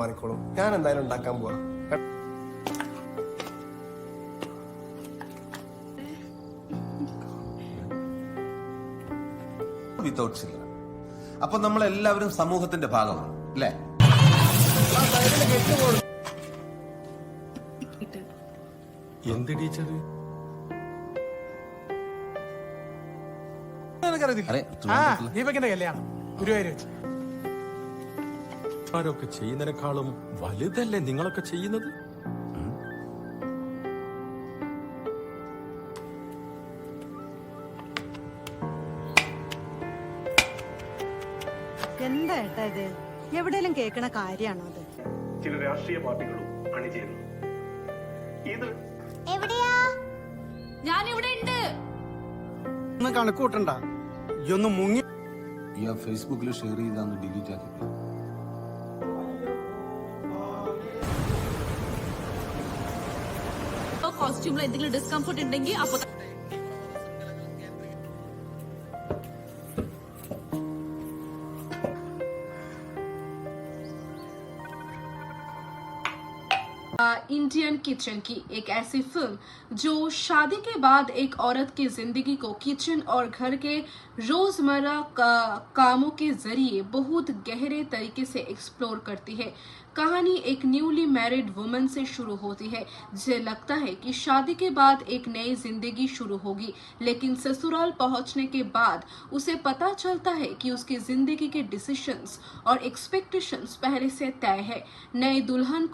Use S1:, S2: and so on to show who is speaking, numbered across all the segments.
S1: മാറിക്കോളും. ഞാൻ എന്തായാലും ഉണ്ടാക്കാൻ പോവാ.
S2: വിത്തൗട്ട് ചില്ലറ. അപ്പൊ നമ്മളെല്ലാവരും സമൂഹത്തിന്റെ ഭാഗമാണ് അല്ലേ?
S3: എന്ത് ടീച്ചർ?
S1: ദീപകിന്റെ കല്യാണം ഗുരുവായൂർ വെച്ച്.
S3: ആരൊക്കെ ചെയ്യുന്നതിനേക്കാളും വലുതല്ലേ നിങ്ങളൊക്കെ ചെയ്യുന്നത്?
S4: എന്താ ഏട്ടാ ഇത്? എവിടെയെങ്കിലും കേൾക്കണ കാര്യമാണോ അത്?
S5: ചില രാഷ്ട്രീയ പാർട്ടികളും അണിചേരുന്നു. ഇത്
S6: എവിടെയാ?
S7: ഞാൻ ഇവിടെ ഉണ്ട്.
S1: ഒന്ന് കണക്ക് കൂട്ടണ്ട, ഇയൊന്ന് മുങ്ങി.
S2: ഫേസ്ബുക്കിൽ ഷെയർ ചെയ്താന്ന് ഡിലീറ്റ് ആക്കി.
S7: കോസ്റ്റ്യൂമിൽ എന്തെങ്കിലും ഡിസ്കംഫർട്ട് ഉണ്ടെങ്കിൽ അപ്പൊ इंडियन किचन की एक ऐसी फिल्म जो शादी के बाद एक औरत की जिंदगी को किचन और घर के रोजमर्रा कामों के जरिए बहुत गहरे तरीके से एक्सप्लोर करती है। कहानी एक न्यूली मैरिड वुमन से शुरू होती है जिसे लगता है कि शादी के बाद एक नई जिंदगी शुरू होगी, लेकिन ससुराल पहुंचने के बाद उसे पता चलता है कि उसकी जिंदगी के डिसीजंस और एक्सपेक्टेशंस पहले से तय है। नई दुल्हन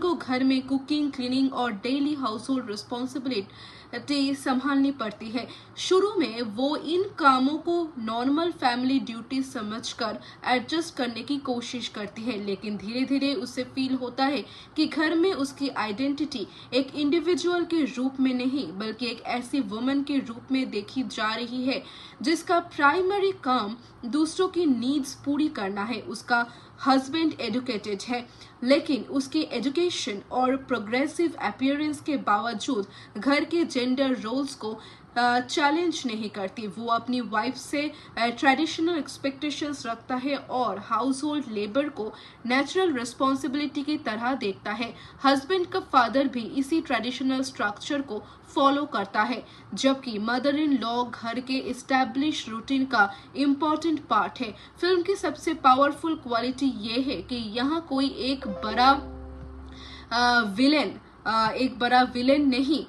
S7: को घर में कुकिंग, क्लीनिंग और डेली हाउस होल्ड रिस्पॉन्सिबिलिटी संभालनी पड़ती है। शुरू में वो इन कामों को नॉर्मल फैमिली ड्यूटी समझकर एडजस्ट करने की कोशिश करती है, लेकिन धीरे धीरे उसे फील होता है कि घर में उसकी आइडेंटिटी एक इंडिविजुअल के रूप में नहीं बल्कि एक ऐसी वुमन के रूप में देखी जा रही है जिसका प्राइमरी काम दूसरों की नीड्स पूरी करना है। उसका हस्बैंड एजुकेटेड है, लेकिन उसके एजुकेशन और प्रोग्रेसिव अपीयरेंस के बावजूद घर के जेंडर रोल्स को चैलेंज नहीं करती। वो अपनी वाइफ से ट्रेडिशनल एक्सपेक्टेशंस रखता है और हाउस होल्ड लेबर को नेचुरल रिस्पॉन्सिबिलिटी की तरह देखता है। हस्बैंड का फादर भी इसी ट्रेडिशनल स्ट्रक्चर को फॉलो करता है, जबकि मदर इन लॉ घर के एस्टैब्लिश रूटीन का इम्पोर्टेंट पार्ट है। फिल्म की सबसे पावरफुल क्वालिटी ये है कि यहाँ कोई एक बड़ा विलेन नहीं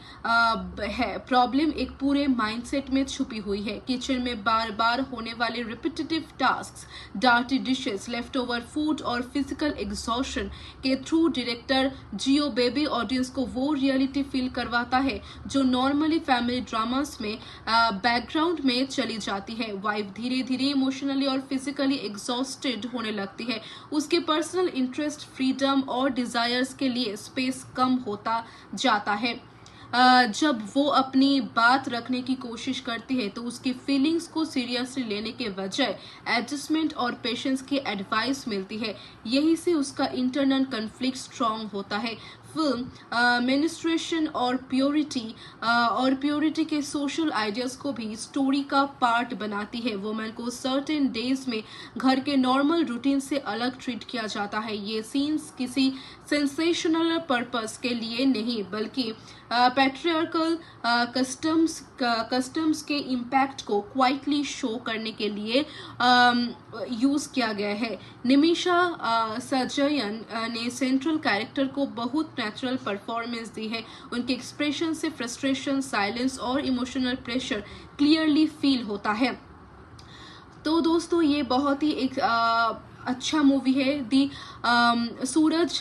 S7: है। प्रॉब्लम एक पूरे माइंडसेट में छुपी हुई है। किचन में बार बार होने वाले repetitive tasks, dirty dishes, left over food और फिजिकल एग्जॉशन के थ्रू डायरेक्टर जियो बेबी ऑडियंस को वो रियलिटी फील करवाता है जो नॉर्मली फैमिली ड्रामास में बैकग्राउंड में चली जाती है। वाइफ धीरे धीरे इमोशनली और फिजिकली एग्जॉस्टेड होने लगती है। उसके पर्सनल इंटरेस्ट, फ्रीडम और डिजायर्स के लिए स्पेस कम होता जाता है। जब वो अपनी बात रखने की कोशिश करती है तो उसकी फीलिंग्स को सीरियसली लेने के बजाय एडजस्टमेंट और पेशेंस की एडवाइस मिलती है। यही से उसका इंटरनल कन्फ्लिक्ट स्ट्रांग होता है। फिल्म मेनिस्ट्रेशन और प्योरिटी के सोशल आइडियाज को भी स्टोरी का पार्ट बनाती है। वुमेन को सर्टेन डेज में घर के नॉर्मल रूटीन से अलग ट्रीट किया जाता है। ये सीन्स किसी सेंसेशनल पर्पस के लिए नहीं बल्कि पैट्रियार्कल कस्टम्स के इम्पैक्ट को क्वाइटली शो करने के लिए यूज किया गया है। निमिषा सजयन ने सेंट्रल कैरेक्टर को बहुत नेचुरल परफॉर्मेंस दी है। उनके एक्सप्रेशन से फ्रस्ट्रेशन, साइलेंस और इमोशनल प्रेशर क्लियरली फील होता है। तो दोस्तों ये बहुत ही एक अच्छा मूवी है। दी सूरज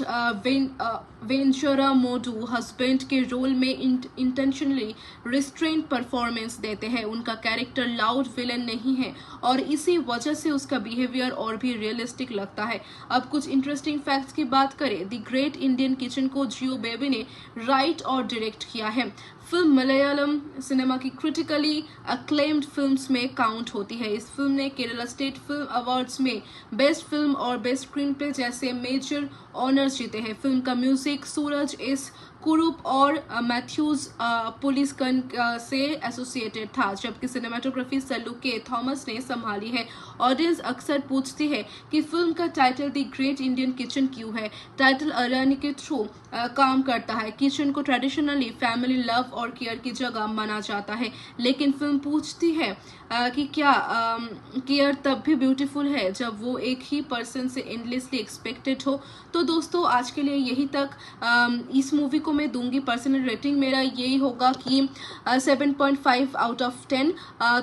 S7: वेंचुरा मोडू हस्बैंड के रोल में इंटेंशनली रिस्ट्रेन परफॉर्मेंस देते हैं। उनका कैरेक्टर लाउड विलन नहीं है और इसी वजह से उसका बिहेवियर और भी रियलिस्टिक लगता है। अब कुछ इंटरेस्टिंग फैक्ट्स की बात करें। द ग्रेट इंडियन किचन को जियो बेबी ने राइट और डायरेक्ट किया है। फिल्म मलयालम सिनेमा की क्रिटिकली अक्लेम्ड फिल्म्स में काउंट होती है। इस फिल्म ने केरला स्टेट फिल्म अवार्ड्स में बेस्ट फिल्म और बेस्ट स्क्रीन प्ले जैसे मेजर ऑनर्स जीते हैं। फिल्म का म्यूजिक सूरज एस कुरूप और मैथ्यूज पुलिस से एसोसिएटेड था, जबकि सिनेमाटोग्राफी सल्लू के थॉमस ने संभाली है। ऑडियंस अक्सर पूछती है कि फिल्म का title the great Indian kitchen क्यों है। टाइटल अरण्य के थ्रू काम करता है। किचन को ट्रेडिशनली फैमिली लव और केयर की जगह माना जाता है, लेकिन फिल्म पूछती है कि क्या केयर तब भी ब्यूटीफुल है जब वो एक ही पर्सन से एंडलेसली एक्सपेक्टेड हो। तो दोस्तों आज के लिए यही तक। इस मूवी को मैं दूंगी पर्सनल रेटिंग मेरा यही होगा कि 7.5 आउट ऑफ 10।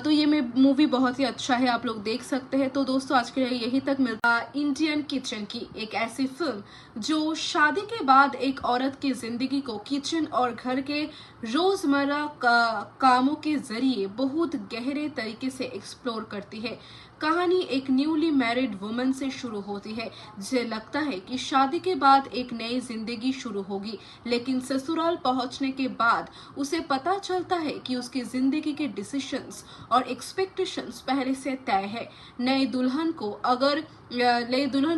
S7: तो ये मूवी बहुत ही अच्छा है, आप लोग देख सकते हैं। तो दोस्तों आज के लिए यही तक मिलता। इंडियन किचन की एक ऐसी फिल्म जो शादी के बाद एक औरत की जिंदगी को किचन और घर के रोजमर्रा कामों के जरिए बहुत गहरे तरीके से एक्सप्लोर करती है। कहानी एक न्यूली मैरिड वुमन से शुरू होती है जिसे लगता है कि शादी के बाद एक नई जिंदगी शुरू होगी, लेकिन ससुराल पहुंचने के बाद उसे पता चलता है कि उसकी जिंदगी के डिसीजंस और एक्सपेक्टेशंस पहले से तय है। नई दुल्हन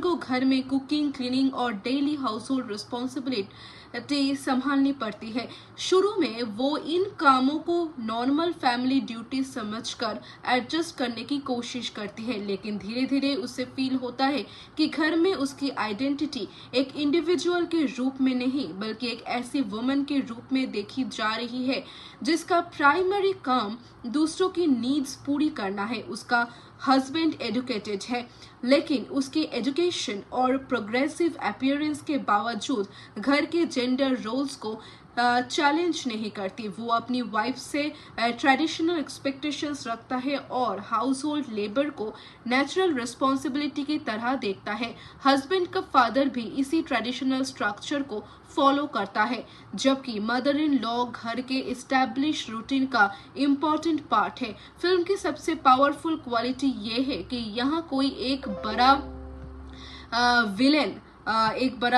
S7: को घर में कुकिंग, क्लीनिंग और डेली हाउस होल्ड रिस्पॉन्सिबिलिटी संभालनी पड़ती है। शुरू में वो इन कामों को नॉर्मल फैमिली ड्यूटी समझकर एडजस्ट करने की कोशिश करती है, लेकिन धीरे धीरे उसे फील होता है कि घर में उसकी आइडेंटिटी एक इंडिविजुअल के रूप में नहीं बल्कि एक ऐसी वुमन के रूप में देखी जा रही है जिसका प्राइमरी काम दूसरों की नीड्स पूरी करना है। उसका हस्बैंड एजुकेटेड है, लेकिन उसके एजुकेशन और प्रोग्रेसिव अपीयरेंस के बावजूद घर के जेंडर रोल्स को चैलेंज नहीं करती। वो अपनी वाइफ से ट्रेडिशनल एक्सपेक्टेशंस रखता है और हाउस होल्ड लेबर को नेचुरल रिस्पॉन्सिबिलिटी की तरह देखता है। हस्बैंड का फादर भी इसी ट्रेडिशनल स्ट्रक्चर को फॉलो करता है, जबकि मदर इन लॉ घर के एस्टैब्लिश रूटीन का इम्पोर्टेंट पार्ट है। फिल्म की सबसे पावरफुल क्वालिटी ये है कि यहाँ कोई एक बड़ा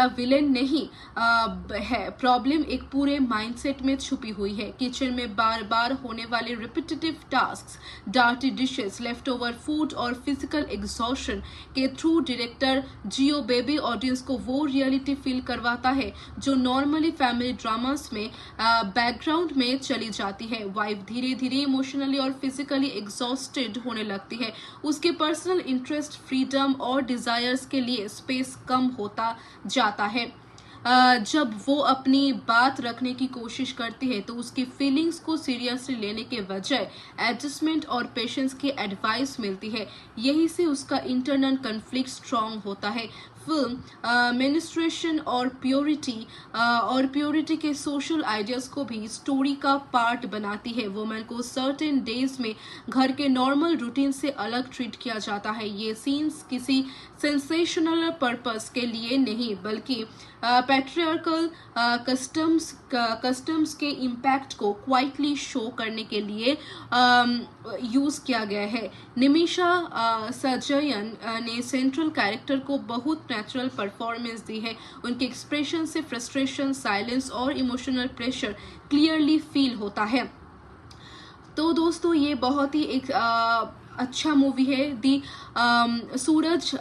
S7: विलेन नहीं है। प्रॉब्लम एक पूरे माइंडसेट में छुपी हुई है। किचन में बार बार होने वाले repetitive tasks, dirty dishes, left over food और फिजिकल एग्जॉशन के थ्रू डायरेक्टर जियो बेबी ऑडियंस को वो रियलिटी फील करवाता है जो नॉर्मली फैमिली ड्रामास में बैकग्राउंड में चली जाती है। वाइफ धीरे धीरे इमोशनली और फिजिकली एग्जॉस्टेड होने लगती है। उसके पर्सनल इंटरेस्ट, फ्रीडम और डिजायर्स के लिए स्पेस कम होता जाता है। जब वो अपनी बात रखने की कोशिश करती है तो उसकी फीलिंग्स को सीरियसली लेने के बजाय एडजस्टमेंट और पेशेंस की एडवाइस मिलती है। यही से उसका इंटरनल कन्फ्लिक्ट स्ट्रांग होता है। फिल्म मेनिस्ट्रेशन और प्योरिटी के सोशल आइडियाज को भी स्टोरी का पार्ट बनाती है। वुमेन को सर्टेन डेज में घर के नॉर्मल रूटीन से अलग ट्रीट किया जाता है। ये सीन्स किसी सेंसेशनल पर्पस के लिए नहीं बल्कि पैट्रियार्कल कस्टम्स के इम्पैक्ट को क्वाइटली शो करने के लिए यूज किया गया है। निमिषा सजयन ने सेंट्रल कैरेक्टर को बहुत नेचुरल परफॉर्मेंस दी है। उनके एक्सप्रेशन से फ्रस्ट्रेशन, साइलेंस और इमोशनल प्रेशर क्लियरली फील होता है। तो दोस्तों ये बहुत ही एक अच्छा मूवी है। दी सूरज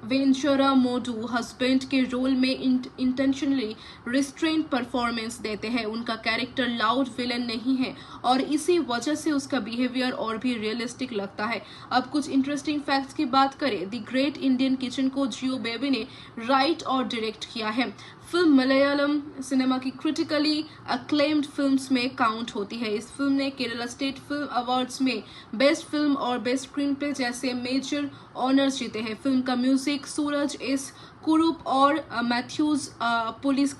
S7: वेंचुरा मोडू हस्बैंड के रोल में इंटेंशनली रिस्ट्रेन परफॉर्मेंस देते हैं। उनका कैरेक्टर लाउड विलन नहीं है और इसी वजह से उसका बिहेवियर और भी रियलिस्टिक लगता है। अब कुछ इंटरेस्टिंग फैक्ट्स की बात करें। द ग्रेट इंडियन किचन को जियो बेबी ने राइट और डायरेक्ट किया है। फिल्म मलयालम सिनेमा की क्रिटिकली अक्लेम्ड फिल्म्स में काउंट होती है। इस फिल्म ने केरला स्टेट फिल्म अवार्ड्स में बेस्ट फिल्म और बेस्ट स्क्रीन प्ले जैसे मेजर ऑनर्स जीते हैं। फिल्म का म्यूजिक सूरज एस कुरूप और मैथ्यूज पुलिस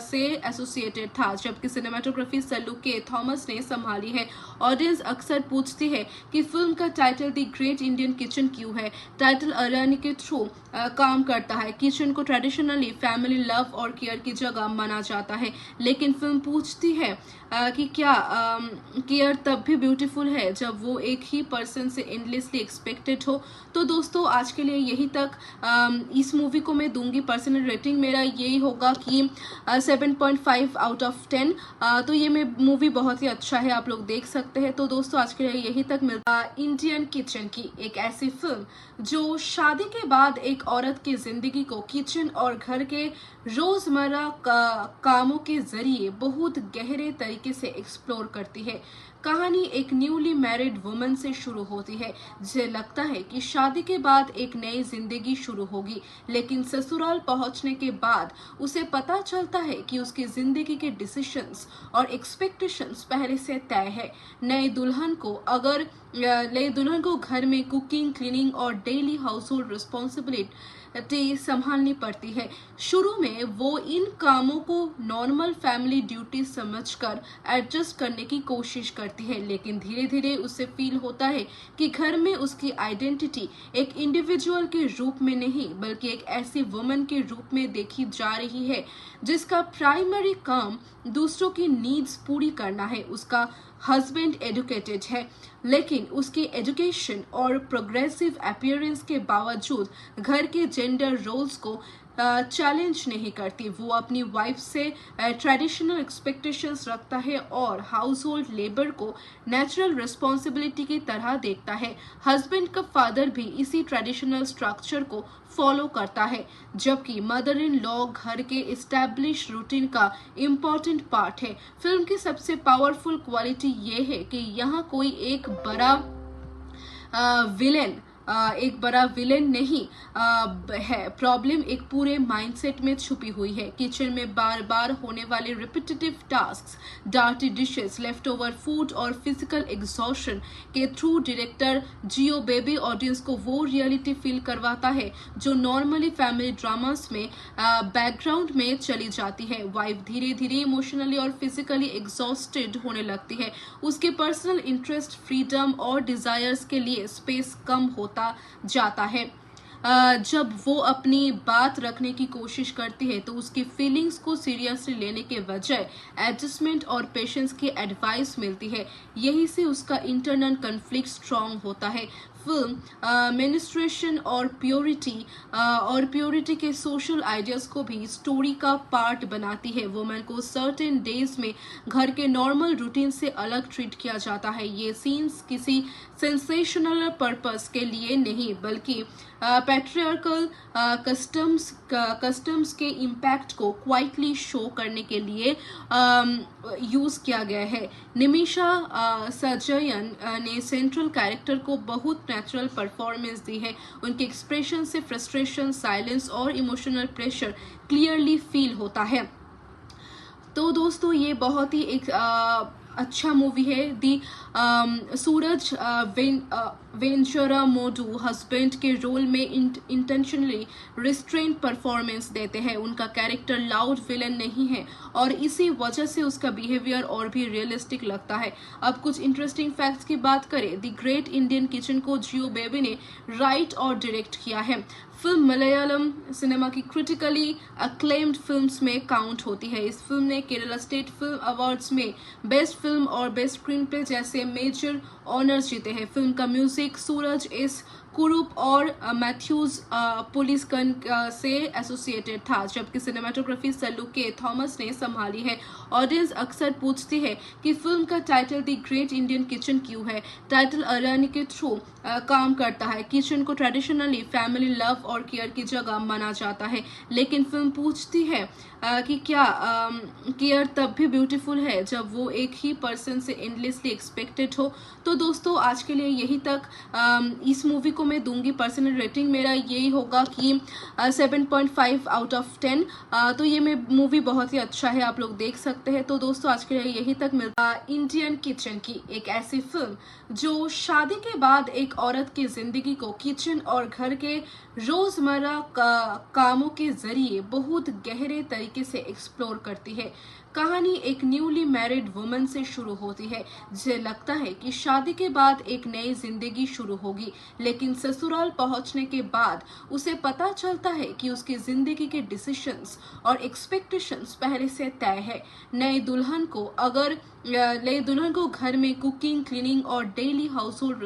S7: से एसोसिएटेड था, जबकि सिनेमाटोग्राफी सल्लू के थॉमस ने संभाली है। ऑडियंस अक्सर पूछती है कि फिल्म का title the great Indian kitchen क्यों है। टाइटल अरण्य के थ्रू काम करता है। किचन को ट्रेडिशनली फैमिली लव और केयर की जगह माना जाता है, लेकिन फिल्म पूछती है कि क्या केयर तब भी ब्यूटीफुल है जब वो एक ही पर्सन से एंडलेसली एक्सपेक्टेड हो। तो दोस्तों आज के लिए यही तक। इस मूवी को मैं दूंगी पर्सनल रेटिंग मेरा यही होगा कि 7.5 आउट ऑफ 10। तो ये मूवी बहुत ही अच्छा है, आप लोग देख सकते हैं। तो दोस्तों आज के लिए यही तक मिलता। इंडियन किचन की एक ऐसी फिल्म जो शादी के बाद एक औरत की जिंदगी को किचन और घर के रोजमर्रा कामों के जरिए बहुत गहरे तरीके से एक्सप्लोर करती है। कहानी एक न्यूली मैरिड वुमन से शुरू होती है जिसे लगता है कि शादी के बाद एक नई जिंदगी शुरू होगी, लेकिन ससुराल पहुंचने के बाद उसे पता चलता है कि उसकी जिंदगी के डिसीजंस और एक्सपेक्टेशंस पहले से तय है। नई दुल्हन को घर में कुकिंग, क्लीनिंग और डेली हाउस होल्ड रिस्पॉन्सिबिलिटी संभालनी पड़ती है। शुरू में वो इन कामों को नॉर्मल फैमिली ड्यूटी समझकर एडजस्ट करने की कोशिश करती है, लेकिन धीरे धीरे उसे फील होता है कि घर में उसकी आइडेंटिटी एक इंडिविजुअल के रूप में नहीं बल्कि एक ऐसी वुमन के रूप में देखी जा रही है जिसका प्राइमरी काम दूसरों की नीड्स पूरी करना है। उसका हस्बैंड एजुकेटेड है, लेकिन उसके एजुकेशन और प्रोग्रेसिव अपीयरेंस के बावजूद घर के जेंडर रोल्स को चैलेंज नहीं करती। वो अपनी वाइफ से ट्रेडिशनल एक्सपेक्टेशंस रखता है और हाउस होल्ड लेबर को नेचुरल रिस्पॉन्सिबिलिटी की तरह देखता है। हस्बैंड का फादर भी इसी ट्रेडिशनल स्ट्रक्चर को फॉलो करता है, जबकि मदर इन लॉ घर के एस्टैब्लिश रूटीन का इम्पोर्टेंट पार्ट है। फिल्म की सबसे पावरफुल क्वालिटी ये है कि यहाँ कोई एक बड़ा विलेन नहीं है। प्रॉब्लम एक पूरे माइंडसेट में छुपी हुई है। किचन में बार बार होने वाले repetitive tasks, dirty dishes, left over food और फिजिकल एग्जॉशन के थ्रू डायरेक्टर जियो बेबी ऑडियंस को वो रियलिटी फील करवाता है जो नॉर्मली फैमिली ड्रामास में बैकग्राउंड में चली जाती है। वाइफ धीरे धीरे इमोशनली और फिजिकली एग्जॉस्टेड होने लगती है। उसके पर्सनल इंटरेस्ट, फ्रीडम और डिजायर्स के लिए स्पेस कम होता जाता है। जब वो अपनी बात रखने की कोशिश करती है तो उसकी फीलिंग्स को सीरियसली लेने के बजाय एडजस्टमेंट और पेशेंस की एडवाइस मिलती है। यही से उसका इंटरनल कन्फ्लिक्ट स्ट्रांग होता है। फिल्म मेनिस्ट्रेशन और प्योरिटी के सोशल आइडियाज को भी स्टोरी का पार्ट बनाती है। वुमेन को सर्टेन डेज में घर के नॉर्मल रूटीन से अलग ट्रीट किया जाता है। ये सीन्स किसी सेंसेशनल पर्पस के लिए नहीं बल्कि पैट्रियार्कल कस्टम्स के इम्पैक्ट को क्वाइटली शो करने के लिए यूज किया गया है। निमिषा सजयन ने सेंट्रल कैरेक्टर को बहुत नेचुरल परफॉर्मेंस दी है। उनके एक्सप्रेशन से फ्रस्ट्रेशन, साइलेंस और इमोशनल प्रेशर क्लियरली फील होता है। तो दोस्तों ये बहुत ही एक अच्छा मूवी है। दी सूरज वेंचुरा मोडू हस्बैंड के रोल में इंटेंशनली रिस्ट्रेंट परफॉर्मेंस देते हैं। उनका कैरेक्टर लाउड विलन नहीं है और इसी वजह से उसका बिहेवियर और भी रियलिस्टिक लगता है। अब कुछ इंटरेस्टिंग फैक्ट्स की बात करें। द ग्रेट इंडियन किचन को जियो बेबी ने राइट और डायरेक्ट किया है। फिल्म मलयालम सिनेमा की क्रिटिकली अक्लेम्ड फिल्म्स में काउंट होती है। इस फिल्म ने केरला स्टेट फिल्म अवार्ड्स में बेस्ट फिल्म और बेस्ट स्क्रीन प्ले जैसे मेजर ऑनर्स जीते हैं। फिल्म का म्यूजिक सूरज एस कुरूप और मैथ्यूज पुलिसकन से एसोसिएटेड था, जबकि सिनेमाटोग्राफी सल्लू के थॉमस ने संभाली है। ऑडियंस अक्सर पूछती है कि फिल्म का title the great Indian kitchen क्यों है। टाइटल अरनी के थ्रू काम करता है। किचन को ट्रेडिशनली फैमिली लव और केयर की जगह माना जाता है, लेकिन फिल्म पूछती है कि क्या केयर तब भी ब्यूटीफुल है जब वो एक ही पर्सन से एंडलेसली एक्सपेक्टेड हो। तो दोस्तों आज के लिए यही तक। इस मूवी को मैं दूंगी पर्सनल रेटिंग मेरा यही होगा कि 7.5 आउट ऑफ 10। तो ये मूवी बहुत ही अच्छा है, आप लोग देख सकते हैं। तो दोस्तों आज के लिए यही तक मिलता। इंडियन किचन की एक ऐसी फिल्म जो शादी के बाद एक औरत की जिंदगी को किचन और घर के रोजमर्रा कामों के जरिए बहुत गहरे तरीके से एक्सप्लोर करती है। कहानी एक न्यूली मैरिड वुमन से शुरू होती है जिसे लगता है कि शादी के बाद एक नई जिंदगी शुरू होगी, लेकिन ससुराल पहुंचने के बाद उसे पता चलता है कि उसकी जिंदगी के डिसीजंस और एक्सपेक्टेशंस पहले से तय है। नई दुल्हन को घर में कुकिंग, क्लीनिंग और डेली हाउस होल्ड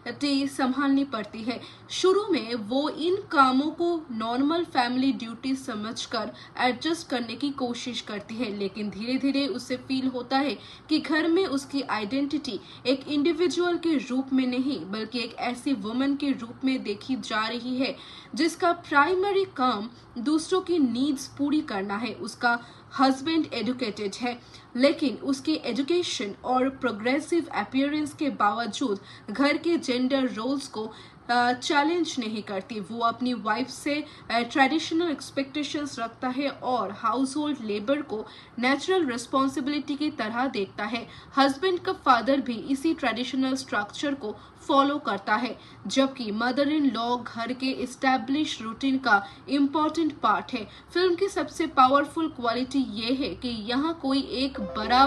S7: संभालनी पड़ती है। शुरू में वो इन कामों को नॉर्मल फैमिली ड्यूटी समझकर एडजस्ट करने की कोशिश करती है, लेकिन धीरे धीरे उसे फील होता है कि घर में उसकी आइडेंटिटी एक इंडिविजुअल के रूप में नहीं बल्कि एक ऐसी वुमन के रूप में देखी जा रही है जिसका प्राइमरी काम दूसरों की नीड्स पूरी करना है। उसका हस्बैंड एजुकेटेड है, लेकिन उसकी एजुकेशन और प्रोग्रेसिव अपीयरेंस के बावजूद घर के जेंडर रोल्स को चैलेंज नहीं करती। वो अपनी वाइफ से ट्रेडिशनल एक्सपेक्टेशंस रखता है और हाउस होल्ड लेबर को नेचुरल रिस्पॉन्सिबिलिटी की तरह देखता है। हस्बैंड का फादर भी इसी ट्रेडिशनल स्ट्रक्चर को फॉलो करता है, जबकि मदर इन लॉ घर के एस्टैब्लिश रूटीन का इम्पोर्टेंट पार्ट है। फिल्म की सबसे पावरफुल क्वालिटी ये है कि यहाँ कोई एक बड़ा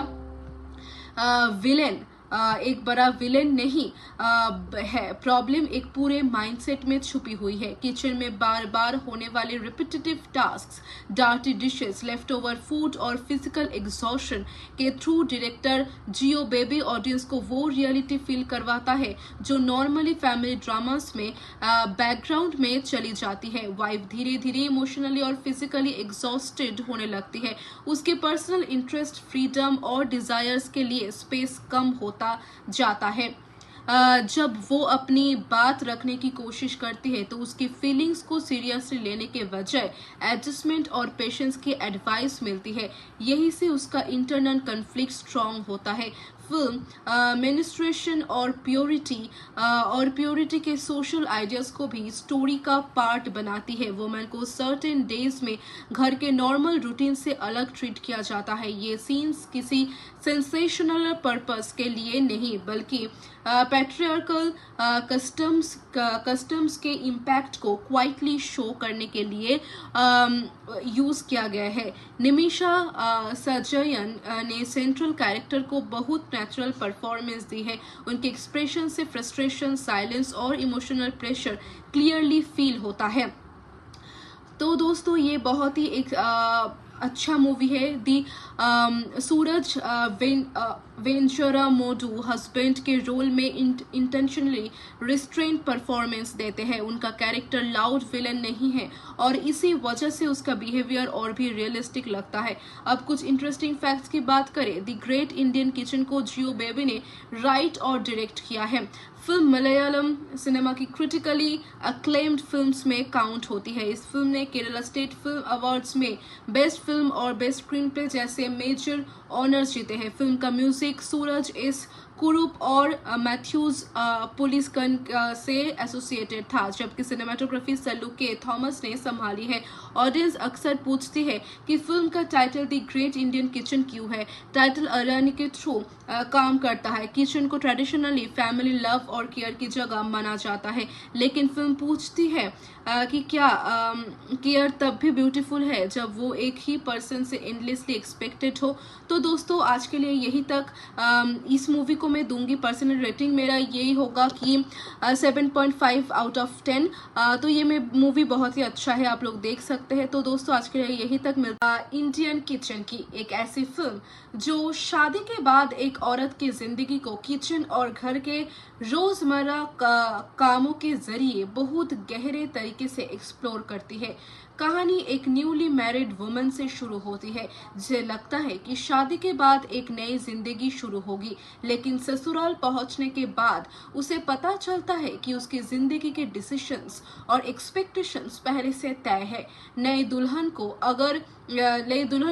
S7: विलेन नहीं है। प्रॉब्लम एक पूरे माइंडसेट में छुपी हुई है। किचन में बार बार होने वाले repetitive tasks, dirty dishes, left over food और फिजिकल एग्जॉशन के थ्रू डायरेक्टर जियो बेबी ऑडियंस को वो रियलिटी फील करवाता है जो नॉर्मली फैमिली ड्रामास में बैकग्राउंड में चली जाती है। वाइफ धीरे धीरे इमोशनली और फिजिकली एग्जॉस्टेड होने लगती है। उसके पर्सनल इंटरेस्ट, फ्रीडम और डिजायर्स के लिए स्पेस कम होता जाता है। जब वो अपनी बात रखने की कोशिश करती है तो उसकी फीलिंग्स को सीरियसली लेने के बजाय एडजस्टमेंट और पेशेंस की एडवाइस मिलती है। यही से उसका इंटरनल कन्फ्लिक्ट स्ट्रांग होता है। फिल्म मेनिस्ट्रेशन और प्योरिटी के सोशल आइडियाज को भी स्टोरी का पार्ट बनाती है। वुमेन को सर्टेन डेज में घर के नॉर्मल रूटीन से अलग ट्रीट किया जाता है। ये सीन्स किसी सेंसेशनल पर्पस के लिए नहीं बल्कि पैट्रियार्कल कस्टम्स के इम्पैक्ट को क्वाइटली शो करने के लिए यूज किया गया है। निमिषा सजयन ने सेंट्रल कैरेक्टर को बहुत नेचुरल परफॉर्मेंस दी है। उनके एक्सप्रेशन से फ्रस्ट्रेशन, साइलेंस और इमोशनल प्रेशर क्लियरली फील होता है। तो दोस्तों ये बहुत ही एक अच्छा मूवी है। दी सूरज वेंचुरा मोडू हस्बैंड के रोल में इंटेंशनली रिस्ट्रेंट परफॉर्मेंस देते हैं। उनका कैरेक्टर लाउड विलन नहीं है और इसी वजह से उसका बिहेवियर और भी रियलिस्टिक लगता है। अब कुछ इंटरेस्टिंग फैक्ट्स की बात करें। द ग्रेट इंडियन किचन को जियो बेबी ने राइट और डायरेक्ट किया है। फिल्म मलयालम सिनेमा की क्रिटिकली अक्लेम्ड फिल्म्स में काउंट होती है। इस फिल्म ने केरला स्टेट फिल्म अवार्ड्स में बेस्ट फिल्म और बेस्ट स्क्रीन प्ले जैसे मेजर ऑनर्स जीते हैं। फिल्म का म्यूजिक सूरज एस कुरूप और मैथ्यूज पुलिसकन से एसोसिएटेड था, जबकि सिनेमाटोग्राफी सल्लू के थॉमस ने संभाली है। ऑडियंस अक्सर पूछती है कि फिल्म का title the great Indian kitchen क्यों है। टाइटल अरानी के थ्रू काम करता है। किचन को ट्रेडिशनली फैमिली लव और केयर की जगह माना जाता है, लेकिन फिल्म पूछती है कि क्या केयर तब भी ब्यूटीफुल है जब वो एक ही पर्सन से एंडलेसली एक्सपेक्टेड हो। तो दोस्तों आज के लिए यही तक। इस मूवी को मैं दूंगी पर्सनल रेटिंग मेरा यही होगा कि 7.5 आउट ऑफ 10। तो ये मूवी बहुत ही अच्छा है, आप लोग देख सकते हैं। तो दोस्तों आज के लिए यही तक मिलता। इंडियन किचन की एक ऐसी फिल्म जो शादी के बाद एक औरत की जिंदगी को किचन और घर के रोजमर्रा कामों के जरिए बहुत गहरे तरीके से एक्सप्लोर करती है। कहानी एक न्यूली मैरिड वुमन से शुरू होती है जिसे लगता है कि शादी के बाद एक नई जिंदगी शुरू होगी, लेकिन ससुराल पहुंचने के बाद उसे पता चलता है कि उसकी जिंदगी के डिसीजंस और एक्सपेक्टेशंस पहले से तय है। नई दुल्हन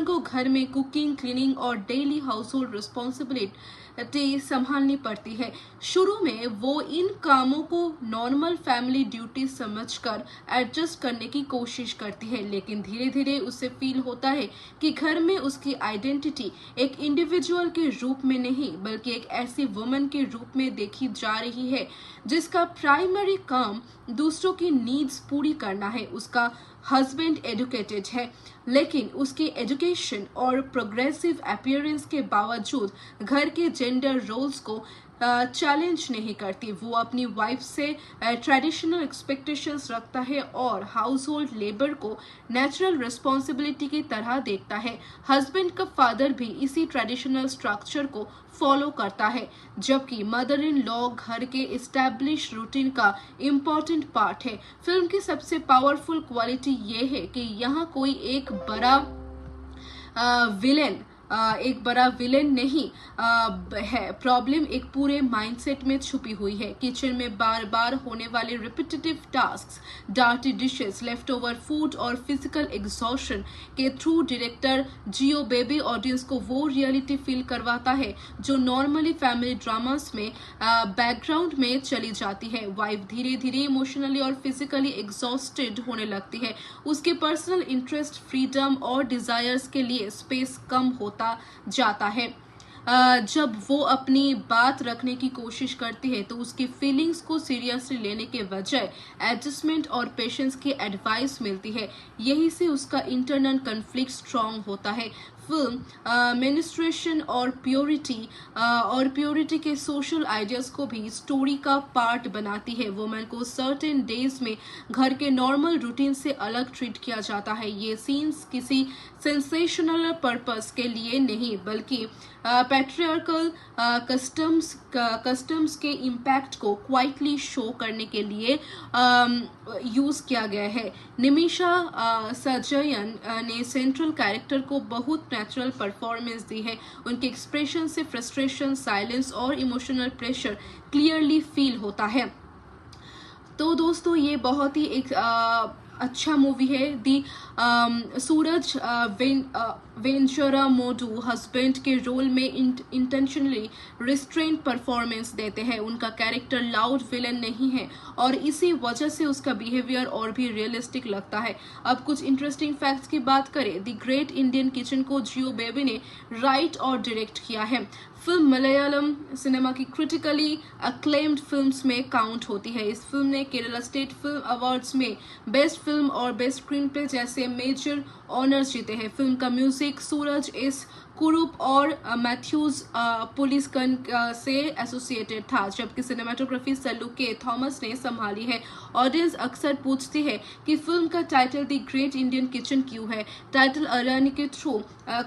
S7: को घर में कुकिंग, क्लीनिंग और डेली हाउस होल्ड रिस्पॉन्सिबिलिटी संभालनी पड़ती है। शुरू में वो इन कामों को नॉर्मल फैमिली ड्यूटी समझकर एडजस्ट करने की कोशिश करती है, लेकिन धीरे धीरे उसे फील होता है कि घर में उसकी आइडेंटिटी एक इंडिविजुअल के रूप में नहीं बल्कि एक ऐसी वुमन के रूप में देखी जा रही है जिसका प्राइमरी काम दूसरों की नीड्स पूरी करना है। उसका हस्बैंड एजुकेटेड है, लेकिन उसकी एजुकेशन और प्रोग्रेसिव अपीयरेंस के बावजूद घर के जेंडर रोल्स को चैलेंज नहीं करती। वो अपनी वाइफ से ट्रेडिशनल एक्सपेक्टेशंस रखता है और हाउस होल्ड लेबर को नेचुरल रिस्पॉन्सिबिलिटी की तरह देखता है। हस्बैंड का फादर भी इसी ट्रेडिशनल स्ट्रक्चर को फॉलो करता है, जबकि मदर इन लॉ घर के इस्टेब्लिश रूटीन का इम्पोर्टेंट पार्ट है। फिल्म की सबसे पावरफुल क्वालिटी ये है कि यहाँ कोई एक बड़ा विलेन नहीं है। प्रॉब्लम एक पूरे माइंडसेट में छुपी हुई है। किचन में बार बार होने वाले repetitive tasks, dirty dishes, left over food और फिजिकल एग्जॉशन के थ्रू डायरेक्टर जियो बेबी ऑडियंस को वो रियलिटी फील करवाता है जो नॉर्मली फैमिली ड्रामास में बैकग्राउंड में चली जाती है। वाइफ धीरे धीरे इमोशनली और फिजिकली एग्जॉस्टेड होने लगती है। उसके पर्सनल इंटरेस्ट, फ्रीडम और डिजायर्स के लिए स्पेस कम होता जाता है। जब वो अपनी बात रखने की कोशिश करती है तो उसकी फीलिंग्स को सीरियसली लेने के बजाय एडजस्टमेंट और पेशेंस की एडवाइस मिलती है। यही से उसका इंटरनल कन्फ्लिक्ट स्ट्रांग होता है। फिल्म मेनिस्ट्रेशन और प्योरिटी के सोशल आइडियाज को भी स्टोरी का पार्ट बनाती है। वुमेन को सर्टेन डेज में घर के नॉर्मल रूटीन से अलग ट्रीट किया जाता है। ये सीन्स किसी सेंसेशनल पर्पस के लिए नहीं बल्कि पैट्रियार्कल कस्टम्स के इम्पैक्ट को क्वाइटली शो करने के लिए यूज किया गया है। निमिषा सजयन ने सेंट्रल कैरेक्टर को बहुत नेचुरल परफॉर्मेंस दी है। उनके एक्सप्रेशन से फ्रस्ट्रेशन, साइलेंस और इमोशनल प्रेशर क्लियरली फील होता है। तो दोस्तों ये बहुत ही एक अच्छा मूवी है। दी सूरज वेंचुरा मोडू हस्बैंड के रोल में इंटेंशनली रिस्ट्रेंट परफॉर्मेंस देते हैं। उनका कैरेक्टर लाउड विलन नहीं है और इसी वजह से उसका बिहेवियर और भी रियलिस्टिक लगता है। अब कुछ इंटरेस्टिंग फैक्ट्स की बात करें। द ग्रेट इंडियन किचन को जियो बेबी ने राइट और डायरेक्ट किया है। फिल्म मलयालम सिनेमा की क्रिटिकली अक्लेम्ड फिल्म्स में काउंट होती है। इस फिल्म ने केरला स्टेट फिल्म अवार्ड्स में बेस्ट फिल्म और बेस्ट स्क्रीन प्ले जैसे मेजर ऑनर्स जीते हैं। फिल्म का म्यूजिक सूरज एस कुरूप और मैथ्यूज पुलिसकन से एसोसिएटेड था, जबकि सिनेमाटोग्राफी सल्लू के थॉमस ने संभाली है। ऑडियंस अक्सर पूछती है कि फिल्म का title the great Indian kitchen क्यों है। टाइटल अरनी के थ्रू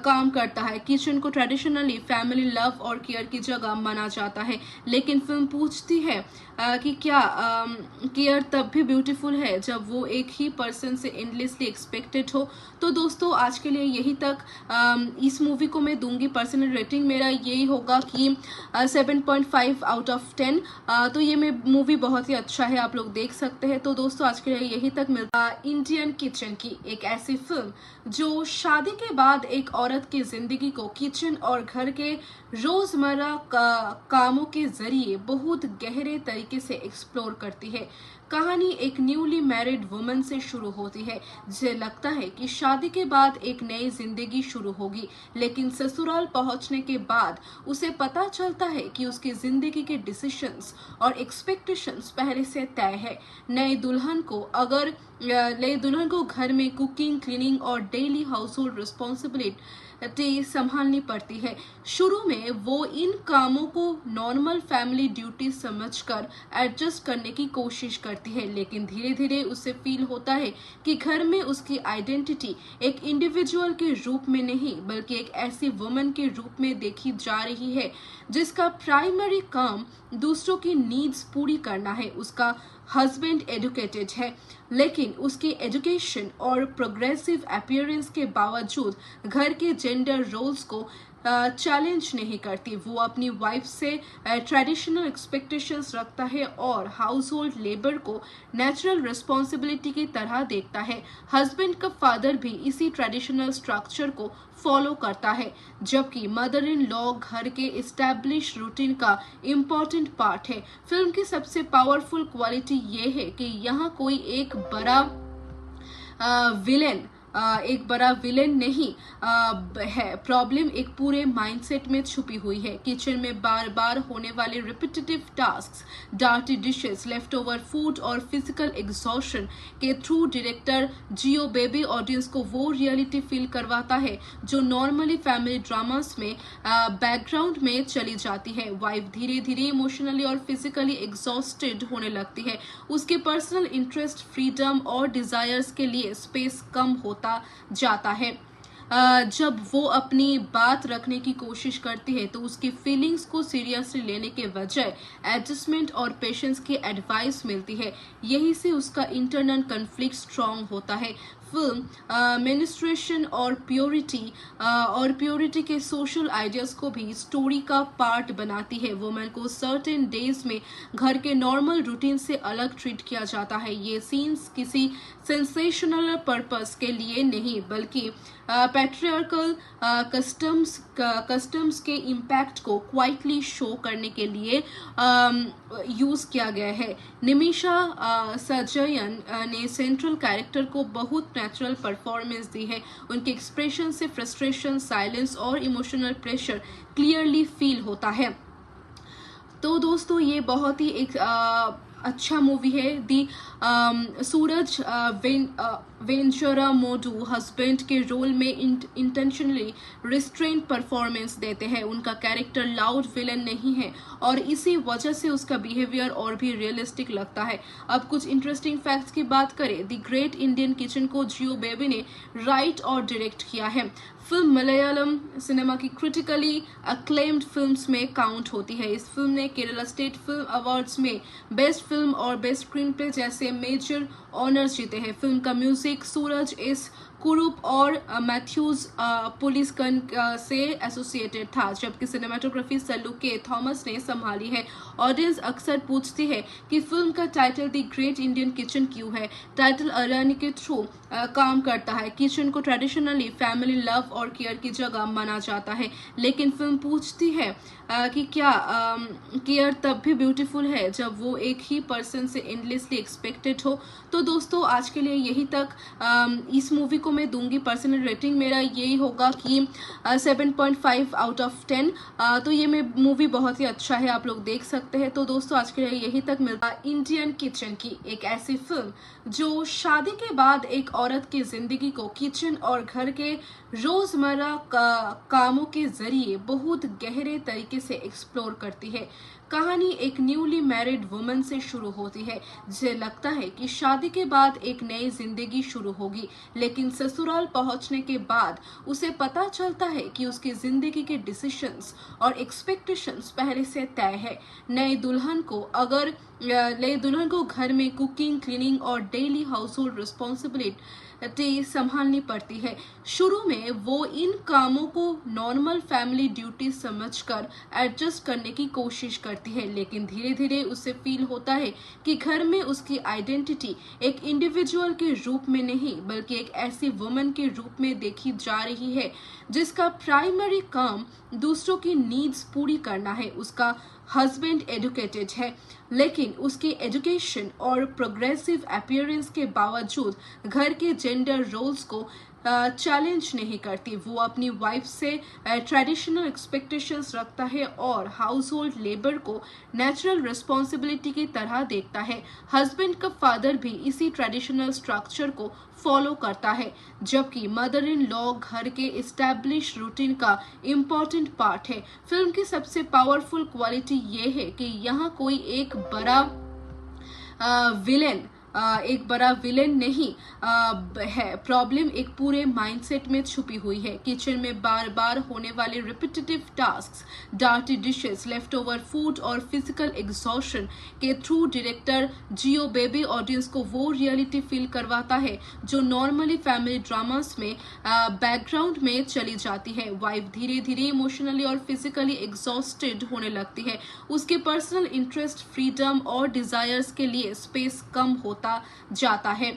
S7: काम करता है। किचन को ट्रेडिशनली फैमिली लव और केयर की जगह माना जाता है, लेकिन फिल्म पूछती है कि क्या केयर तब भी ब्यूटीफुल है जब वो एक ही पर्सन से एंडलेसली एक्सपेक्टेड हो। तो दोस्तों आज के लिए यही तक। इस मूवी को मैं दूंगी पर्सनल रेटिंग मेरा यही होगा कि 7.5 आउट ऑफ 10। तो ये मूवी बहुत ही अच्छा है, आप लोग देख सकते हैं। तो दोस्तों आज के लिए यही तक मिलता। इंडियन किचन की एक ऐसी फिल्म जो शादी के बाद एक औरत की जिंदगी को किचन और घर के रोजमर्रा कामों के जरिए बहुत गहरे तरीके से एक्सप्लोर करती है। कहानी एक न्यूली मैरिड वुमन से शुरू होती है जिसे लगता है कि शादी के बाद एक नई जिंदगी शुरू होगी, लेकिन ससुराल पहुंचने के बाद उसे पता चलता है कि उसकी जिंदगी के डिसीजंस और एक्सपेक्टेशंस पहले से तय है। नई दुल्हन को घर में कुकिंग, क्लीनिंग और डेली हाउस होल्ड रिस्पॉन्सिबिलिटी संभालनी पड़ती है। शुरू में वो इन कामों को नॉर्मल फैमिली ड्यूटी समझकर एडजस्ट करने की कोशिश करती है, लेकिन धीरे धीरे उसे फील होता है कि घर में उसकी आइडेंटिटी एक इंडिविजुअल के रूप में नहीं बल्कि एक ऐसी वुमन के रूप में देखी जा रही है जिसका प्राइमरी काम दूसरों की नीड्स पूरी करना है। उसका हस्बैंड एजुकेटेड है, लेकिन उसकी एजुकेशन और प्रोग्रेसिव अपीयरेंस के बावजूद घर के जेंडर रोल्स को चैलेंज नहीं करती। वो अपनी वाइफ से ट्रेडिशनल एक्सपेक्टेशंस रखता है और हाउस होल्ड लेबर को नेचुरल रिस्पॉन्सिबिलिटी की तरह देखता है। हस्बैंड का फादर भी इसी ट्रेडिशनल स्ट्रक्चर को फॉलो करता है, जबकि मदर इन लॉ घर के इस्टेब्लिश रूटीन का इम्पोर्टेंट पार्ट है। फिल्म की सबसे पावरफुल क्वालिटी ये है कि यहाँ कोई एक बड़ा विलेन एक बड़ा विलेन नहीं है, प्रॉब्लम एक पूरे माइंडसेट में छुपी हुई है। किचन में बार बार होने वाले repetitive tasks, dirty dishes, left over food और फिजिकल एग्जॉशन के थ्रू डायरेक्टर जियो बेबी ऑडियंस को वो रियलिटी फील करवाता है जो नॉर्मली फैमिली ड्रामास में बैकग्राउंड में चली जाती है। वाइफ धीरे धीरे इमोशनली और फिजिकली एग्जॉस्टेड होने लगती है। उसके पर्सनल इंटरेस्ट, फ्रीडम और डिजायर्स के लिए स्पेस कम होता जाता है। जब वो अपनी बात रखने की कोशिश करती है तो उसकी फीलिंग्स को सीरियसली लेने के बजाय एडजस्टमेंट और पेशेंस की एडवाइस मिलती है। यही से उसका इंटरनल कन्फ्लिक्ट स्ट्रांग होता है। फिल्म मेनिस्ट्रेशन और प्योरिटी के सोशल आइडियाज को भी स्टोरी का पार्ट बनाती है। वुमेन को सर्टेन डेज में घर के नॉर्मल रूटीन से अलग ट्रीट किया जाता है। ये सीन्स किसी सेंसेशनल पर्पस के लिए नहीं बल्कि पैट्रियार्कल कस्टम्स के इम्पैक्ट को क्वाइटली शो करने के लिए यूज किया गया है। निमिषा सजयन ने सेंट्रल कैरेक्टर को बहुत नेचुरल परफॉर्मेंस दी है। उनके एक्सप्रेशन से फ्रस्ट्रेशन, साइलेंस और इमोशनल प्रेशर क्लियरली फील होता है। तो दोस्तों ये बहुत ही एक अच्छा मूवी है। दी सूरज वेंचुरा मोडू हस्बैंड के रोल में इंटेंशनली रिस्ट्रेंट परफॉर्मेंस देते हैं। उनका कैरेक्टर लाउड विलन नहीं है और इसी वजह से उसका बिहेवियर और भी रियलिस्टिक लगता है। अब कुछ इंटरेस्टिंग फैक्ट्स की बात करें। द ग्रेट इंडियन किचन को जियो बेबी ने राइट और डायरेक्ट किया है। फिल्म मलयालम सिनेमा की क्रिटिकली अक्लेम्ड फिल्म्स में काउंट होती है। इस फिल्म ने केरला स्टेट फिल्म अवार्ड्स में बेस्ट फिल्म और बेस्ट स्क्रीन प्ले जैसे मेजर ऑनर्स जीते हैं। फिल्म का म्यूजिक सूरज एस कुरूप और मैथ्यूज पुलिसकन से एसोसिएटेड था, जबकि सिनेमाटोग्राफी सल्लू के थॉमस ने संभाली है। ऑडियंस अक्सर पूछती है कि फिल्म का title the great Indian kitchen क्यों है। टाइटल अरानी के थ्रू काम करता है। किचन को ट्रेडिशनली फैमिली लव और केयर की जगह माना जाता है, लेकिन फिल्म पूछती है कि क्या केयर तब भी ब्यूटीफुल है जब वो एक ही पर्सन से एंडलेसली एक्सपेक्टेड हो। तो दोस्तों आज के लिए यही तक। इस मूवी को मैं दूंगी पर्सनल रेटिंग मेरा यही होगा कि 7.5 आउट ऑफ 10। तो ये मूवी बहुत ही अच्छा है, आप लोग देख सकते हैं। तो दोस्तों आज के लिए यही तक मिलता। इंडियन किचन की एक ऐसी फिल्म जो शादी के बाद एक औरत की जिंदगी को किचन और घर के रोजमर्रा कामों के जरिए बहुत गहरे तरीके से एक्सप्लोर करती है। कहानी एक न्यूली मैरिड वुमन से शुरू होती है जिसे लगता है कि शादी के बाद एक नई जिंदगी शुरू होगी, लेकिन ससुराल पहुंचने के बाद उसे पता चलता है कि उसकी जिंदगी के डिसीजंस और एक्सपेक्टेशंस पहले से तय है। नई दुल्हन को घर में कुकिंग, क्लीनिंग और डेली हाउस होल्ड रिस्पॉन्सिबिलिटी संभालनी पड़ती है। शुरू में वो इन कामों को नॉर्मल फैमिली ड्यूटी समझकर एडजस्ट करने की कोशिश करती है, लेकिन धीरे धीरे उसे फील होता है कि घर में उसकी आइडेंटिटी एक इंडिविजुअल के रूप में नहीं बल्कि एक ऐसी वुमन के रूप में देखी जा रही है जिसका प्राइमरी काम दूसरों की नीड्स पूरी करना है। उसका हस्बैंड एजुकेटेड है, लेकिन उसकी एजुकेशन और प्रोग्रेसिव अपीयरेंस के बावजूद घर के जेंडर रोल्स को चैलेंज नहीं करती। वो अपनी वाइफ से ट्रेडिशनल एक्सपेक्टेशंस रखता है और हाउस होल्ड लेबर को नेचुरल रिस्पॉन्सिबिलिटी की तरह देखता है। हस्बैंड का फादर भी इसी ट्रेडिशनल स्ट्रक्चर को फॉलो करता है, जबकि मदर इन लॉ घर के इस्टेब्लिश रूटीन का इम्पोर्टेंट पार्ट है। फिल्म की सबसे पावरफुल क्वालिटी ये है कि यहाँ कोई एक बड़ा विलेन नहीं है, प्रॉब्लम एक पूरे माइंडसेट में छुपी हुई है। किचन में बार बार होने वाले repetitive tasks, dirty dishes, left over food और फिजिकल एग्जॉशन के थ्रू डायरेक्टर जियो बेबी ऑडियंस को वो रियलिटी फील करवाता है जो नॉर्मली फैमिली ड्रामास में बैकग्राउंड में चली जाती है। वाइफ धीरे धीरे इमोशनली और फिजिकली एग्जॉस्टेड होने लगती है। उसके पर्सनल इंटरेस्ट, फ्रीडम और डिजायर्स के लिए स्पेस कम होता जाता है।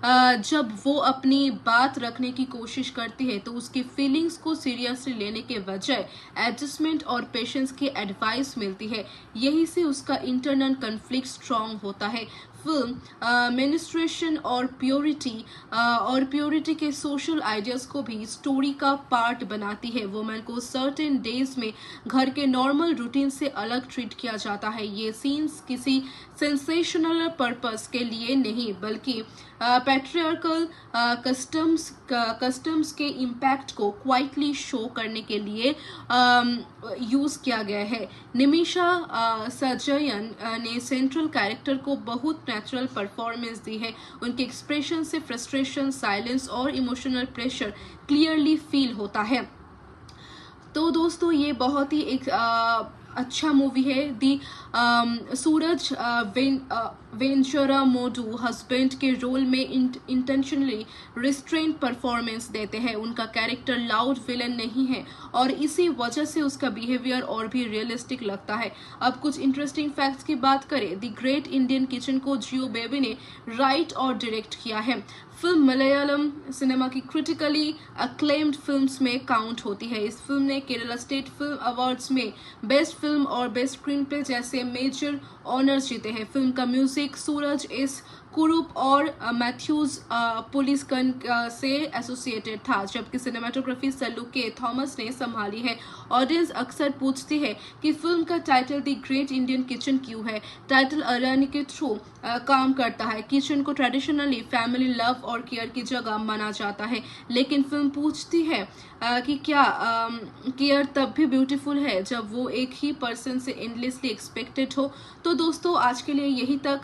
S7: जब वो अपनी बात रखने की कोशिश करती है तो उसकी फीलिंग्स को सीरियसली लेने के बजाय एडजस्टमेंट और पेशेंस की एडवाइस मिलती है। यही से उसका इंटरनल कन्फ्लिक्ट स्ट्रांग होता है। फिल्म मेनिस्ट्रेशन और प्योरिटी के सोशल आइडियाज को भी स्टोरी का पार्ट बनाती है। वुमेन को सर्टेन डेज में घर के नॉर्मल रूटीन से अलग ट्रीट किया जाता है। ये सीन्स किसी सेंसेशनल पर्पस के लिए नहीं बल्कि पैट्रियार्कल कस्टम्स के इम्पैक्ट को क्वाइटली शो करने के लिए यूज किया गया है। निमिषा सजयन ने सेंट्रल कैरेक्टर को बहुत नेचुरल परफॉर्मेंस दी है। उनके एक्सप्रेशन से फ्रस्ट्रेशन, साइलेंस और इमोशनल प्रेशर क्लियरली फील होता है। तो दोस्तों ये बहुत ही एक अच्छा मूवी है। दी सूरज वेंचुरा मोडू हस्बैंड के रोल में इंटेंशनली रिस्ट्रेंट परफॉर्मेंस देते हैं। उनका कैरेक्टर लाउड विलन नहीं है और इसी वजह से उसका बिहेवियर और भी रियलिस्टिक लगता है। अब कुछ इंटरेस्टिंग फैक्ट्स की बात करें। द ग्रेट इंडियन किचन को जियो बेबी ने राइट और डायरेक्ट किया है। फिल्म मलयालम सिनेमा की क्रिटिकली अक्लेम्ड फिल्म्स में काउंट होती है। इस फिल्म ने केरला स्टेट फिल्म अवार्ड्स में बेस्ट फिल्म और बेस्ट स्क्रीन प्ले जैसे मेजर ऑनर्स जीते हैं। फिल्म का म्यूजिक सूरज एस कुरूप और मैथ्यूज पुलिसकन से एसोसिएटेड था, जबकि सिनेमाटोग्राफी सल्लू के थॉमस ने संभाली है। ऑडियंस अक्सर पूछती है कि फिल्म का title the great Indian kitchen क्यों है। टाइटल अरानी के थ्रू काम करता है। किचन को ट्रेडिशनली फैमिली लव और केयर की जगह माना जाता है, लेकिन फिल्म पूछती है कि क्या केयर तब भी ब्यूटीफुल है जब वो एक ही पर्सन से एंडलेसली एक्सपेक्टेड हो। तो दोस्तों आज के लिए यही तक।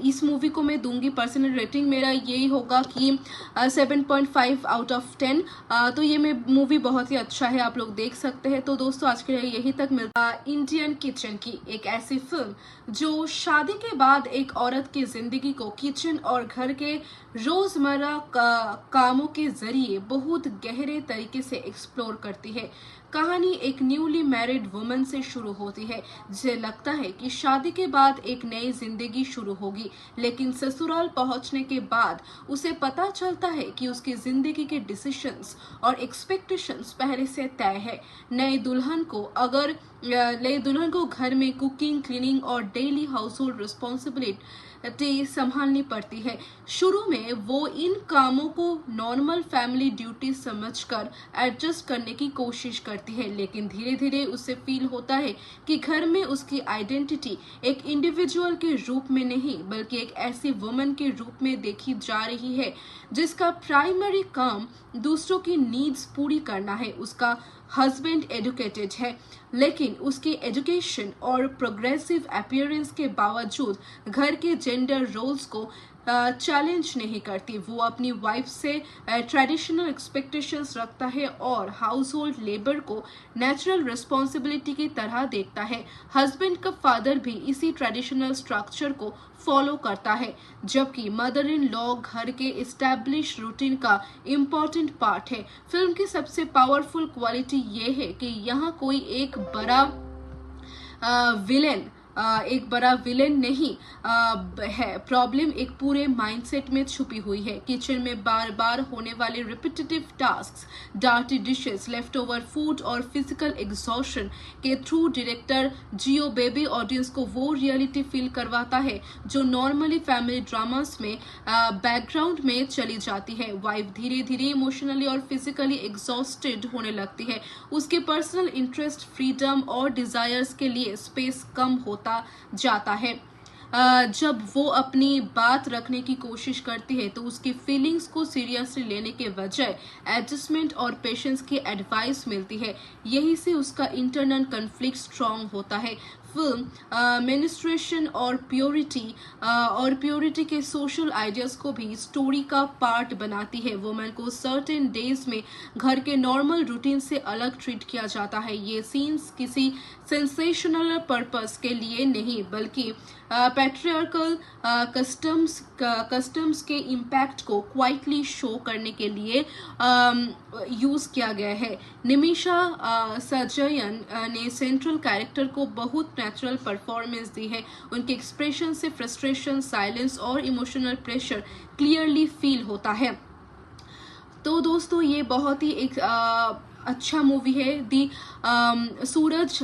S7: इस मूवी को मैं दूंगी पर्सनल रेटिंग मेरा यही होगा कि 7.5 आउट ऑफ 10। तो ये मूवी बहुत ही अच्छा है, आप लोग देख सकते हैं। तो दोस्तों आज के लिए यही तक मिलता। इंडियन किचन की एक ऐसी फिल्म जो शादी के बाद एक औरत की जिंदगी को किचन और घर के रोजमर्रा कामों के जरिए बहुत गहरे तरीके से एक्सप्लोर करती है। कहानी एक न्यूली मैरिड वुमन से शुरू होती है जिसे लगता है कि शादी के बाद एक नई जिंदगी शुरू होगी, लेकिन ससुराल पहुंचने के बाद उसे पता चलता है कि उसकी जिंदगी के डिसीजंस और एक्सपेक्टेशंस पहले से तय है। नई दुल्हन को घर में कुकिंग, क्लीनिंग और डेली हाउस होल्ड रिस्पॉन्सिबिलिटी संभालनी पड़ती है। शुरू में वो इन कामों को नॉर्मल फैमिली ड्यूटी समझकर एडजस्ट करने की कोशिश करती है, लेकिन धीरे धीरे उसे फील होता है कि घर में उसकी आइडेंटिटी एक इंडिविजुअल के रूप में नहीं बल्कि एक ऐसी वुमन के रूप में देखी जा रही है जिसका प्राइमरी काम दूसरों की नीड्स पूरी करना है। उसका हस्बैंड एजुकेटेड है, लेकिन उसकी एजुकेशन और प्रोग्रेसिव अपीयरेंस के बावजूद घर के जेंडर रोल्स को चैलेंज नहीं करती। वो अपनी वाइफ से ट्रेडिशनल एक्सपेक्टेशंस रखता है और हाउस होल्ड लेबर को नेचुरल रिस्पॉन्सिबिलिटी की तरह देखता है। हस्बैंड का फादर भी इसी ट्रेडिशनल स्ट्रक्चर को फॉलो करता है, जबकि मदर इन लॉ घर के एस्टैब्लिश रूटीन का इम्पोर्टेंट पार्ट है। फिल्म की सबसे पावरफुल क्वालिटी ये है कि यहाँ कोई एक बड़ा विलेन नहीं है। प्रॉब्लम एक पूरे माइंडसेट में छुपी हुई है। किचन में बार बार होने वाले repetitive tasks, dirty dishes, left over food और फिजिकल एग्जॉशन के थ्रू डायरेक्टर जियो बेबी ऑडियंस को वो रियलिटी फील करवाता है जो नॉर्मली फैमिली ड्रामास में बैकग्राउंड में चली जाती है। वाइफ धीरे धीरे इमोशनली और फिजिकली एग्जॉस्टेड होने लगती है। उसके पर्सनल इंटरेस्ट, फ्रीडम और डिजायर्स के लिए स्पेस कम होता जाता है। जब वो अपनी बात रखने की कोशिश करती है तो उसकी फीलिंग्स को सीरियसली लेने के बजाय एडजस्टमेंट और पेशेंस की एडवाइस मिलती है। यही से उसका इंटरनल कन्फ्लिक्ट स्ट्रांग होता है। फिल्म मेनिस्ट्रेशन और प्योरिटी के सोशल आइडियाज को भी स्टोरी का पार्ट बनाती है। वुमेन को सर्टेन डेज में घर के नॉर्मल रूटीन से अलग ट्रीट किया जाता है। ये सीन्स किसी सेंसेशनल पर्पस के लिए नहीं बल्कि पैट्रियार्कल कस्टम्स के इम्पैक्ट को क्वाइटली शो करने के लिए यूज किया गया है। निमिषा सजयन ने सेंट्रल कैरेक्टर को बहुत नेचुरल परफॉर्मेंस दी है। उनके एक्सप्रेशन से फ्रस्ट्रेशन, साइलेंस और इमोशनल प्रेशर क्लियरली फील होता है। तो दोस्तों ये बहुत ही एक अच्छा मूवी है। दी सूरज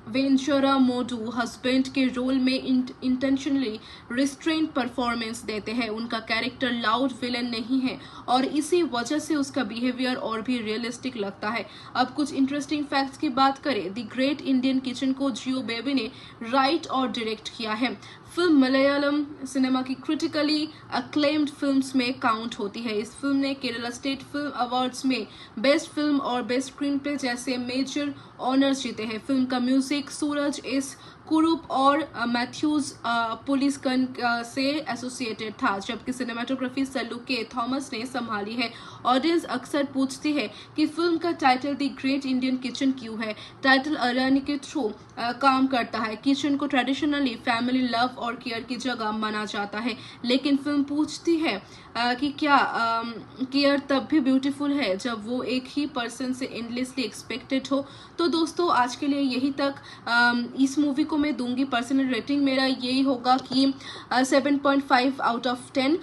S7: वेंचुरा मोडू हस्बैंड के रोल में इंटेंशनली रिस्ट्रेंट परफॉर्मेंस देते हैं। उनका कैरेक्टर लाउड विलन नहीं है और इसी वजह से उसका बिहेवियर और भी रियलिस्टिक लगता है। अब कुछ इंटरेस्टिंग फैक्ट्स की बात करें। द ग्रेट इंडियन किचन को जियो बेबी ने राइट और डायरेक्ट किया है। फिल्म मलयालम सिनेमा की क्रिटिकली अक्लेम्ड फिल्म्स में काउंट होती है। इस फिल्म ने केरला स्टेट फिल्म अवार्ड्स में बेस्ट फिल्म और बेस्ट स्क्रीन प्ले जैसे मेजर ऑनर्स जीते हैं। फिल्म का म्यूजिक सूरज एस कुरूप और मैथ्यूज पुलिसकन से एसोसिएटेड था, जबकि सिनेमाटोग्राफी सल्लू के थॉमस ने संभाली है। ऑडियंस अक्सर पूछती है कि फिल्म का title the great Indian kitchen क्यों है। टाइटल अरानी के थ्रू काम करता है। किचन को ट्रेडिशनली फैमिली लव और केयर की जगह माना जाता है, लेकिन फिल्म पूछती है कि क्या केयर तब भी ब्यूटीफुल है जब वो एक ही पर्सन से एंडलेसली एक्सपेक्टेड हो। तो दोस्तों आज के लिए यही तक। इस मूवी को मैं दूंगी पर्सनल रेटिंग मेरा यही होगा कि 7.5 आउट ऑफ 10।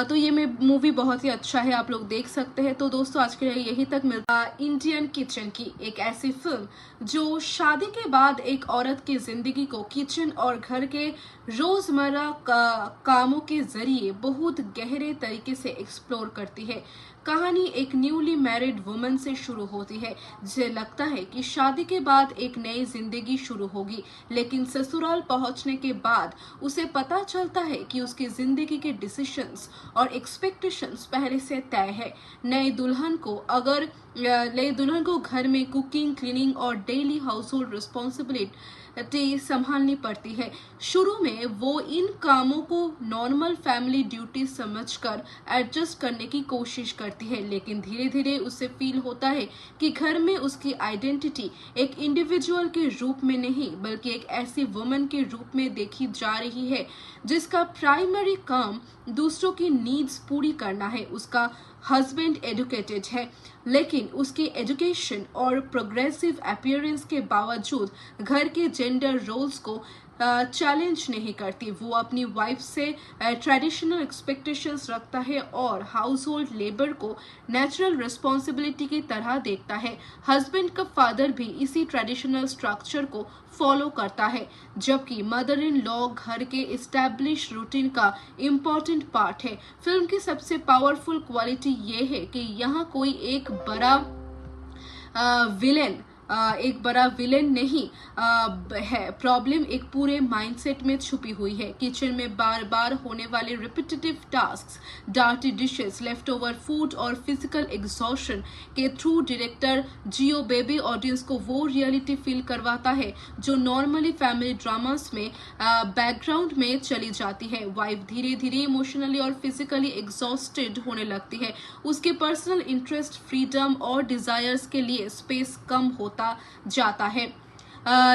S7: तो ये मूवी बहुत ही अच्छा है, आप लोग देख सकते हैं। तो दोस्तों आज के लिए यही तक मिलता। इंडियन किचन की एक ऐसी फिल्म जो शादी के बाद एक औरत की जिंदगी को किचन और घर के रोजमर्रा कामों के जरिए बहुत गहरे तरीके से एक्सप्लोर करती है। कहानी एक न्यूली मैरिड वुमन से शुरू होती है जिसे लगता है कि शादी के बाद एक नई जिंदगी शुरू होगी, लेकिन ससुराल पहुंचने के बाद उसे पता चलता है कि उसकी जिंदगी के डिसीजंस और एक्सपेक्टेशंस पहले से तय है। नई दुल्हन को घर में कुकिंग, क्लीनिंग और डेली हाउस होल्ड रिस्पॉन्सिबिलिटी संभालनी पड़ती है। शुरू में वो इन कामों को नॉर्मल फैमिली ड्यूटी समझकर एडजस्ट करने की कोशिश करती है, लेकिन धीरे धीरे उसे फील होता है कि घर में उसकी आइडेंटिटी एक इंडिविजुअल के रूप में नहीं बल्कि एक ऐसी वुमन के रूप में देखी जा रही है जिसका प्राइमरी काम दूसरों की नीड्स पूरी करना है। उसका हस्बैंड एजुकेटेड है, लेकिन उसकी एजुकेशन और प्रोग्रेसिव अपीयरेंस के बावजूद घर के जेंडर रोल्स को चैलेंज नहीं करती। वो अपनी वाइफ से ट्रेडिशनल एक्सपेक्टेशंस रखता है और हाउस होल्ड लेबर को नेचुरल रिस्पॉन्सिबिलिटी की तरह देखता है। हस्बैंड का फादर भी इसी ट्रेडिशनल स्ट्रक्चर को फॉलो करता है, जबकि मदर इन लॉ घर के इस्टेब्लिश रूटीन का इम्पोर्टेंट पार्ट है। फिल्म की सबसे पावरफुल क्वालिटी ये है कि यहाँ कोई एक बड़ा विलेन नहीं है। प्रॉब्लम एक पूरे माइंडसेट में छुपी हुई है। किचन में बार बार होने वाले repetitive tasks, dirty dishes, left over food और फिजिकल एग्जॉशन के थ्रू डायरेक्टर जियो बेबी ऑडियंस को वो रियलिटी फील करवाता है जो नॉर्मली फैमिली ड्रामास में बैकग्राउंड में चली जाती है। वाइफ धीरे धीरे इमोशनली और फिजिकली एग्जॉस्टेड होने लगती है। उसके पर्सनल इंटरेस्ट, फ्रीडम और डिजायर्स के लिए स्पेस कम होता जाता है।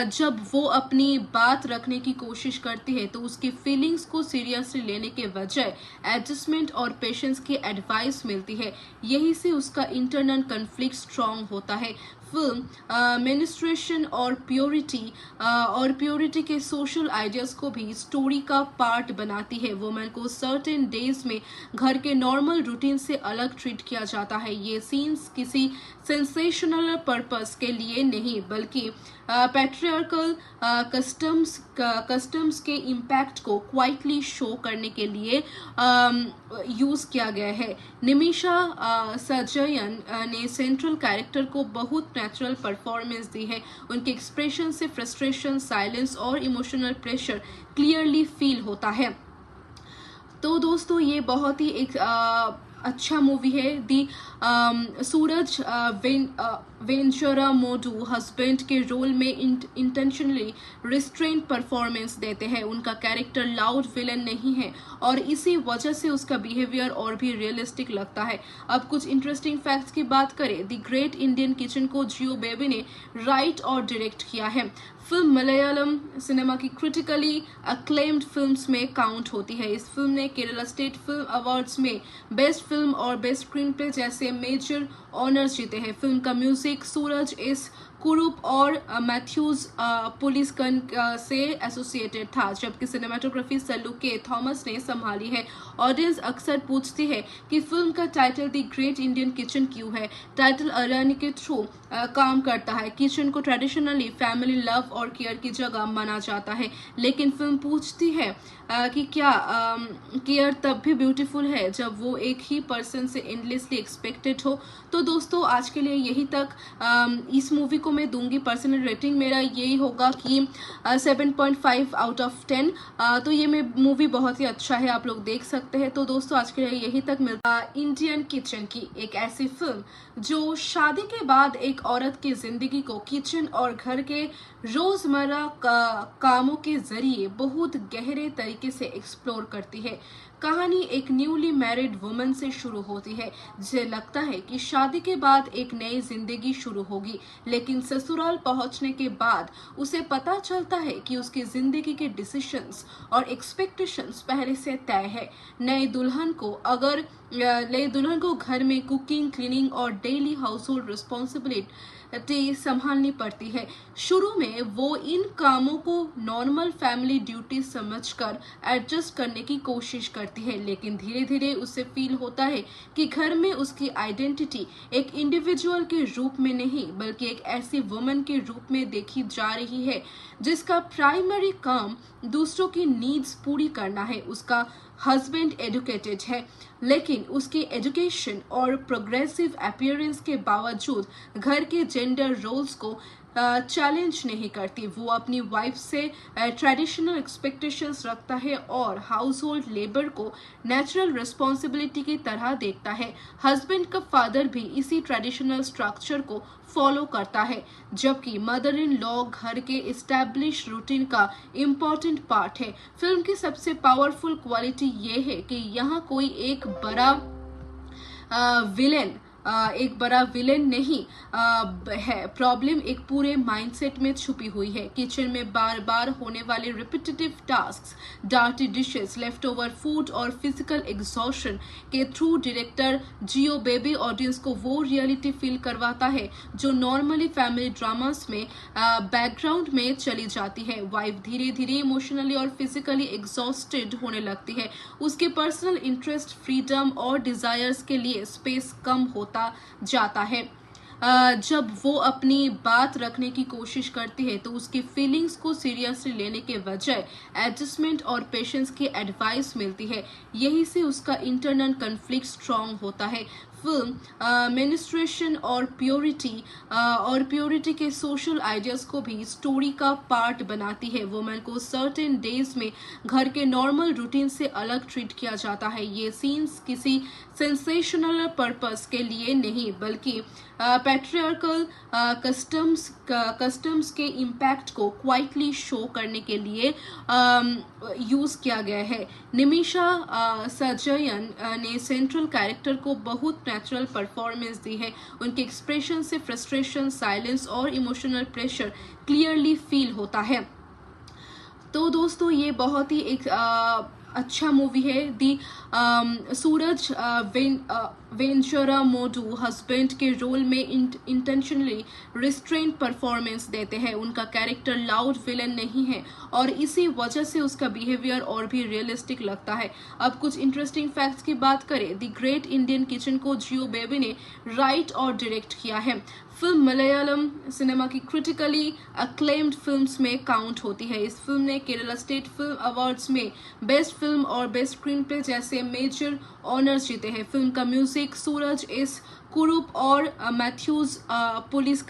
S7: जब वो अपनी बात रखने की कोशिश करती है तो उसकी फीलिंग्स को सीरियसली लेने के बजाय एडजस्टमेंट और पेशेंस की एडवाइस मिलती है। यही से उसका इंटरनल कन्फ्लिक्ट स्ट्रांग होता है। फिल्म मेनिस्ट्रेशन और प्योरिटी के सोशल आइडियाज को भी स्टोरी का पार्ट बनाती है। वुमेन को सर्टेन डेज में घर के नॉर्मल रूटीन से अलग ट्रीट किया जाता है। ये सीन्स किसी सेंसेशनल पर्पस के लिए नहीं बल्कि पैट्रियार्कल कस्टम्स के इम्पैक्ट को क्वाइटली शो करने के लिए यूज किया गया है। निमिषा सजयन ने सेंट्रल कैरेक्टर को बहुत नेचुरल परफॉर्मेंस दी है। उनके एक्सप्रेशन से फ्रस्ट्रेशन, साइलेंस और इमोशनल प्रेशर क्लियरली फील होता है। तो दोस्तों ये बहुत ही एक अच्छा मूवी है। दी सूरज वेंचुरा मोडू हस्बैंड के रोल में इंटेंशनली रिस्ट्रेंट परफॉर्मेंस देते हैं। उनका कैरेक्टर लाउड विलन नहीं है और इसी वजह से उसका बिहेवियर और भी रियलिस्टिक लगता है। अब कुछ इंटरेस्टिंग फैक्ट्स की बात करें। द ग्रेट इंडियन किचन को जियो बेबी ने राइट और डायरेक्ट किया है। फिल्म मलयालम सिनेमा की क्रिटिकली अक्लेम्ड फिल्म्स में काउंट होती है। इस फिल्म ने केरला स्टेट फिल्म अवार्ड्स में बेस्ट फिल्म और बेस्ट स्क्रीन प्ले जैसे मेजर ऑनर्स जीते हैं। फिल्म का म्यूजिक म्यूजिक सूरज इस कुरूप और मैथ्यूज पुलिस से एसोसिएटेड था, जबकि सिनेमाटोग्राफी सल्लू के थॉमस ने संभाली है। ऑडियंस अक्सर पूछती है कि फिल्म का title the great Indian kitchen क्यों है। टाइटल अरण्य के थ्रू काम करता है। किचन को ट्रेडिशनली फैमिली लव और केयर की जगह माना जाता है, लेकिन फिल्म पूछती है कि क्या केयर तब भी ब्यूटीफुल है जब वो एक ही पर्सन से एंडलेसली एक्सपेक्टेड हो। तो दोस्तों आज के लिए यही तक। इस मूवी को मैं दूंगी पर्सनल रेटिंग मेरा यही होगा कि 7.5 आउट ऑफ 10। तो ये मूवी बहुत ही अच्छा है, आप लोग देख सकते हैं। तो दोस्तों आज के लिए यही तक। मिलता इंडियन किचन की एक ऐसी फिल्म जो शादी के बाद एक औरत की जिंदगी को किचन और घर के रोजमर्रा कामों के जरिए बहुत गहरे तरीके से एक्सप्लोर करती है। कहानी एक न्यूली मैरिड वुमन से शुरू होती है जिसे लगता है कि शादी के बाद एक नई जिंदगी शुरू होगी, लेकिन ससुराल पहुंचने के बाद उसे पता चलता है कि उसकी जिंदगी के डिसीजंस और एक्सपेक्टेशंस पहले से तय है। नई दुल्हन को घर में कुकिंग, क्लीनिंग और डेली हाउस होल्ड रिस्पॉन्सिबिलिटी संभालनी पड़ती है। शुरू में वो इन कामों को नॉर्मल फैमिली ड्यूटी समझकर एडजस्ट करने की कोशिश करती है, लेकिन धीरे धीरे उसे फील होता है कि घर में उसकी आइडेंटिटी एक इंडिविजुअल के रूप में नहीं बल्कि एक ऐसी वुमन के रूप में देखी जा रही है जिसका प्राइमरी काम दूसरों की नीड्स पूरी करना है। उसका हस्बैंड एजुकेटेड है, लेकिन उसकी एजुकेशन और प्रोग्रेसिव अपीयरेंस के बावजूद घर के जेंडर रोल्स को चैलेंज नहीं करती। वो अपनी वाइफ से ट्रेडिशनल एक्सपेक्टेशंस रखता है और हाउस होल्ड लेबर को नेचुरल रिस्पॉन्सिबिलिटी की तरह देखता है। हस्बैंड का फादर भी इसी ट्रेडिशनल स्ट्रक्चर को फॉलो करता है, जबकि मदर इन लॉ घर के एस्टैब्लिश रूटीन का इम्पोर्टेंट पार्ट है। फिल्म की सबसे पावरफुल क्वालिटी ये है कि यहाँ कोई एक बड़ा विलेन नहीं है। प्रॉब्लम एक पूरे माइंडसेट में छुपी हुई है। किचन में बार बार होने वाले repetitive tasks, dirty dishes, left over food और फिजिकल एग्जॉशन के थ्रू डायरेक्टर जियो बेबी ऑडियंस को वो रियलिटी फील करवाता है जो नॉर्मली फैमिली ड्रामास में बैकग्राउंड में चली जाती है। वाइफ धीरे धीरे इमोशनली और फिजिकली एग्जॉस्टेड होने लगती है। उसके पर्सनल इंटरेस्ट, फ्रीडम और डिजायर्स के लिए स्पेस कम होता जाता है। जब वो अपनी बात रखने की कोशिश करती है तो उसकी फीलिंग्स को सीरियसली लेने के बजाय एडजस्टमेंट और पेशेंस की एडवाइस मिलती है। यही से उसका इंटरनल कन्फ्लिक्ट स्ट्रांग होता है। फिल्म मेनिस्ट्रेशन और प्योरिटी के सोशल आइडियाज को भी स्टोरी का पार्ट बनाती है। वुमेन को सर्टेन डेज में घर के नॉर्मल रूटीन से अलग ट्रीट किया जाता है। ये सीन्स किसी सेंसेशनल पर्पस के लिए नहीं बल्कि पैट्रियार्कल कस्टम्स के इम्पैक्ट को क्वाइटली शो करने के लिए यूज किया गया है। निमिषा सजयन ने सेंट्रल कैरेक्टर को बहुत नेचुरल परफॉर्मेंस दी है। उनके एक्सप्रेशन से फ्रस्ट्रेशन, साइलेंस और इमोशनल प्रेशर क्लियरली फील होता है। तो दोस्तों ये बहुत ही एक अच्छा मूवी है। दी सूरज वेंचुरा मोडू हस्बैंड के रोल में इंटेंशनली रिस्ट्रेंट परफॉर्मेंस देते हैं। उनका कैरेक्टर लाउड विलन नहीं है और इसी वजह से उसका बिहेवियर और भी रियलिस्टिक लगता है। अब कुछ इंटरेस्टिंग फैक्ट्स की बात करें। द ग्रेट इंडियन किचन को जियो बेबी ने राइट और डायरेक्ट किया है। फिल्म मलयालम सिनेमा की क्रिटिकली अक्लेम्ड फिल्म्स में काउंट होती है। इस फिल्म ने केरला स्टेट फिल्म अवार्ड्स में बेस्ट फिल्म और बेस्ट स्क्रीन प्ले जैसे मेजर ऑनर्स जीते हैं। फिल्म का म्यूजिक सूरज इस कुरूप और मैथ्यूज पुलिस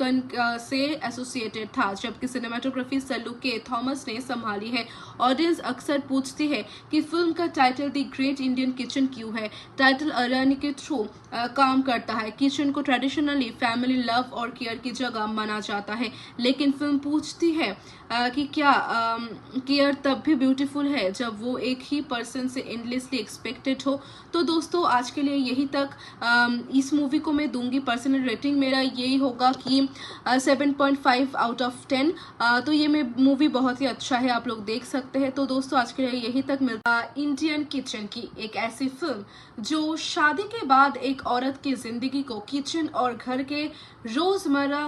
S7: से एसोसिएटेड था, जबकि सिनेमाटोग्राफी सल्लू के थॉमस ने संभाली है। ऑडियंस अक्सर पूछती है कि फिल्म का title the great Indian kitchen क्यों है। टाइटल अरण्य के थ्रू काम करता है। किचन को ट्रेडिशनली फैमिली लव और केयर की जगह माना जाता है, लेकिन फिल्म पूछती है कि क्या केयर तब भी ब्यूटीफुल है जब वो एक ही पर्सन से एंडलेसली एक्सपेक्टेड हो। तो दोस्तों आज के लिए यही तक। इस मूवी को मैं दूंगी पर्सनल रेटिंग मेरा यही होगा कि 7.5 आउट ऑफ 10। तो ये मूवी बहुत ही अच्छा है, आप लोग देख सकते हैं। तो दोस्तों आज के लिए यही तक मिलता। इंडियन किचन की एक ऐसी फिल्म जो शादी के बाद एक औरत की जिंदगी को किचन और घर के रोजमर्रा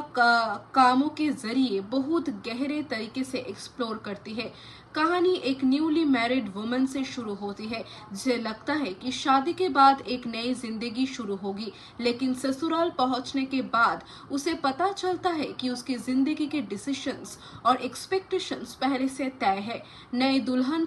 S7: कामों के जरिए बहुत गहरे तरीके से एक्सप्लोर करती है। कहानी एक न्यूली मैरिड वुमन से शुरू होती है जिसे लगता है कि शादी के बाद एक नई जिंदगी शुरू होगी, लेकिन ससुराल पहुंचने के बाद उसे पता चलता है कि उसकी जिंदगी के डिसीजंस और एक्सपेक्टेशंस पहले से तय है। नई दुल्हन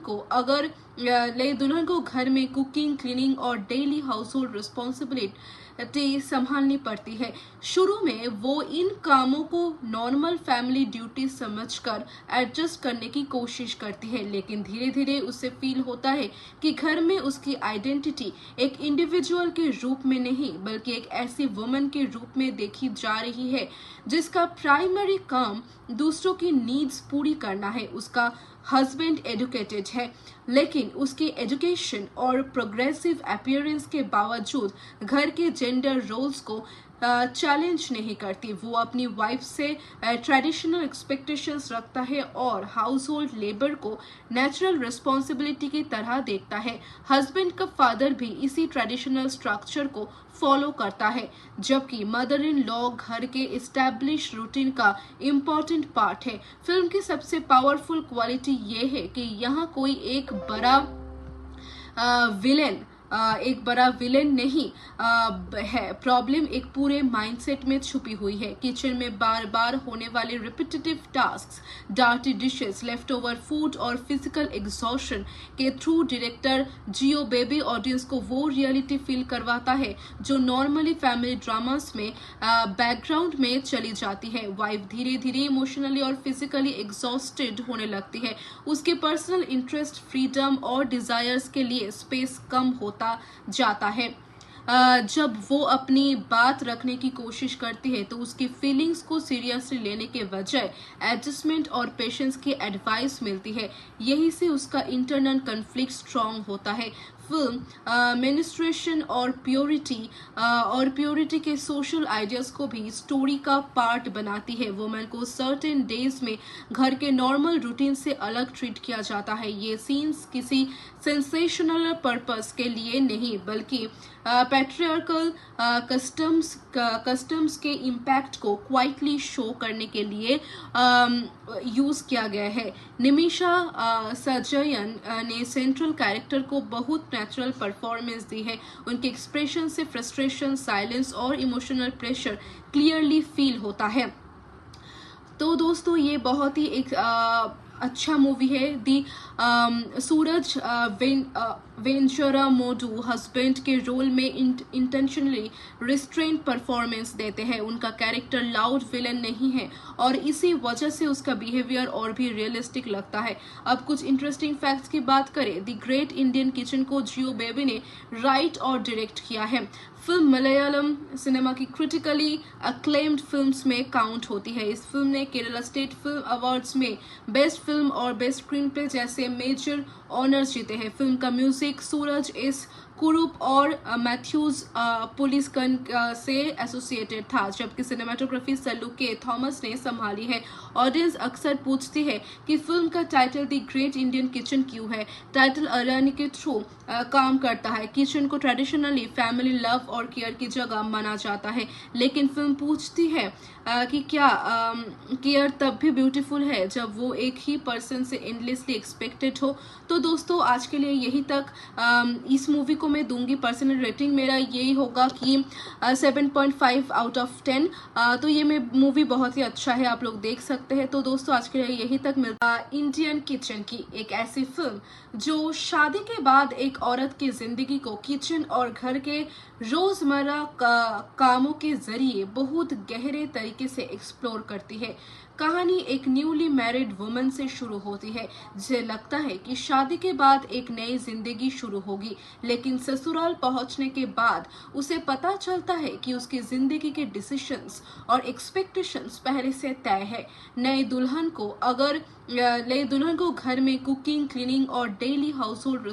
S7: को घर में कुकिंग, क्लीनिंग और डेली हाउस होल्ड रिस्पॉन्सिबिलिटी संभालनी पड़ती है। शुरू में वो इन कामों को नॉर्मल फैमिली ड्यूटी समझकर एडजस्ट करने की कोशिश करती है, लेकिन धीरे धीरे उसे फील होता है कि घर में उसकी आइडेंटिटी एक इंडिविजुअल के रूप में नहीं बल्कि एक ऐसी वुमन के रूप में देखी जा रही है जिसका प्राइमरी काम दूसरों की नीड्स पूरी करना है। उसका हस्बैंड एजुकेटेड है, लेकिन उसकी एजुकेशन और प्रोग्रेसिव अपीयरेंस के बावजूद घर के जेंडर रोल्स को चैलेंज नहीं करती। वो अपनी वाइफ से ट्रेडिशनल एक्सपेक्टेशंस रखता है और हाउस होल्ड लेबर को नेचुरल रिस्पॉन्सिबिलिटी की तरह देखता है। हस्बैंड का फादर भी इसी ट्रेडिशनल स्ट्रक्चर को फॉलो करता है, जबकि मदर इन लॉ घर के एस्टैब्लिश रूटीन का इम्पोर्टेंट पार्ट है। फिल्म की सबसे पावरफुल क्वालिटी ये है कि यहाँ कोई एक बड़ा विलेन नहीं है। प्रॉब्लम एक पूरे माइंडसेट में छुपी हुई है। किचन में बार बार होने वाले repetitive tasks, dirty dishes, left over food और फिजिकल एग्जॉशन के थ्रू डायरेक्टर जियो बेबी ऑडियंस को वो रियलिटी फील करवाता है जो नॉर्मली फैमिली ड्रामास में बैकग्राउंड में चली जाती है। वाइफ धीरे धीरे इमोशनली और फिजिकली एग्जॉस्टेड होने लगती है। उसके पर्सनल इंटरेस्ट, फ्रीडम और डिजायर्स के लिए स्पेस कम होता जाता है। जब वो अपनी बात रखने की कोशिश करती है तो उसकी फीलिंग्स को सीरियसली लेने के बजाय एडजस्टमेंट और पेशेंस की एडवाइस मिलती है। यही से उसका इंटरनल कन्फ्लिक्ट स्ट्रांग होता है। फिल्म मेनिस्ट्रेशन और प्योरिटी के सोशल आइडियाज को भी स्टोरी का पार्ट बनाती है। वुमेन को सर्टेन डेज में घर के नॉर्मल रूटीन से अलग ट्रीट किया जाता है। ये सीन्स किसी सेंसेशनल पर्पस के लिए नहीं बल्कि पैट्रियार्कल कस्टम्स के इम्पैक्ट को क्वाइटली शो करने के लिए यूज किया गया है। निमिषा सजयन ने सेंट्रल कैरेक्टर को बहुत नेचुरल परफॉर्मेंस दी है। उनके एक्सप्रेशन से फ्रस्ट्रेशन, साइलेंस और इमोशनल प्रेशर क्लियरली फील होता है। तो दोस्तों ये बहुत ही एक अच्छा मूवी है। दी सूरज वेंचुरा मोडू हस्बैंड के रोल में इंटेंशनली रिस्ट्रेन परफॉर्मेंस देते हैं। उनका कैरेक्टर लाउड विलन नहीं है और इसी वजह से उसका बिहेवियर और भी रियलिस्टिक लगता है। अब कुछ इंटरेस्टिंग फैक्ट्स की बात करें। द ग्रेट इंडियन किचन को जियो बेबी ने राइट और डायरेक्ट किया है। फिल्म मलयालम सिनेमा की क्रिटिकली अक्लेम्ड फिल्म्स में काउंट होती है। इस फिल्म ने केरला स्टेट फिल्म अवार्ड्स में बेस्ट फिल्म और बेस्ट स्क्रीन प्ले जैसे मेजर ऑनर्स जीते हैं। फिल्म का म्यूजिक सूरज एस कुरूप और मैथ्यूज पुलिसकन से एसोसिएटेड था, जबकि सिनेमाटोग्राफी सल्लू के थॉमस ने संभाली है। ऑडियंस अक्सर पूछती है कि फिल्म का title the great Indian kitchen क्यों है। टाइटल अरनी के थ्रू काम करता है। किचन को ट्रेडिशनली फैमिली लव और केयर की जगह माना जाता है, लेकिन फिल्म पूछती है कि क्या केयर तब भी ब्यूटीफुल है जब वो एक ही पर्सन से एंडलेसली एक्सपेक्टेड हो। तो दोस्तों आज के लिए यही तक। इस मूवी को मैं दूंगी पर्सनल रेटिंग मेरा यही होगा कि 7.5 आउट ऑफ 10। तो ये मूवी बहुत ही अच्छा है, आप लोग देख सकते हैं। तो दोस्तों आज के लिए यही तक मिलता। इंडियन किचन की एक ऐसी फिल्म जो शादी के बाद एक औरत की जिंदगी को किचन और घर के रोजमर्रा कामों के जरिए बहुत गहरे तरीके से एक्सप्लोर करती है। कहानी एक न्यूली मैरिड वुमन से शुरू होती है जिसे लगता है कि शादी के बाद एक नई जिंदगी शुरू होगी, लेकिन ससुराल पहुंचने के बाद उसे पता चलता है कि उसकी जिंदगी के डिसीजंस और एक्सपेक्टेशंस पहले से तय है। नई दुल्हन को घर में कुकिंग, क्लीनिंग और डेली हाउस होल्ड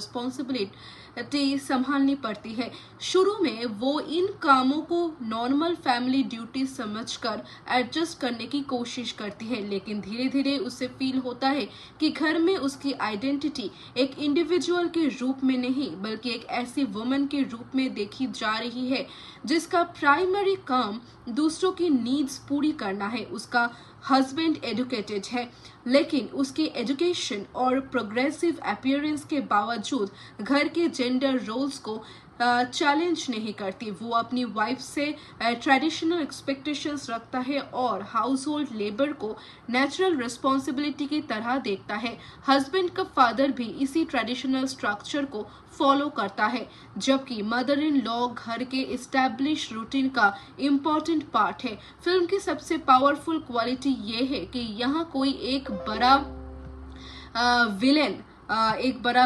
S7: संभालनी पड़ती है। शुरू में वो इन कामों को नॉर्मल फैमिली ड्यूटी समझकर एडजस्ट करने की कोशिश करती है, लेकिन धीरे धीरे उसे फील होता है कि घर में उसकी आइडेंटिटी एक इंडिविजुअल के रूप में नहीं बल्कि एक ऐसी वुमन के रूप में देखी जा रही है जिसका प्राइमरी काम दूसरों की नीड्स पूरी करना है। उसका हस्बैंड एजुकेटेड है, लेकिन उसके एजुकेशन और प्रोग्रेसिव अपीयरेंस के बावजूद घर के जेंडर रोल्स को चैलेंज नहीं करती। वो अपनी वाइफ से ट्रेडिशनल एक्सपेक्टेशंस रखता है और हाउस होल्ड लेबर को नेचुरल रिस्पॉन्सिबिलिटी की तरह देखता है। हस्बैंड का फादर भी इसी ट्रेडिशनल स्ट्रक्चर को फॉलो करता है, जबकि मदर इन लॉ घर के इस्टेब्लिश रूटीन का इम्पोर्टेंट पार्ट है। फिल्म की सबसे पावरफुल क्वालिटी ये है कि यहाँ कोई एक बड़ा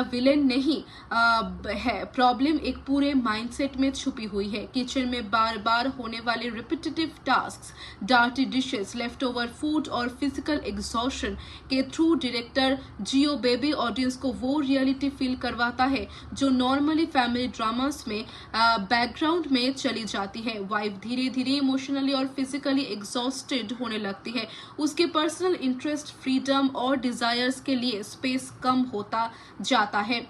S7: विलेन नहीं है। प्रॉब्लम एक पूरे माइंडसेट में छुपी हुई है। किचन में बार बार होने वाले repetitive tasks, dirty dishes, leftover food और फिजिकल एग्जॉशन के थ्रू डायरेक्टर जियो बेबी ऑडियंस को वो रियलिटी फील करवाता है जो नॉर्मली फैमिली ड्रामास में बैकग्राउंड में चली जाती है। वाइफ धीरे धीरे इमोशनली और फिजिकली एग्जॉस्टेड होने लगती है। उसके पर्सनल इंटरेस्ट, फ्रीडम और डिजायर्स के लिए स्पेस कम होता जाता है।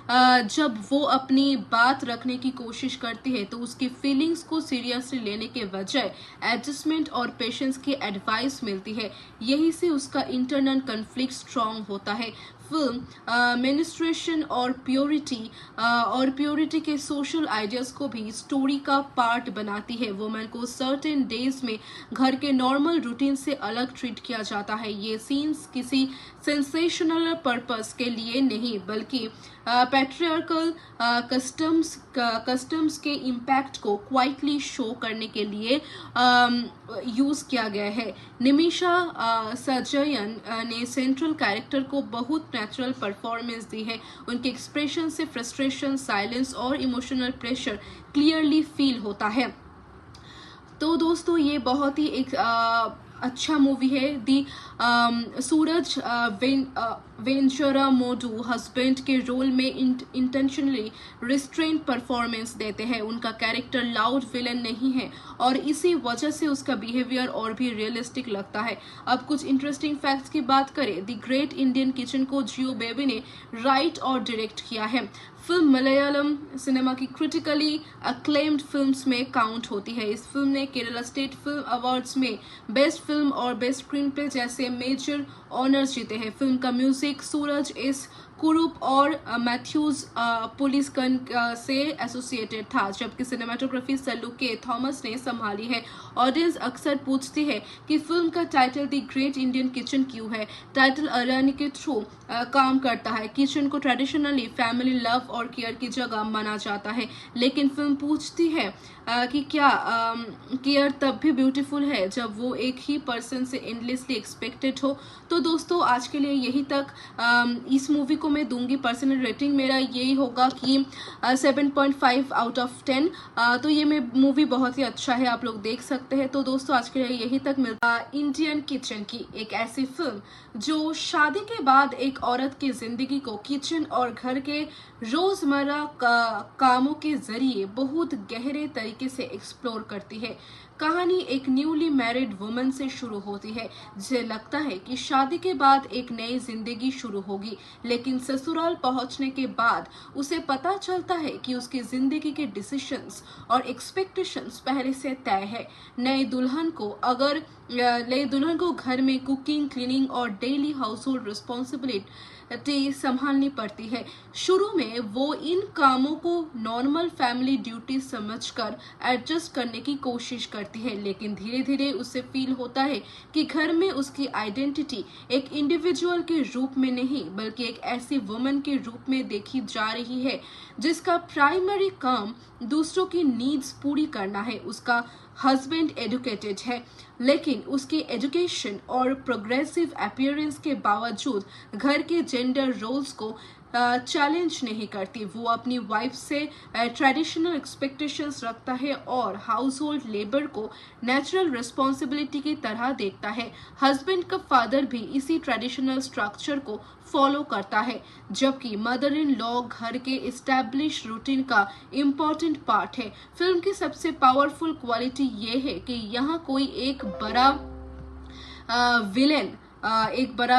S7: जब वो अपनी बात रखने की कोशिश करती है तो उसकी फीलिंग्स को सीरियसली लेने के बजाय एडजस्टमेंट और पेशेंस की एडवाइस मिलती है। यही से उसका इंटरनल कन्फ्लिक्ट स्ट्रांग होता है। फिल्म मेनिस्ट्रेशन और प्योरिटी के सोशल आइडियाज को भी स्टोरी का पार्ट बनाती है। वुमेन को सर्टेन डेज में घर के नॉर्मल रूटीन से अलग ट्रीट किया जाता है। ये सीन्स किसी सेंसेशनल पर्पस के लिए नहीं बल्कि पैट्रियार्कल कस्टम्स के इम्पैक्ट को क्वाइटली शो करने के लिए यूज किया गया है। निमिषा सजयन ने सेंट्रल कैरेक्टर को बहुत नेचुरल परफॉर्मेंस दी है। उनके एक्सप्रेशन से फ्रस्ट्रेशन, साइलेंस और इमोशनल प्रेशर क्लियरली फील होता है। तो दोस्तों ये बहुत ही एक अच्छा मूवी है। दी सूरज वेंचुरा मोडू हस्बैंड के रोल में इंटेंशनली रिस्ट्रेन परफॉर्मेंस देते हैं। उनका कैरेक्टर लाउड विलन नहीं है और इसी वजह से उसका बिहेवियर और भी रियलिस्टिक लगता है। अब कुछ इंटरेस्टिंग फैक्ट्स की बात करें। द ग्रेट इंडियन किचन को जियो बेबी ने राइट और डायरेक्ट किया है। फिल्म मलयालम सिनेमा की क्रिटिकली अक्लेम्ड फिल्म्स में काउंट होती है। इस फिल्म ने केरला स्टेट फिल्म अवार्ड्स में बेस्ट फिल्म और बेस्ट स्क्रीन प्ले जैसे मेजर ऑनर्स जीते हैं। फिल्म का म्यूजिक सूरज एस कुरूप और मैथ्यूज पुलिसकन से एसोसिएटेड था, जबकि सिनेमाटोग्राफी सल्लू के थॉमस ने संभाली है। ऑडियंस अक्सर पूछती है कि फिल्म का title the great Indian kitchen क्यों है। टाइटल अरनी के थ्रू काम करता है। किचन को ट्रेडिशनली फैमिली लव और केयर की जगह माना जाता है, लेकिन फिल्म पूछती है कि क्या केयर तब भी ब्यूटीफुल है जब वो एक ही पर्सन से एंडलेसली एक्सपेक्टेड हो। तो दोस्तों आज के लिए यही तक। इस मूवी को मैं दूंगी पर्सनल रेटिंग मेरा यही होगा कि 7.5 आउट ऑफ 10। तो ये मूवी बहुत ही अच्छा है, आप लोग देख सकते हैं। तो दोस्तों आज के लिए यही तक मिलता। इंडियन किचन की एक ऐसी फिल्म जो शादी के बाद एक औरत की जिंदगी को किचन और घर के रोजमर्रा कामों के जरिए बहुत गहरे तरीके से एक्सप्लोर करती है। कहानी एक न्यूली मैरिड वुमन से शुरू होती है जिसे लगता है कि शादी के बाद एक नई जिंदगी शुरू होगी, लेकिन ससुराल पहुंचने के बाद उसे पता चलता है कि उसकी जिंदगी के डिसीजंस और एक्सपेक्टेशंस पहले से तय है। नई दुल्हन को घर में कुकिंग, क्लीनिंग और डेली हाउस होल्ड रिस्पॉन्सिबिलिटी संभालनी पड़ती है। शुरू में वो इन कामों को नॉर्मल फैमिली ड्यूटी समझकर एडजस्ट करने की कोशिश करती है, लेकिन धीरे धीरे उसे फील होता है कि घर में उसकी आइडेंटिटी एक इंडिविजुअल के रूप में नहीं बल्कि एक ऐसी वुमन के रूप में देखी जा रही है जिसका प्राइमरी काम दूसरों की नीड्स पूरी करना है। उसका हस्बैंड एजुकेटेड है, लेकिन उसके एजुकेशन और प्रोग्रेसिव अपीयरेंस के बावजूद घर के जेंडर रोल्स को चैलेंज नहीं करती। वो अपनी वाइफ से ट्रेडिशनल एक्सपेक्टेशंस रखता है और हाउस होल्ड लेबर को नेचुरल रिस्पॉन्सिबिलिटी की तरह देखता है। हस्बैंड का फादर भी इसी ट्रेडिशनल स्ट्रक्चर को फॉलो करता है, जबकि मदर इन लॉ घर के एस्टैब्लिश रूटीन का इम्पोर्टेंट पार्ट है। फिल्म की सबसे पावरफुल क्वालिटी ये है कि यहाँ कोई एक बड़ा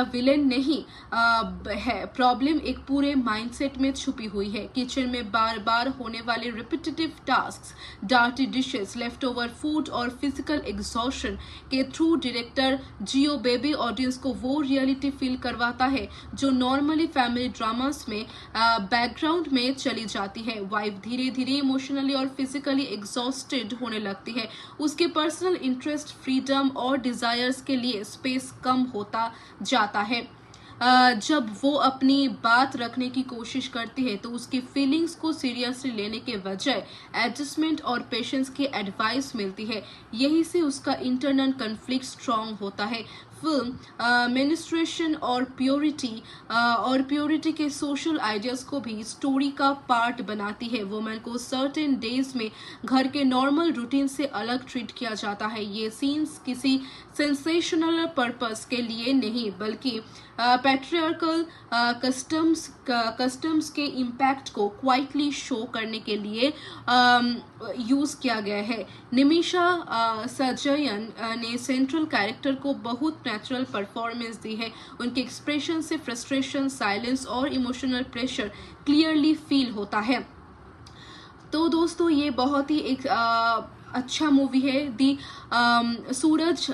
S7: विलेन नहीं है। प्रॉब्लम एक पूरे माइंडसेट में छुपी हुई है। किचन में बार बार होने वाले repetitive tasks, dirty dishes, left over food और फिजिकल एग्जॉशन के थ्रू डायरेक्टर जियो बेबी ऑडियंस को वो रियलिटी फील करवाता है जो नॉर्मली फैमिली ड्रामास में बैकग्राउंड में चली जाती है। वाइफ धीरे धीरे इमोशनली और फिजिकली एग्जॉस्टेड होने लगती है। उसके पर्सनल इंटरेस्ट, फ्रीडम और डिजायर्स के लिए स्पेस कम होता जाता है। जब वो अपनी बात रखने की कोशिश करती है तो उसकी फीलिंग्स को सीरियसली लेने के बजाय एडजस्टमेंट और पेशेंस की एडवाइस मिलती है। यही से उसका इंटरनल कन्फ्लिक्ट स्ट्रांग होता है। फिल्म मेनिस्ट्रेशन और प्योरिटी के सोशल आइडियाज को भी स्टोरी का पार्ट बनाती है। वुमेन को सर्टेन डेज में घर के नॉर्मल रूटीन से अलग ट्रीट किया जाता है। ये सीन्स किसी सेंसेशनल पर्पस के लिए नहीं बल्कि पैट्रियार्कल कस्टम्स के इम्पैक्ट को क्वाइटली शो करने के लिए यूज किया गया है। निमिषा सजयन ने सेंट्रल कैरेक्टर को बहुत नेचुरल परफॉर्मेंस दी है। उनके एक्सप्रेशन से फ्रस्ट्रेशन, साइलेंस और इमोशनल प्रेशर क्लियरली फील होता है। तो दोस्तों ये बहुत ही एक अच्छा मूवी है। दी सूरज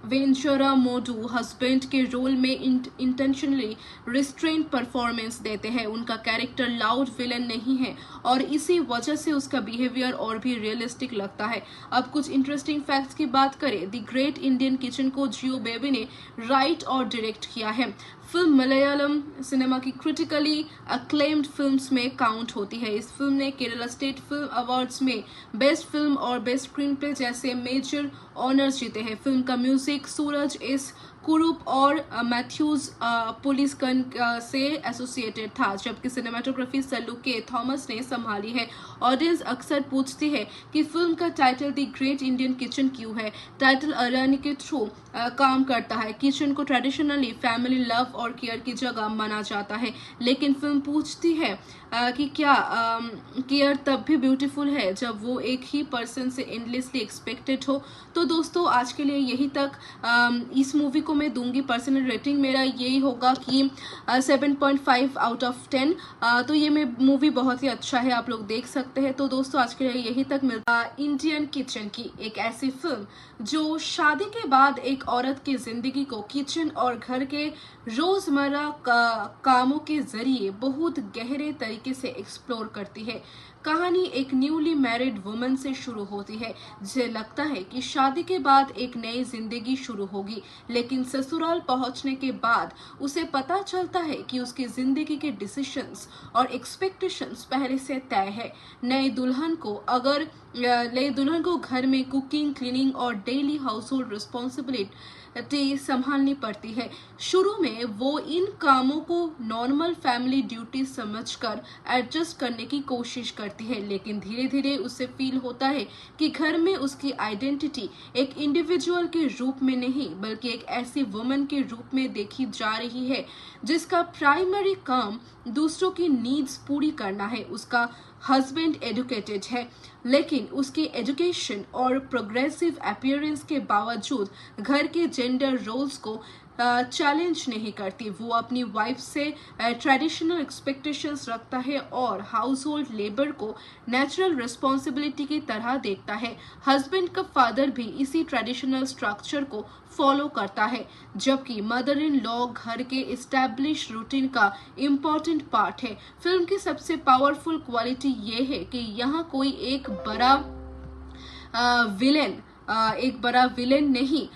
S7: वेंचुरा मोडू हस्बैंड के रोल में इंटेंशनली रिस्ट्रेन परफॉर्मेंस देते हैं। उनका कैरेक्टर लाउड विलन नहीं है और इसी वजह से उसका बिहेवियर और भी रियलिस्टिक लगता है। अब कुछ इंटरेस्टिंग फैक्ट्स की बात करें। द ग्रेट इंडियन किचन को जियो बेबी ने राइट और डायरेक्ट किया है। फिल्म मलयालम सिनेमा की क्रिटिकली अक्लेम्ड फिल्म्स में काउंट होती है। इस फिल्म ने केरला स्टेट फिल्म अवार्ड्स में बेस्ट फिल्म और बेस्ट स्क्रीन प्ले जैसे मेजर ऑनर्स जीते हैं। फिल्म का म्यूजिक सूरज एस कुरूप और मैथ्यूज पुलिसकन से एसोसिएटेड था, जबकि सिनेमाटोग्राफी सल्लू के थॉमस ने संभाली है। ऑडियंस अक्सर पूछती है कि फिल्म का title the great Indian kitchen क्यों है। टाइटल अरानी के थ्रू काम करता है। किचन को ट्रेडिशनली फैमिली लव और केयर की जगह माना जाता है, लेकिन फिल्म पूछती है कि क्या केयर तब भी ब्यूटीफुल है जब वो एक ही पर्सन से एंडलेसली एक्सपेक्टेड हो। तो दोस्तों आज के लिए यही तक। इस मूवी को मैं दूंगी पर्सनल रेटिंग मेरा यही होगा कि 7.5 आउट ऑफ 10। तो ये मूवी बहुत ही अच्छा है, आप लोग देख सकते हैं। तो दोस्तों आज के लिए यही तक मिलता। इंडियन किचन की एक ऐसी फिल्म जो शादी के बाद एक औरत की जिंदगी को किचन और घर के रोजमर्रा कामों के जरिए बहुत गहरे तरीके से एक्सप्लोर करती है। कहानी एक न्यूली मैरिड वुमन से शुरू होती है जिसे लगता है कि शादी के बाद एक नई जिंदगी शुरू होगी, लेकिन ससुराल पहुंचने के बाद उसे पता चलता है कि उसकी जिंदगी के डिसीजंस और एक्सपेक्टेशंस पहले से तय है। नई दुल्हन को घर में कुकिंग, क्लीनिंग और डेली हाउस होल्ड रिस्पॉन्सिबिलिटी संभालनी पड़ती है। शुरू में वो इन कामों को नॉर्मल फैमिली ड्यूटी समझकर एडजस्ट करने की कोशिश करती है, लेकिन धीरे धीरे उसे फील होता है कि घर में उसकी आइडेंटिटी एक इंडिविजुअल के रूप में नहीं बल्कि एक ऐसी वुमन के रूप में देखी जा रही है जिसका प्राइमरी काम दूसरों की नीड्स पूरी करना है। उसका हस्बैंड एजुकेटेड है, लेकिन उसके एजुकेशन और प्रोग्रेसिव अपीयरेंस के बावजूद घर के जेंडर रोल्स को चैलेंज नहीं करती। वो अपनी वाइफ से ट्रेडिशनल एक्सपेक्टेशंस रखता है और हाउस होल्ड लेबर को नेचुरल रिस्पॉन्सिबिलिटी की तरह देखता है। हस्बैंड का फादर भी इसी ट्रेडिशनल स्ट्रक्चर को फॉलो करता है, जबकि मदर इन लॉ घर के एस्टैब्लिश रूटीन का इम्पोर्टेंट पार्ट है। फिल्म की सबसे पावरफुल क्वालिटी ये है कि यहाँ कोई एक बड़ा एक बड़ा विलेन नहीं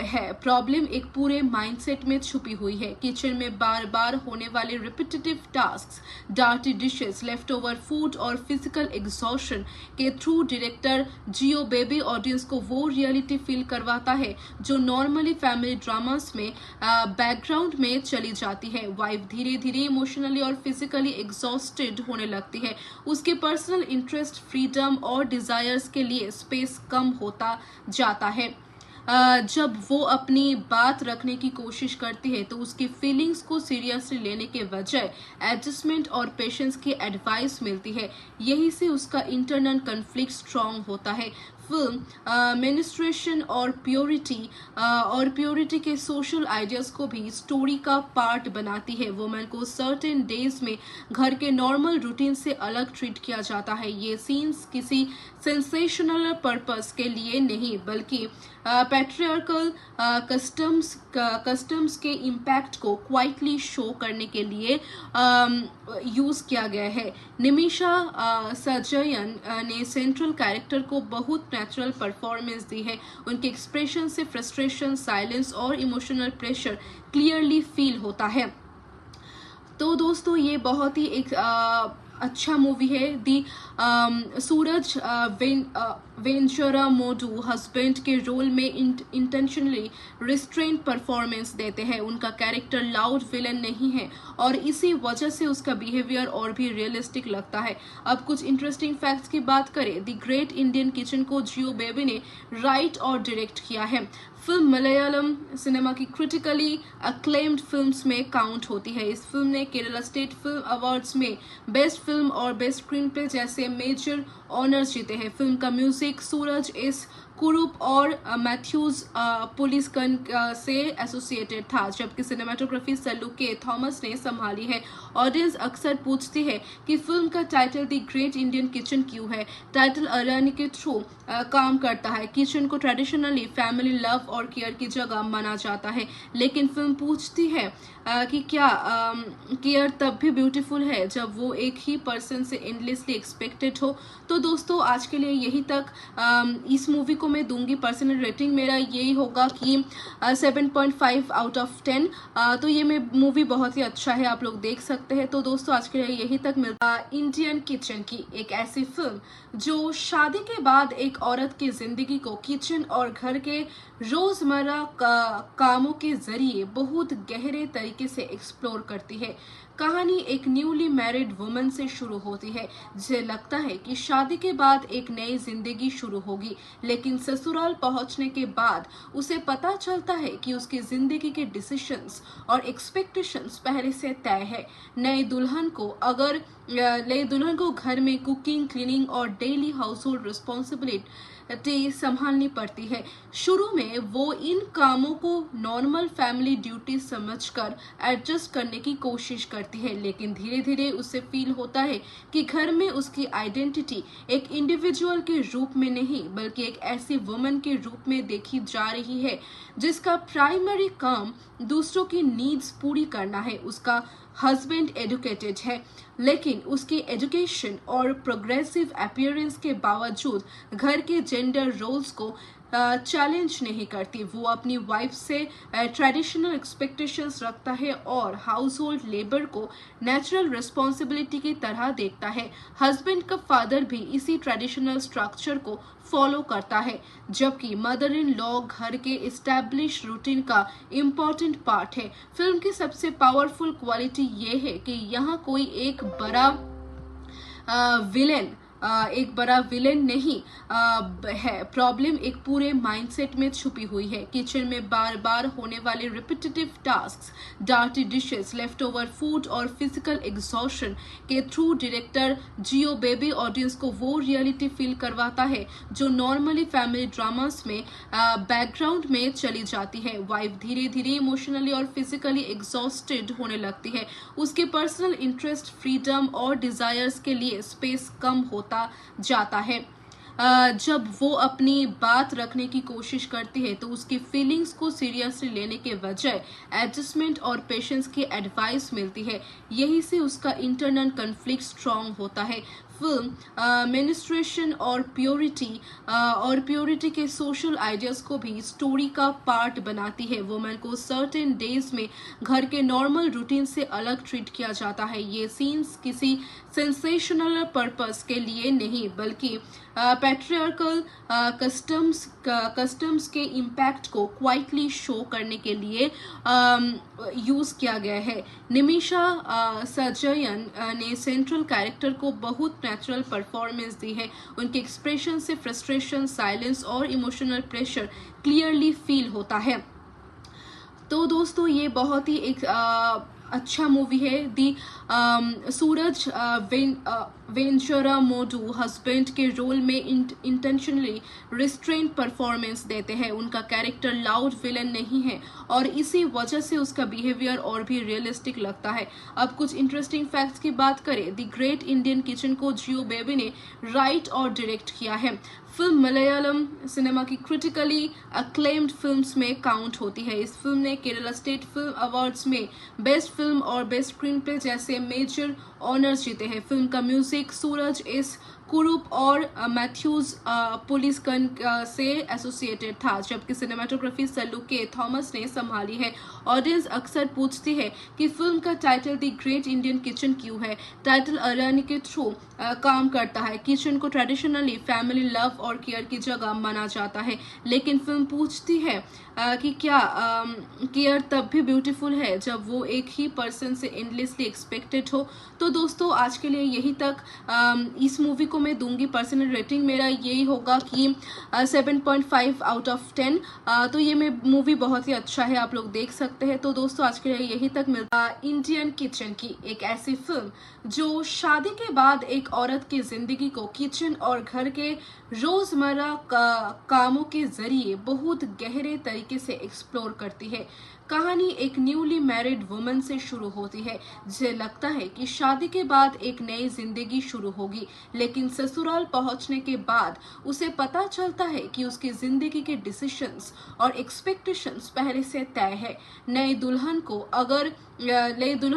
S7: है, प्रॉब्लम एक पूरे माइंडसेट में छुपी हुई है। किचन में बार बार होने वाले repetitive task, dirty dishes, left over food और फिजिकल एग्जॉशन के थ्रू डायरेक्टर जियो बेबी ऑडियंस को वो रियलिटी फील करवाता है जो नॉर्मली फैमिली ड्रामास में बैकग्राउंड में चली जाती है। वाइफ धीरे धीरे इमोशनली और फिजिकली एग्जॉस्टेड होने लगती है। उसके पर्सनल इंटरेस्ट, फ्रीडम और डिजायर्स के लिए स्पेस कम होता जाता है। जब वो अपनी बात रखने की कोशिश करती है तो उसकी फीलिंग्स को सीरियसली लेने के बजाय एडजस्टमेंट और पेशेंस की एडवाइस मिलती है। यही से उसका इंटरनल कन्फ्लिक्ट स्ट्रांग होता है। फिल्म मेनिस्ट्रेशन और प्योरिटी के सोशल आइडियाज को भी स्टोरी का पार्ट बनाती है। वुमेन को सर्टेन डेज में घर के नॉर्मल रूटीन से अलग ट्रीट किया जाता है। ये सीन्स किसी सेंसेशनल पर्पस के लिए नहीं बल्कि पैट्रियार्कल कस्टम्स के इम्पैक्ट को क्वाइटली शो करने के लिए यूज किया गया है। निमिषा सजयन ने सेंट्रल कैरेक्टर को बहुत नेचुरल परफॉर्मेंस दी है। उनके एक्सप्रेशन से फ्रस्ट्रेशन, साइलेंस और इमोशनल प्रेशर क्लियरली फील होता है। तो दोस्तों ये बहुत ही एक अच्छा मूवी है। दी सूरज वेंचुरा मोडू हस्बैंड के रोल में इंटेंशनली रिस्ट्रेंट परफॉर्मेंस देते हैं। उनका कैरेक्टर लाउड विलन नहीं है और इसी वजह से उसका बिहेवियर और भी रियलिस्टिक लगता है। अब कुछ इंटरेस्टिंग फैक्ट्स की बात करें। द ग्रेट इंडियन किचन को जियो बेबी ने राइट और डायरेक्ट किया है। फिल्म मलयालम सिनेमा की क्रिटिकली अक्लेम्ड फिल्म्स में काउंट होती है। इस फिल्म ने केरला स्टेट फिल्म अवार्ड्स में बेस्ट फिल्म और बेस्ट स्क्रीन प्ले जैसे मेजर ऑनर्स जीते हैं। फिल्म का म्यूजिक सूरज एस कुरूप और मैथ्यूज पुलिसकन से एसोसिएटेड था, जबकि सिनेमाटोग्राफी सल्लू के थॉमस ने संभाली है। ऑडियंस अक्सर पूछती है कि फिल्म का title the great Indian kitchen क्यों है। टाइटल अरनी के थ्रू काम करता है। किचन को ट्रेडिशनली फैमिली लव और केयर की जगह माना जाता है, लेकिन फिल्म पूछती है कि क्या केयर तब भी ब्यूटीफुल है जब वो एक ही पर्सन से एंडलेसली एक्सपेक्टेड हो। तो दोस्तों आज के लिए यही तक। इस मूवी को मैं दूंगी पर्सनल रेटिंग मेरा यही होगा कि 7.5 आउट ऑफ 10। तो ये मूवी बहुत ही अच्छा है, आप लोग देख सकते हैं। तो दोस्तों आज के लिए यही तक मिलता। इंडियन किचन की एक ऐसी फिल्म जो शादी के बाद एक औरत की जिंदगी को किचन और घर के रोजमर्रा कामों के जरिए बहुत गहरे तरीके से एक्सप्लोर करती है। कहानी एक न्यूली मैरिड वुमन से शुरू होती है जिसे लगता है कि शादी के बाद एक नई जिंदगी शुरू होगी, लेकिन ससुराल पहुंचने के बाद उसे पता चलता है कि उसकी जिंदगी के डिसीजंस और एक्सपेक्टेशंस पहले से तय है। नई दुल्हन को घर में कुकिंग, क्लीनिंग और डेली हाउस होल्ड रिस्पॉन्सिबिलिटी संभालनी पड़ती है। शुरू में वो इन कामों को नॉर्मल फैमिली ड्यूटी समझकर एडजस्ट करने की कोशिश करती है, लेकिन धीरे धीरे उसे फील होता है कि घर में उसकी आइडेंटिटी एक इंडिविजुअल के रूप में नहीं बल्कि एक ऐसी वुमन के रूप में देखी जा रही है जिसका प्राइमरी काम दूसरों की नीड्स पूरी करना है। उसका हस्बैंड एजुकेटेड है, लेकिन उसकी एजुकेशन और प्रोग्रेसिव अपीयरेंस के बावजूद घर के जेंडर रोल्स को चैलेंज नहीं करती। वो अपनी वाइफ से ट्रेडिशनल एक्सपेक्टेशंस रखता है और हाउस होल्ड लेबर को नेचुरल रिस्पॉन्सिबिलिटी की तरह देखता है। हस्बैंड का फादर भी इसी ट्रेडिशनल स्ट्रक्चर को फॉलो करता है, जबकि मदर इन लॉ घर के एस्टैब्लिश रूटीन का इम्पोर्टेंट पार्ट है। फिल्म की सबसे पावरफुल क्वालिटी ये है कि यहाँ कोई एक बड़ा विलेन नहीं है, प्रॉब्लम एक पूरे माइंडसेट में छुपी हुई है। किचन में बार बार होने वाले repetitive task, dirty dishes, left over food और फिजिकल एग्जॉशन के थ्रू डायरेक्टर जियो बेबी ऑडियंस को वो रियलिटी फील करवाता है जो नॉर्मली फैमिली ड्रामास में बैकग्राउंड में चली जाती है। वाइफ धीरे धीरे इमोशनली और फिजिकली एग्जॉस्टेड होने लगती है। उसके पर्सनल इंटरेस्ट, फ्रीडम और डिजायर्स के लिए स्पेस कम होता जाता है। जब वो अपनी बात रखने की कोशिश करती है तो उसकी फीलिंग्स को सीरियसली लेने के बजाय एडजस्टमेंट और पेशेंस की एडवाइस मिलती है। यही से उसका इंटरनल कन्फ्लिक्ट स्ट्रांग होता है। फिल्म मेनिस्ट्रेशन और प्योरिटी के सोशल आइडियाज को भी स्टोरी का पार्ट बनाती है। वुमेन को सर्टेन डेज में घर के नॉर्मल रूटीन से अलग ट्रीट किया जाता है। ये सीन्स किसी सेंसेशनल पर्पस के लिए नहीं बल्कि पैट्रियार्कल कस्टम्स के इम्पैक्ट को क्वाइटली शो करने के लिए यूज किया गया है। निमिषा सजयन ने सेंट्रल कैरेक्टर को बहुत नेचुरल परफॉर्मेंस दी है। उनके एक्सप्रेशन से फ्रस्ट्रेशन, साइलेंस और इमोशनल प्रेशर क्लियरली फील होता है। तो दोस्तों ये बहुत ही एक अच्छा मूवी है। दी सूरज वेंचुरा मोडू हस्बैंड के रोल में इंटेंशनली रिस्ट्रेंट परफॉर्मेंस देते हैं। उनका कैरेक्टर लाउड विलन नहीं है और इसी वजह से उसका बिहेवियर और भी रियलिस्टिक लगता है। अब कुछ इंटरेस्टिंग फैक्ट्स की बात करें। द ग्रेट इंडियन किचन को जियो बेबी ने राइट और डायरेक्ट किया है। फिल्म मलयालम सिनेमा की क्रिटिकली अक्लेम्ड फिल्म्स में काउंट होती है। इस फिल्म ने केरला स्टेट फिल्म अवार्ड्स में बेस्ट फिल्म और बेस्ट स्क्रीन प्ले जैसे मेजर ऑनर्स जीते हैं। फिल्म का म्यूजिक सूरज एस कुरूप और मैथ्यूज पुलिसकन से एसोसिएटेड था, जबकि सिनेमाटोग्राफी सल्लू के थॉमस ने संभाली है। ऑडियंस अक्सर पूछती है कि फिल्म का title the great Indian kitchen क्यों है। टाइटल अरानी के थ्रू काम करता है। किचन को ट्रेडिशनली फैमिली लव और केयर की जगह माना जाता है, लेकिन फिल्म पूछती है कि क्या केयर तब भी ब्यूटीफुल है जब वो एक ही पर्सन से एंडलेसली एक्सपेक्टेड हो। तो दोस्तों आज के लिए यही तक। इस मूवी को मैं दूंगी पर्सनल रेटिंग मेरा यही होगा कि 7.5 आउट ऑफ 10। तो ये मूवी बहुत ही अच्छा है, आप लोग देख सकते हैं। तो दोस्तों आज के लिए यही तक मिलता। इंडियन किचन की एक ऐसी फिल्म जो शादी के बाद एक औरत की जिंदगी को किचन और घर के रोजमर्रा कामों के जरिए बहुत गहरे तरीके से एक्सप्लोर करती है। कहानी एक न्यूली मैरिड वुमन से शुरू होती है जिसे लगता है कि शादी के बाद एक नई जिंदगी शुरू होगी, लेकिन ससुराल पहुंचने के बाद उसे पता चलता है कि उसकी जिंदगी के डिसीजंस और एक्सपेक्टेशंस पहले से तय है। नई दुल्हन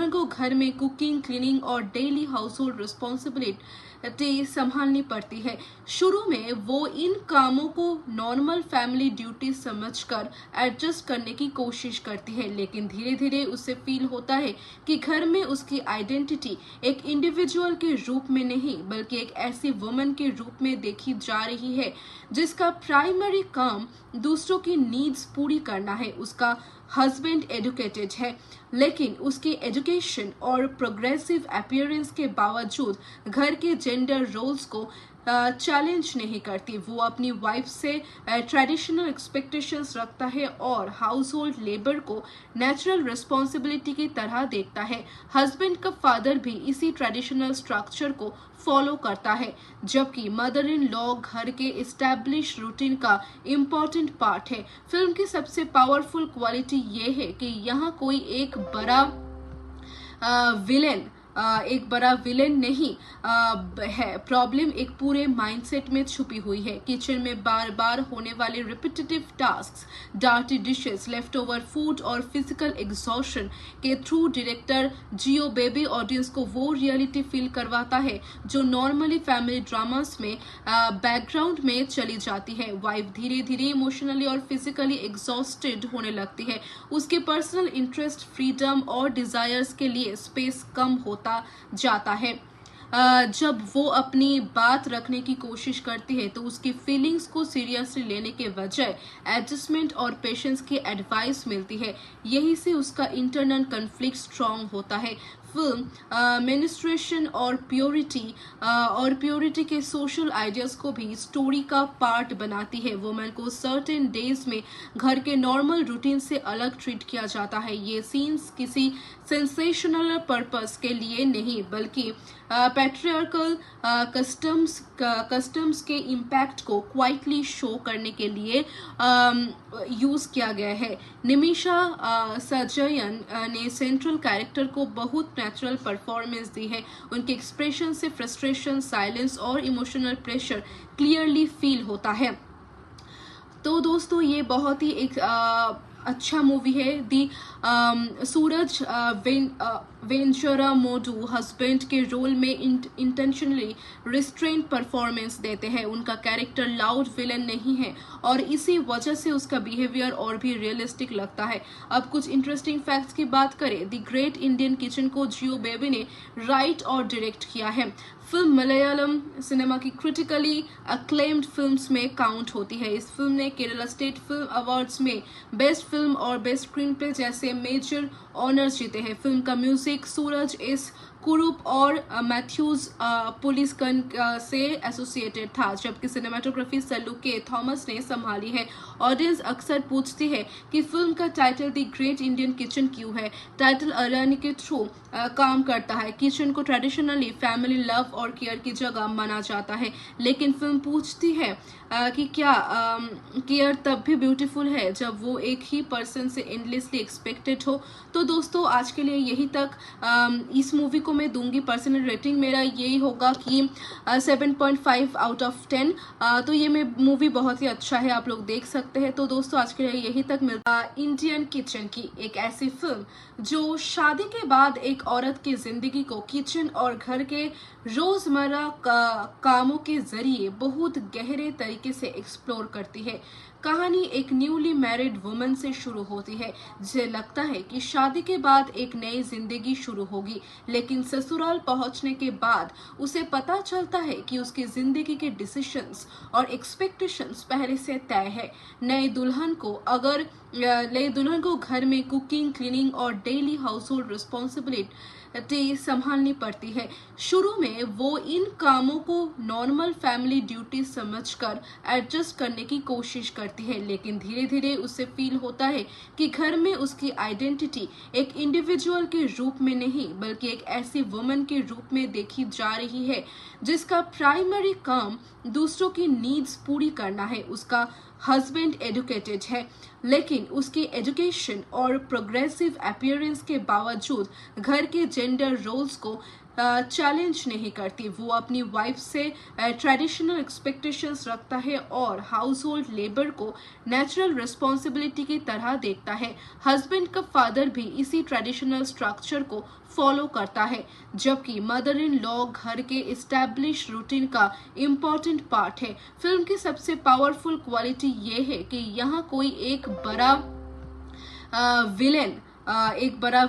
S7: को घर में कुकिंग, क्लीनिंग और डेली हाउस होल्ड रिस्पॉन्सिबिलिटी संभालनी पड़ती है। शुरू में वो इन कामों को नॉर्मल फैमिली ड्यूटी समझकर एडजस्ट करने की कोशिश करती है, लेकिन धीरे धीरे उसे फील होता है कि घर में उसकी आइडेंटिटी एक इंडिविजुअल के रूप में नहीं बल्कि एक ऐसी वुमन के रूप में देखी जा रही है जिसका प्राइमरी काम दूसरों की नीड्स पूरी करना है। उसका हस्बैंड एजुकेटेड है, लेकिन उसकी एजुकेशन और प्रोग्रेसिव अपीयरेंस के बावजूद घर के जेंडर रोल्स को चैलेंज नहीं करती। वो अपनी वाइफ से ट्रेडिशनल एक्सपेक्टेशंस रखता है और हाउस होल्ड लेबर को नेचुरल रिस्पॉन्सिबिलिटी की तरह देखता है। हस्बैंड का फादर भी इसी ट्रेडिशनल स्ट्रक्चर को फॉलो करता है, जबकि मदर इन लॉ घर के एस्टैब्लिश रूटीन का इम्पोर्टेंट पार्ट है। फिल्म की सबसे पावरफुल क्वालिटी ये है कि यहाँ कोई एक बड़ा विलेन नहीं है। प्रॉब्लम एक पूरे माइंडसेट में छुपी हुई है। किचन में बार बार होने वाले repetitive tasks, dirty dishes, left over food और फिजिकल एग्जॉशन के थ्रू डायरेक्टर जियो बेबी ऑडियंस को वो रियलिटी फील करवाता है जो नॉर्मली फैमिली ड्रामास में बैकग्राउंड में चली जाती है। वाइफ धीरे धीरे इमोशनली और फिजिकली एग्जॉस्टेड होने लगती है। उसके पर्सनल इंटरेस्ट, फ्रीडम और डिजायर्स के लिए स्पेस कम होता जाता है। जब वो अपनी बात रखने की कोशिश करती है तो उसकी फीलिंग्स को सीरियसली लेने के बजाय एडजस्टमेंट और पेशेंस की एडवाइस मिलती है। यही से उसका इंटरनल कन्फ्लिक्ट स्ट्रांग होता है। फिल्म मेनिस्ट्रेशन और प्योरिटी के सोशल आइडियाज को भी स्टोरी का पार्ट बनाती है। वुमेन को सर्टेन डेज में घर के नॉर्मल रूटीन से अलग ट्रीट किया जाता है। ये सीन्स किसी सेंसेशनल पर्पस के लिए नहीं बल्कि पैट्रियार्कल कस्टम्स के इम्पैक्ट को क्वाइटली शो करने के लिए यूज किया गया है। निमिषा सजयन ने सेंट्रल कैरेक्टर को बहुत नेचुरल परफॉर्मेंस दी है। उनके एक्सप्रेशन से फ्रस्ट्रेशन, साइलेंस और इमोशनल प्रेशर क्लियरली फील होता है। तो दोस्तों ये बहुत ही एक अच्छा मूवी है। दी सूरज वेंचुरा मोडू हस्बैंड के रोल में इंटेंशनली रिस्ट्रेंट परफॉर्मेंस देते हैं। उनका कैरेक्टर लाउड विलन नहीं है और इसी वजह से उसका बिहेवियर और भी रियलिस्टिक लगता है। अब कुछ इंटरेस्टिंग फैक्ट्स की बात करें, द ग्रेट इंडियन किचन को जियो बेबी ने राइट और डायरेक्ट किया है। फिल्म मलयालम सिनेमा की क्रिटिकली अक्लेम्ड फिल्म्स में काउंट होती है। इस फिल्म ने केरला स्टेट फिल्म अवार्ड्स में बेस्ट फिल्म और बेस्ट स्क्रीन प्ले जैसे मेजर ऑनर्स जीते हैं। फिल्म का म्यूजिक सूरज एस कुरूप और मैथ्यूज पुलिसकन से एसोसिएटेड था, जबकि सिनेमाटोग्राफी सल्लू के थॉमस ने संभाली है। ऑडियंस अक्सर पूछती है कि फिल्म का title the great Indian kitchen क्यों है। टाइटल अरनी के थ्रू काम करता है। किचन को ट्रेडिशनली फैमिली लव और केयर की जगह माना जाता है, लेकिन फिल्म पूछती है कि क्या केयर तब भी ब्यूटीफुल है जब वो एक ही पर्सन से एंडलेसली एक्सपेक्टेड हो। तो दोस्तों आज के लिए यही तक। इस मूवी को मैं दूंगी पर्सनल रेटिंग मेरा यही होगा कि 7.5 आउट ऑफ 10। तो ये मूवी बहुत ही अच्छा है, आप लोग देख सकते हैं। तो दोस्तों आज के लिए यही तक मिलता। इंडियन किचन की एक ऐसी फिल्म जो शादी के बाद एक औरत की जिंदगी को किचन और घर के रोजमर्रा कामों के जरिए बहुत गहरे तरीके से एक्सप्लोर करती है। कहानी एक न्यूली मैरिड वुमन से शुरू होती है जिसे लगता है कि शादी के बाद एक नई जिंदगी शुरू होगी, लेकिन ससुराल पहुंचने के बाद उसे पता चलता है कि उसकी जिंदगी के डिसीजंस और एक्सपेक्टेशंस पहले से तय है। नई दुल्हन को घर में कुकिंग, क्लीनिंग और डेली हाउस होल्ड रिस्पॉन्सिबिलिटी संभालनी पड़ती है। शुरू में वो इन कामों को नॉर्मल फैमिली ड्यूटी समझकर एडजस्ट करने की कोशिश करती है, लेकिन धीरे धीरे उसे फील होता है कि घर में उसकी आइडेंटिटी एक इंडिविजुअल के रूप में नहीं बल्कि एक ऐसी वुमन के रूप में देखी जा रही है जिसका प्राइमरी काम दूसरों की नीड्स पूरी करना है। उसका हस्बैंड एजुकेटेड है, लेकिन उसकी एजुकेशन और प्रोग्रेसिव अपीयरेंस के बावजूद घर के जेंडर रोल्स को चैलेंज नहीं करती। वो अपनी वाइफ से ट्रेडिशनल एक्सपेक्टेशंस रखता है और हाउस होल्ड लेबर को नेचुरल रिस्पॉन्सिबिलिटी की तरह देखता है। हस्बैंड का फादर भी इसी ट्रेडिशनल स्ट्रक्चर को फॉलो करता है, जबकि मदर इन लॉ घर के इस्टेब्लिश रूटीन का इम्पोर्टेंट पार्ट है। फिल्म की सबसे पावरफुल क्वालिटी ये है कि यहाँ कोई एक बड़ा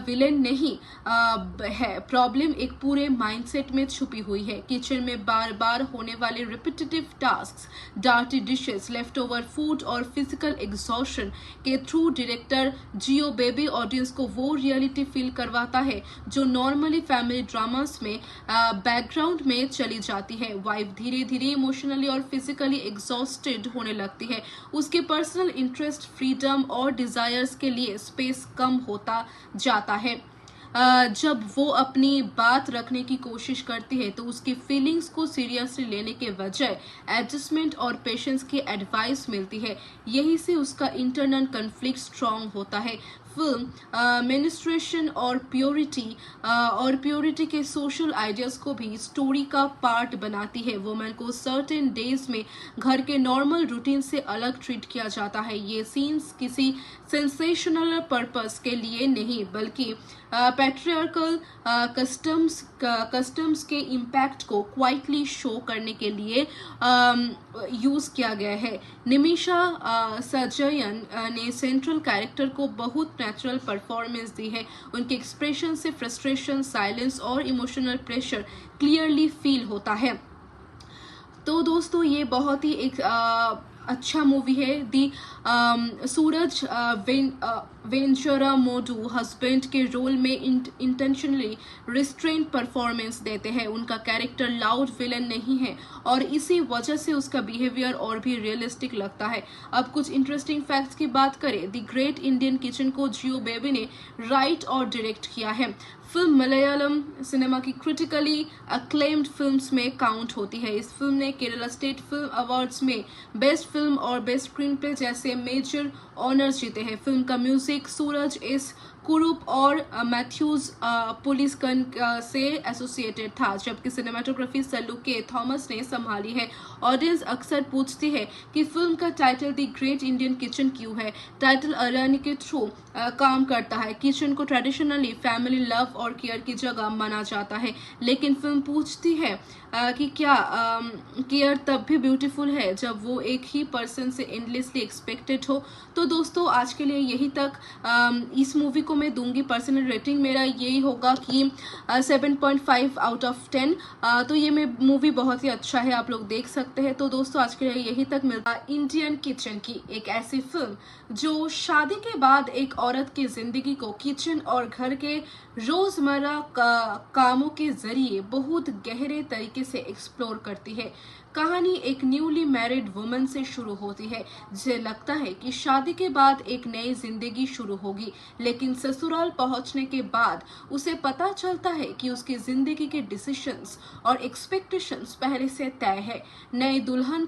S7: विलेन नहीं है। प्रॉब्लम एक पूरे माइंडसेट में छुपी हुई है। किचन में बार बार होने वाले repetitive tasks, dirty dishes, left over food और फिजिकल एग्जॉशन के थ्रू डायरेक्टर जियो बेबी ऑडियंस को वो रियलिटी फील करवाता है जो नॉर्मली फैमिली ड्रामास में बैकग्राउंड में चली जाती है। वाइफ धीरे धीरे इमोशनली और फिजिकली एग्जॉस्टेड होने लगती है। उसके पर्सनल इंटरेस्ट, फ्रीडम और डिजायर्स के लिए स्पेस कम होता जाता है। जब वो अपनी बात रखने की कोशिश करती है तो उसकी फीलिंग्स को सीरियसली लेने के बजाय एडजस्टमेंट और पेशेंस की एडवाइस मिलती है। यही से उसका इंटरनल कन्फ्लिक्ट स्ट्रांग होता है। फिल्म मेनिस्ट्रेशन और प्योरिटी के सोशल आइडियाज को भी स्टोरी का पार्ट बनाती है। वुमेन को सर्टेन डेज में घर के नॉर्मल रूटीन से अलग ट्रीट किया जाता है। ये सीन्स किसी सेंसेशनल पर्पस के लिए नहीं बल्कि पैट्रियार्कल कस्टम्स के इम्पैक्ट को क्वाइटली शो करने के लिए यूज किया गया है। निमिषा सजयन ने सेंट्रल कैरेक्टर को बहुत नेचुरल परफॉर्मेंस दी है। उनके एक्सप्रेशन से फ्रस्ट्रेशन, साइलेंस और इमोशनल प्रेशर क्लियरली फील होता है। तो दोस्तों ये बहुत ही एक अच्छा मूवी है। दी सूरज वेंचुरा मोडू हस्बैंड के रोल में इंटेंशनली रिस्ट्रेंट परफॉर्मेंस देते हैं। उनका कैरेक्टर लाउड विलन नहीं है और इसी वजह से उसका बिहेवियर और भी रियलिस्टिक लगता है। अब कुछ इंटरेस्टिंग फैक्ट्स की बात करें, द ग्रेट इंडियन किचन को जियो बेबी ने राइट और डायरेक्ट किया है। फिल्म मलयालम सिनेमा की क्रिटिकली अक्लेम्ड फिल्म्स में काउंट होती है। इस फिल्म ने केरला स्टेट फिल्म अवार्ड्स में बेस्ट फिल्म और बेस्ट स्क्रीन प्ले जैसे मेजर ऑनर्स जीते हैं। फिल्म का म्यूजिक म्यूजिक सूरज इस कुरूप और मैथ्यूज पुलिस गन से एसोसिएटेड था, जबकि सिनेमाटोग्राफी सल्लू के थॉमस ने संभाली है। ऑडियंस अक्सर पूछती है कि फिल्म का title the great Indian kitchen क्यों है। टाइटल अरण्य के थ्रू काम करता है। किचन को ट्रेडिशनली फैमिली लव और केयर की जगह माना जाता है, लेकिन फिल्म पूछती है कि क्या केयर तब भी ब्यूटीफुल है जब वो एक ही पर्सन से एंडलेसली एक्सपेक्टेड हो। तो दोस्तों आज के लिए यही तक। इस मूवी को मैं दूंगी पर्सनल रेटिंग मेरा यही होगा कि 7.5 आउट ऑफ 10। तो ये मूवी बहुत ही अच्छा है, आप लोग देख सकते हैं। तो दोस्तों आज के लिए यही तक मिलता। इंडियन किचन की एक ऐसी फिल्म जो शादी के बाद एक औरत की जिंदगी को किचन और घर के रोजमर्रा कामों के जरिए बहुत गहरे तरीके से एक्सप्लोर करती है। कहानी एक न्यूली मैरिड वुमन से शुरू होती है जिसे लगता है कि शादी के बाद एक नई जिंदगी शुरू होगी, लेकिन ससुराल पहुंचने के बाद उसे पता चलता है कि उसकी जिंदगी के डिसीजंस और एक्सपेक्टेशंस पहले से तय है। नई दुल्हन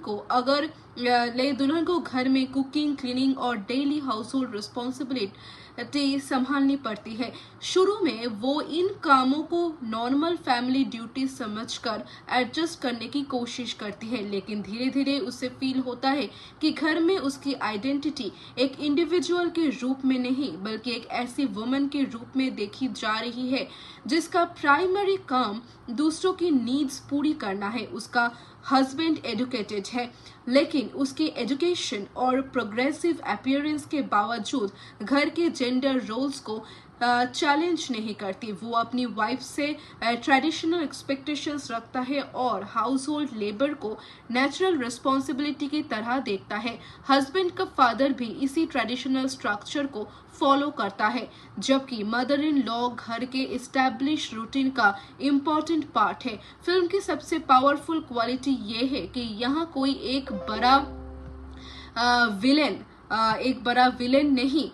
S7: को घर में कुकिंग, क्लीनिंग और डेली हाउस होल्ड रिस्पॉन्सिबिलिटी संभालनी पड़ती है। शुरू में वो इन कामों को नॉर्मल फैमिली ड्यूटी समझकर एडजस्ट करने की कोशिश करती है, लेकिन धीरे धीरे उसे फील होता है कि घर में उसकी आइडेंटिटी एक इंडिविजुअल के रूप में नहीं बल्कि एक ऐसी वुमन के रूप में देखी जा रही है जिसका प्राइमरी काम दूसरों की नीड्स पूरी करना है। उसका हस्बैंड एजुकेटेड है, लेकिन उसकी एजुकेशन और प्रोग्रेसिव अपीयरेंस के बावजूद घर के जेंडर रोल्स को चैलेंज नहीं करती। वो अपनी वाइफ से ट्रेडिशनल एक्सपेक्टेशंस रखता है और हाउस होल्ड लेबर को नेचुरल रिस्पॉन्सिबिलिटी की तरह देखता है। हस्बैंड का फादर भी इसी ट्रेडिशनल स्ट्रक्चर को फॉलो करता है, जबकि मदर इन लॉ घर के इस्टेब्लिश रूटीन का इम्पोर्टेंट पार्ट है। फिल्म की सबसे पावरफुल क्वालिटी ये है कि यहाँ कोई एक बड़ा विलेन नहीं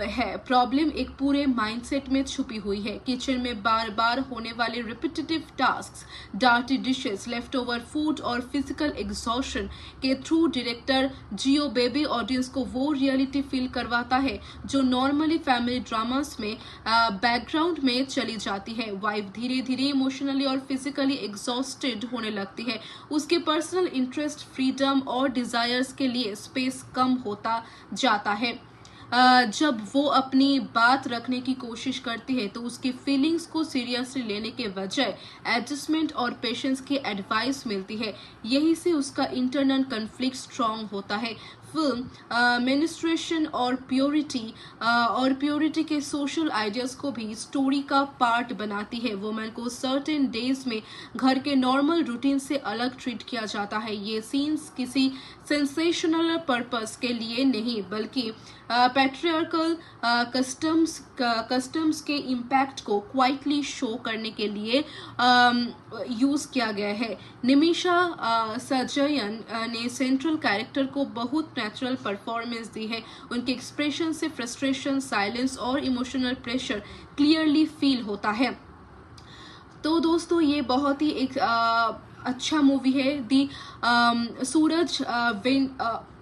S7: है। प्रॉब्लम एक पूरे माइंडसेट में छुपी हुई है। किचन में बार बार होने वाले repetitive tasks, dirty dishes, left over food और फिजिकल एग्जॉशन के थ्रू डायरेक्टर जियो बेबी ऑडियंस को वो रियलिटी फील करवाता है जो नॉर्मली फैमिली ड्रामास में बैकग्राउंड में चली जाती है। वाइफ धीरे धीरे इमोशनली और फिजिकली एग्जॉस्टेड होने लगती है। उसके पर्सनल इंटरेस्ट, फ्रीडम और डिजायर्स के लिए स्पेस कम होता जाता है। जब वो अपनी बात रखने की कोशिश करती है तो उसकी फीलिंग्स को सीरियसली लेने के बजाय एडजस्टमेंट और पेशेंस की एडवाइस मिलती है। यही से उसका इंटरनल कन्फ्लिक्ट स्ट्रांग होता है। फिल्म मेनिस्ट्रेशन और प्योरिटी के सोशल आइडियाज को भी स्टोरी का पार्ट बनाती है। वुमेन को सर्टेन डेज में घर के नॉर्मल रूटीन से अलग ट्रीट किया जाता है। ये सीन्स किसी सेंसेशनल पर्पस के लिए नहीं बल्कि पैट्रियार्कल कस्टम्स के इम्पैक्ट को क्वाइटली शो करने के लिए यूज किया गया है। निमिषा सजयन ने सेंट्रल कैरेक्टर को बहुत नेचुरल परफॉर्मेंस दी है। उनके एक्सप्रेशन से फ्रस्ट्रेशन, साइलेंस और इमोशनल प्रेशर क्लियरली फील होता है। तो दोस्तों ये बहुत ही एक अच्छा मूवी है। दी सूरज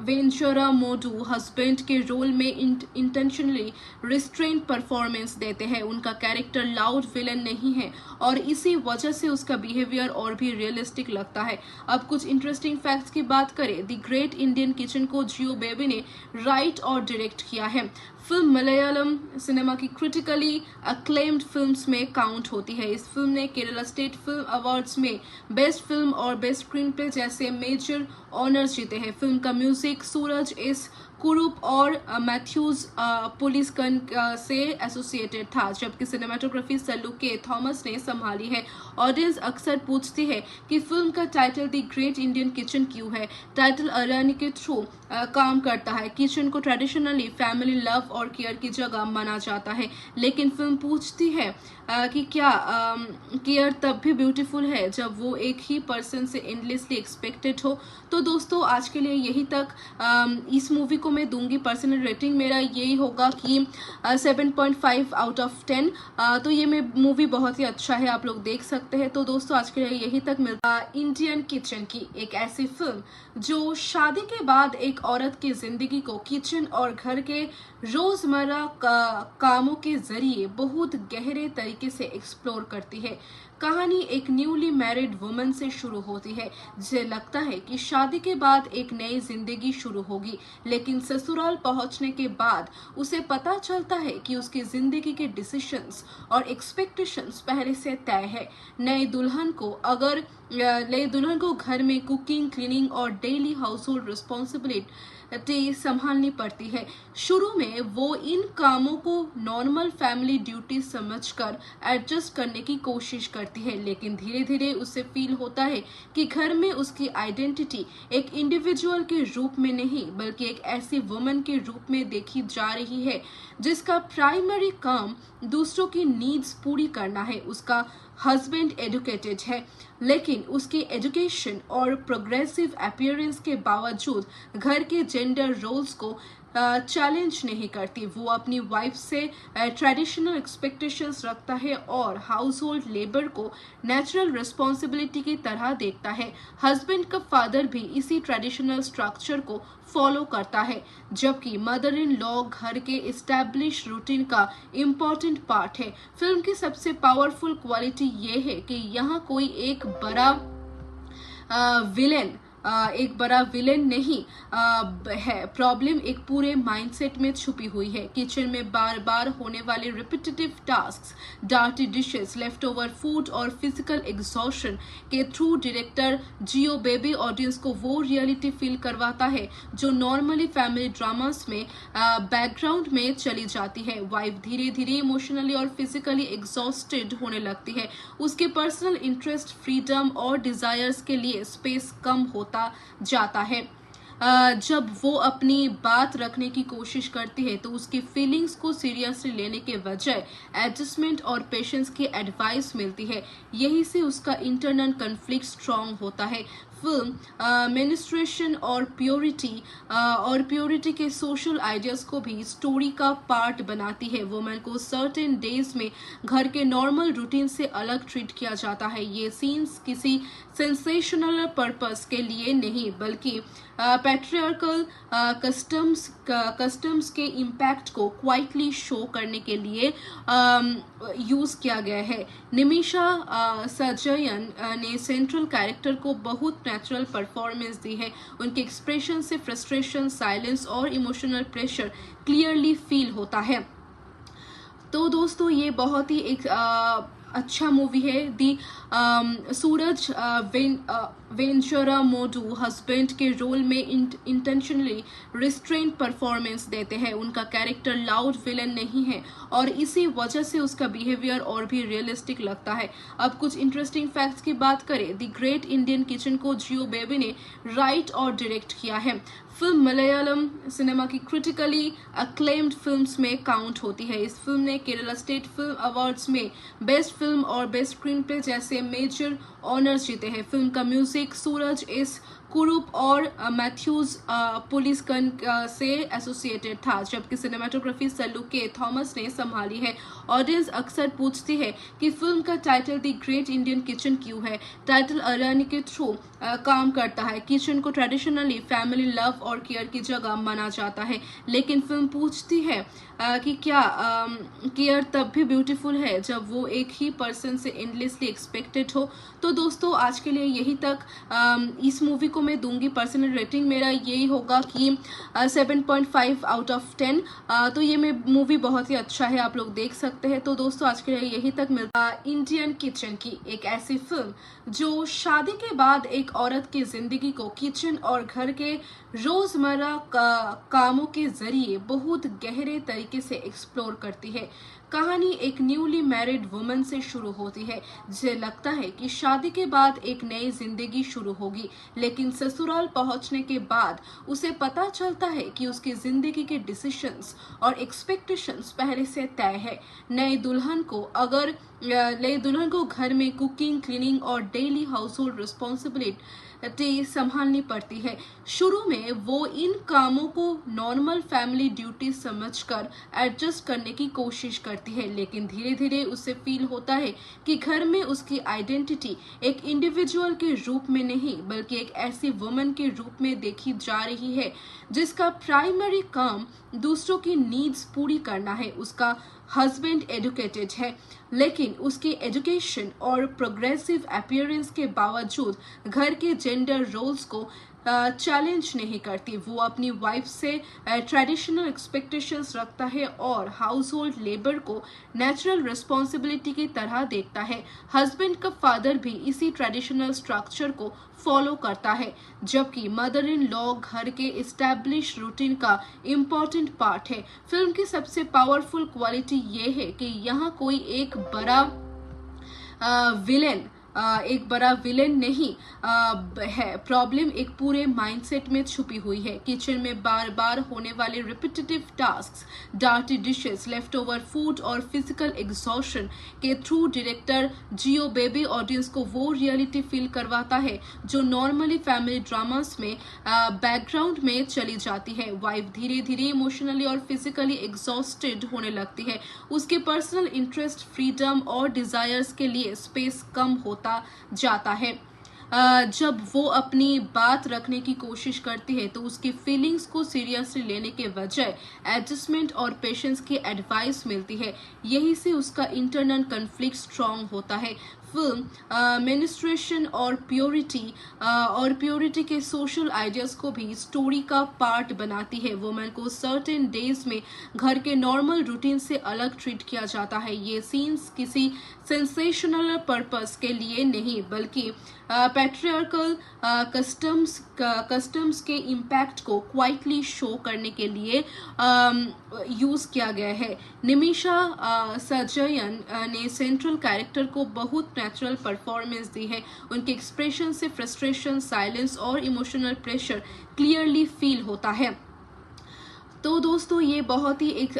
S7: वेंचुरा मोडू हस्बैंड के रोल में इंटेंशनली रिस्ट्रेंट परफॉर्मेंस देते हैं। उनका कैरेक्टर लाउड विलन नहीं है और इसी वजह से उसका बिहेवियर और भी रियलिस्टिक लगता है। अब कुछ इंटरेस्टिंग फैक्ट्स की बात करें। द ग्रेट इंडियन किचन को जियो बेबी ने राइट और डायरेक्ट किया है। फिल्म मलयालम सिनेमा की क्रिटिकली अक्लेम्ड फिल्म्स में काउंट होती है। इस फिल्म ने केरला स्टेट फिल्म अवार्ड्स में बेस्ट फिल्म और बेस्ट स्क्रीन प्ले जैसे मेजर ऑनर्स जीते हैं। फिल्म का म्यूजिक सूरज इस कुरूप और मैथ्यूज पुलिस गन से एसोसिएटेड था, जबकि सिनेमाटोग्राफी सल्लू के थॉमस ने संभाली है। ऑडियंस अक्सर पूछती है कि फिल्म का title the great Indian kitchen क्यों है। टाइटल अरण्य के थ्रू काम करता है। किचन को ट्रेडिशनली फैमिली लव और केयर की जगह माना जाता है, लेकिन फिल्म पूछती है कि क्या केयर तब भी ब्यूटीफुल है जब वो एक ही पर्सन से एंडलेसली एक्सपेक्टेड हो। तो दोस्तों आज के लिए यही तक। इस मूवी को को मैं दूंगी पर्सनल रेटिंग मेरा यही होगा कि 7.5 आउट ऑफ 10। तो ये मूवी बहुत ही अच्छा है, आप लोग देख सकते हैं। तो दोस्तों आज के लिए यही तक मिलता है। इंडियन किचन की एक ऐसी फिल्म जो शादी के बाद एक औरत की जिंदगी को किचन और घर के रोजमर्रा कामों के जरिए बहुत गहरे तरीके से एक्सप्लोर करती है। कहानी एक न्यूली मैरिड वुमन से शुरू होती है जिसे लगता है कि शादी के बाद एक नई जिंदगी शुरू होगी, लेकिन ससुराल पहुंचने के बाद उसे पता चलता है कि उसकी जिंदगी के डिसीजंस और एक्सपेक्टेशंस पहले से तय है। नई दुल्हन को घर में कुकिंग, क्लीनिंग और डेली हाउस होल्ड रिस्पॉन्सिबिलिटी संभालनी पड़ती है। शुरू में वो इन कामों को नॉर्मल फैमिली ड्यूटी समझकर एडजस्ट करने की कोशिश करती है, लेकिन धीरे धीरे उसे फील होता है कि घर में उसकी आइडेंटिटी एक इंडिविजुअल के रूप में नहीं बल्कि एक ऐसी वुमन के रूप में देखी जा रही है जिसका प्राइमरी काम दूसरों की नीड्स पूरी करना है। उसका हस्बैंड एजुकेटेड है, लेकिन उसकी एजुकेशन और प्रोग्रेसिव अपीयरेंस के बावजूद घर के जेंडर रोल्स को चैलेंज नहीं करती। वो अपनी वाइफ से ट्रेडिशनल एक्सपेक्टेशंस रखता है और हाउस होल्ड लेबर को नेचुरल रिस्पॉन्सिबिलिटी की तरह देखता है। हस्बैंड का फादर भी इसी ट्रेडिशनल स्ट्रक्चर को फॉलो करता है, जबकि मदर इन लॉ घर के एस्टैब्लिश रूटीन का इम्पोर्टेंट पार्ट है। फिल्म की सबसे पावरफुल क्वालिटी ये है कि यहाँ कोई एक बड़ा विलेन नहीं है। प्रॉब्लम एक पूरे माइंडसेट में छुपी हुई है। किचन में बार बार होने वाले repetitive tasks, dirty dishes, left over food और फिजिकल एग्जॉशन के थ्रू डायरेक्टर जियो बेबी ऑडियंस को वो रियलिटी फील करवाता है जो नॉर्मली फैमिली ड्रामास में बैकग्राउंड में चली जाती है। वाइफ धीरे धीरे इमोशनली और फिजिकली एग्जॉस्टेड होने लगती है। उसके पर्सनल इंटरेस्ट, फ्रीडम और डिजायर्स के लिए स्पेस कम होता जाता है। जब वो अपनी बात रखने की कोशिश करती है तो उसकी फीलिंग्स को सीरियसली लेने के बजाय एडजस्टमेंट और पेशेंस की एडवाइस मिलती है। यही से उसका इंटरनल कन्फ्लिक्ट स्ट्रांग होता है। फिल्म मेनिस्ट्रेशन और प्योरिटी के सोशल आइडियाज को भी स्टोरी का पार्ट बनाती है। वुमेन को सर्टेन डेज में घर के नॉर्मल रूटीन से अलग ट्रीट किया जाता है। ये सीन्स किसी सेंसेशनल पर्पस के लिए नहीं बल्कि पैट्रियार्कल कस्टम्स के इम्पैक्ट को क्वाइटली शो करने के लिए यूज किया गया है। निमिषा सजयन ने सेंट्रल कैरेक्टर को बहुत नेचुरल परफॉर्मेंस दी है। उनके एक्सप्रेशन से फ्रस्ट्रेशन, साइलेंस और इमोशनल प्रेशर क्लियरली फील होता है। तो दोस्तों ये बहुत ही एक अच्छा मूवी है। दी सूरज वेंचुरा मोडू हस्बैंड के रोल में इंटेंशनली रिस्ट्रेंट परफॉर्मेंस देते हैं। उनका कैरेक्टर लाउड विलन नहीं है और इसी वजह से उसका बिहेवियर और भी रियलिस्टिक लगता है। अब कुछ इंटरेस्टिंग फैक्ट्स की बात करें। द ग्रेट इंडियन किचन को जियो बेबी ने राइट और डायरेक्ट किया है। फिल्म मलयालम सिनेमा की क्रिटिकली अक्लेम्ड फिल्म्स में काउंट होती है। इस फिल्म ने केरला स्टेट फिल्म अवार्ड्स में बेस्ट फिल्म और बेस्ट स्क्रीन प्ले जैसे मेजर ऑनर्स जीते हैं। फिल्म का म्यूजिक सूरज एस कुरूप और मैथ्यूज पुलिसकन से एसोसिएटेड था, जबकि सिनेमाटोग्राफी सल्लू के थॉमस ने संभाली है। ऑडियंस अक्सर पूछती है कि फिल्म का title the great Indian kitchen क्यों है। टाइटल अरानी के थ्रू काम करता है। किचन को ट्रेडिशनली फैमिली लव और केयर की जगह माना जाता है, लेकिन फिल्म पूछती है कि क्या केयर तब भी ब्यूटीफुल है जब वो एक ही पर्सन से एंडलेसली एक्सपेक्टेड हो। तो दोस्तों आज के लिए यही तक। इस मूवी को मैं दूंगी पर्सनल रेटिंग मेरा यही होगा कि 7.5 आउट ऑफ 10। तो ये मूवी बहुत ही अच्छा है, आप लोग देख सकते हैं। तो दोस्तों आज के लिए यही तक मिलता है। इंडियन किचन की एक ऐसी फिल्म जो शादी के बाद एक औरत की जिंदगी को किचन और घर के रोजमर्रा कामों के जरिए बहुत गहरे तरीके से एक्सप्लोर करती है। कहानी एक न्यूली मैरिड वुमन से शुरू होती है जिसे लगता है कि शादी के बाद एक नई जिंदगी शुरू होगी, लेकिन लेकिन ससुराल पहुंचने के बाद उसे पता चलता है कि उसकी जिंदगी के डिसीजंस और एक्सपेक्टेशंस पहले से तय है। नए दुल्हन को घर में कुकिंग, क्लीनिंग और डेली हाउस होल्ड रिस्पॉन्सिबिलिटी संभालनी पड़ती है। शुरू में वो इन कामों को नॉर्मल फैमिली ड्यूटी समझकर एडजस्ट करने की कोशिश करती है, लेकिन धीरे धीरे उसे फील होता है कि घर में उसकी आइडेंटिटी एक इंडिविजुअल के रूप में नहीं बल्कि एक ऐसी वुमन के रूप में देखी जा रही है जिसका प्राइमरी काम दूसरों की नीड्स पूरी करना है। उसका हस्बैंड एजुकेटेड है, लेकिन उसकी एजुकेशन और प्रोग्रेसिव अपीयरेंस के बावजूद घर के जेंडर रोल्स को चैलेंज नहीं करती। वो अपनी वाइफ से ट्रेडिशनल एक्सपेक्टेशंस रखता है और हाउस होल्ड लेबर को नेचुरल रिस्पॉन्सिबिलिटी की तरह देखता है। हस्बैंड का फादर भी इसी ट्रेडिशनल स्ट्रक्चर को फॉलो करता है, जबकि मदर इन लॉ घर के इस्टेब्लिश रूटीन का इम्पोर्टेंट पार्ट है। फिल्म की सबसे पावरफुल क्वालिटी ये है कि यहाँ कोई एक बड़ा विलेन नहीं है। प्रॉब्लम एक पूरे माइंडसेट में छुपी हुई है। किचन में बार बार होने वाले repetitive tasks, dirty dishes, left over food और फिजिकल एग्जॉशन के थ्रू डायरेक्टर जियो बेबी ऑडियंस को वो रियलिटी फील करवाता है जो नॉर्मली फैमिली ड्रामास में बैकग्राउंड में चली जाती है। वाइफ धीरे धीरे इमोशनली और फिजिकली एग्जॉस्टेड होने लगती है। उसके पर्सनल इंटरेस्ट, फ्रीडम और डिजायर्स के लिए स्पेस कम होता जाता है। जब वो अपनी बात रखने की कोशिश करती है तो उसकी फीलिंग्स को सीरियसली लेने के बजाय एडजस्टमेंट और पेशेंस की एडवाइस मिलती है। यही से उसका इंटरनल कन्फ्लिक्ट स्ट्रांग होता है। फिल्म मेनिस्ट्रेशन और प्योरिटी के सोशल आइडियाज को भी स्टोरी का पार्ट बनाती है। वुमेन को सर्टेन डेज में घर के नॉर्मल रूटीन से अलग ट्रीट किया जाता है। ये सीन्स किसी सेंसेशनल पर्पस के लिए नहीं बल्कि पैट्रियार्कल कस्टम्स के इम्पैक्ट को क्वाइटली शो करने के लिए यूज किया गया है। निमिषा सजयन ने सेंट्रल कैरेक्टर को बहुत नेचुरल परफॉर्मेंस दी है। उनके एक्सप्रेशन से फ्रस्ट्रेशन, साइलेंस और इमोशनल प्रेशर क्लियरली फील होता है। तो दोस्तों ये बहुत ही एक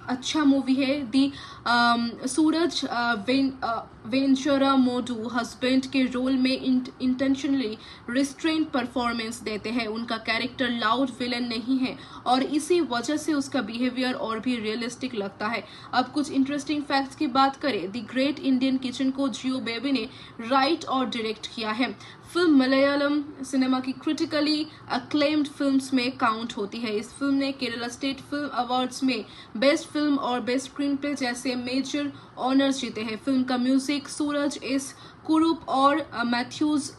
S7: अच्छा मूवी है। सूरज वेंचुरा मोडू हस्बैंड के रोल में इंटेंशनली रिस्ट्रेंट परफॉर्मेंस देते हैं। उनका कैरेक्टर लाउड विलन नहीं है और इसी वजह से उसका बिहेवियर और भी रियलिस्टिक लगता है। अब कुछ इंटरेस्टिंग फैक्ट्स की बात करें। द ग्रेट इंडियन किचन को जियो बेबी ने राइट और डायरेक्ट किया है। फिल्म मलयालम सिनेमा की क्रिटिकली अक्लेम्ड फिल्म्स में काउंट होती है। इस फिल्म ने केरला स्टेट फिल्म अवार्ड्स में बेस्ट फिल्म और बेस्ट स्क्रीन प्ले जैसे मेजर ऑनर्स जीते हैं। फिल्म का म्यूजिक सूरज एस कुरूप और मैथ्यूज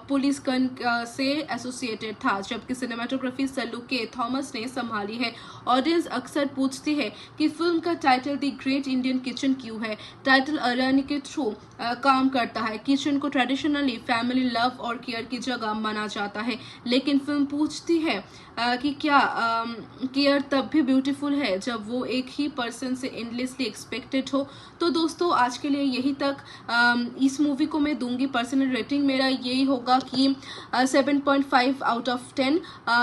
S7: पुलिसकन से एसोसिएटेड था, जबकि सिनेमाटोग्राफी सल्लुके थॉमस ने संभाली है। ऑडियंस अक्सर पूछती है कि फिल्म का title the great Indian kitchen क्यों है। टाइटल अरानी के थ्रू काम करता है। किचन को ट्रेडिशनली फैमिली लव और केयर की जगह माना जाता है, लेकिन फिल्म पूछती है कि क्या केयर तब भी ब्यूटीफुल है जब वो एक ही पर्सन से एंडलेसली एक्सपेक्टेड हो। तो दोस्तों आज के लिए यही तक। इस मूवी को मैं दूंगी पर्सनल रेटिंग मेरा यही होगा कि 7.5 आउट ऑफ 10।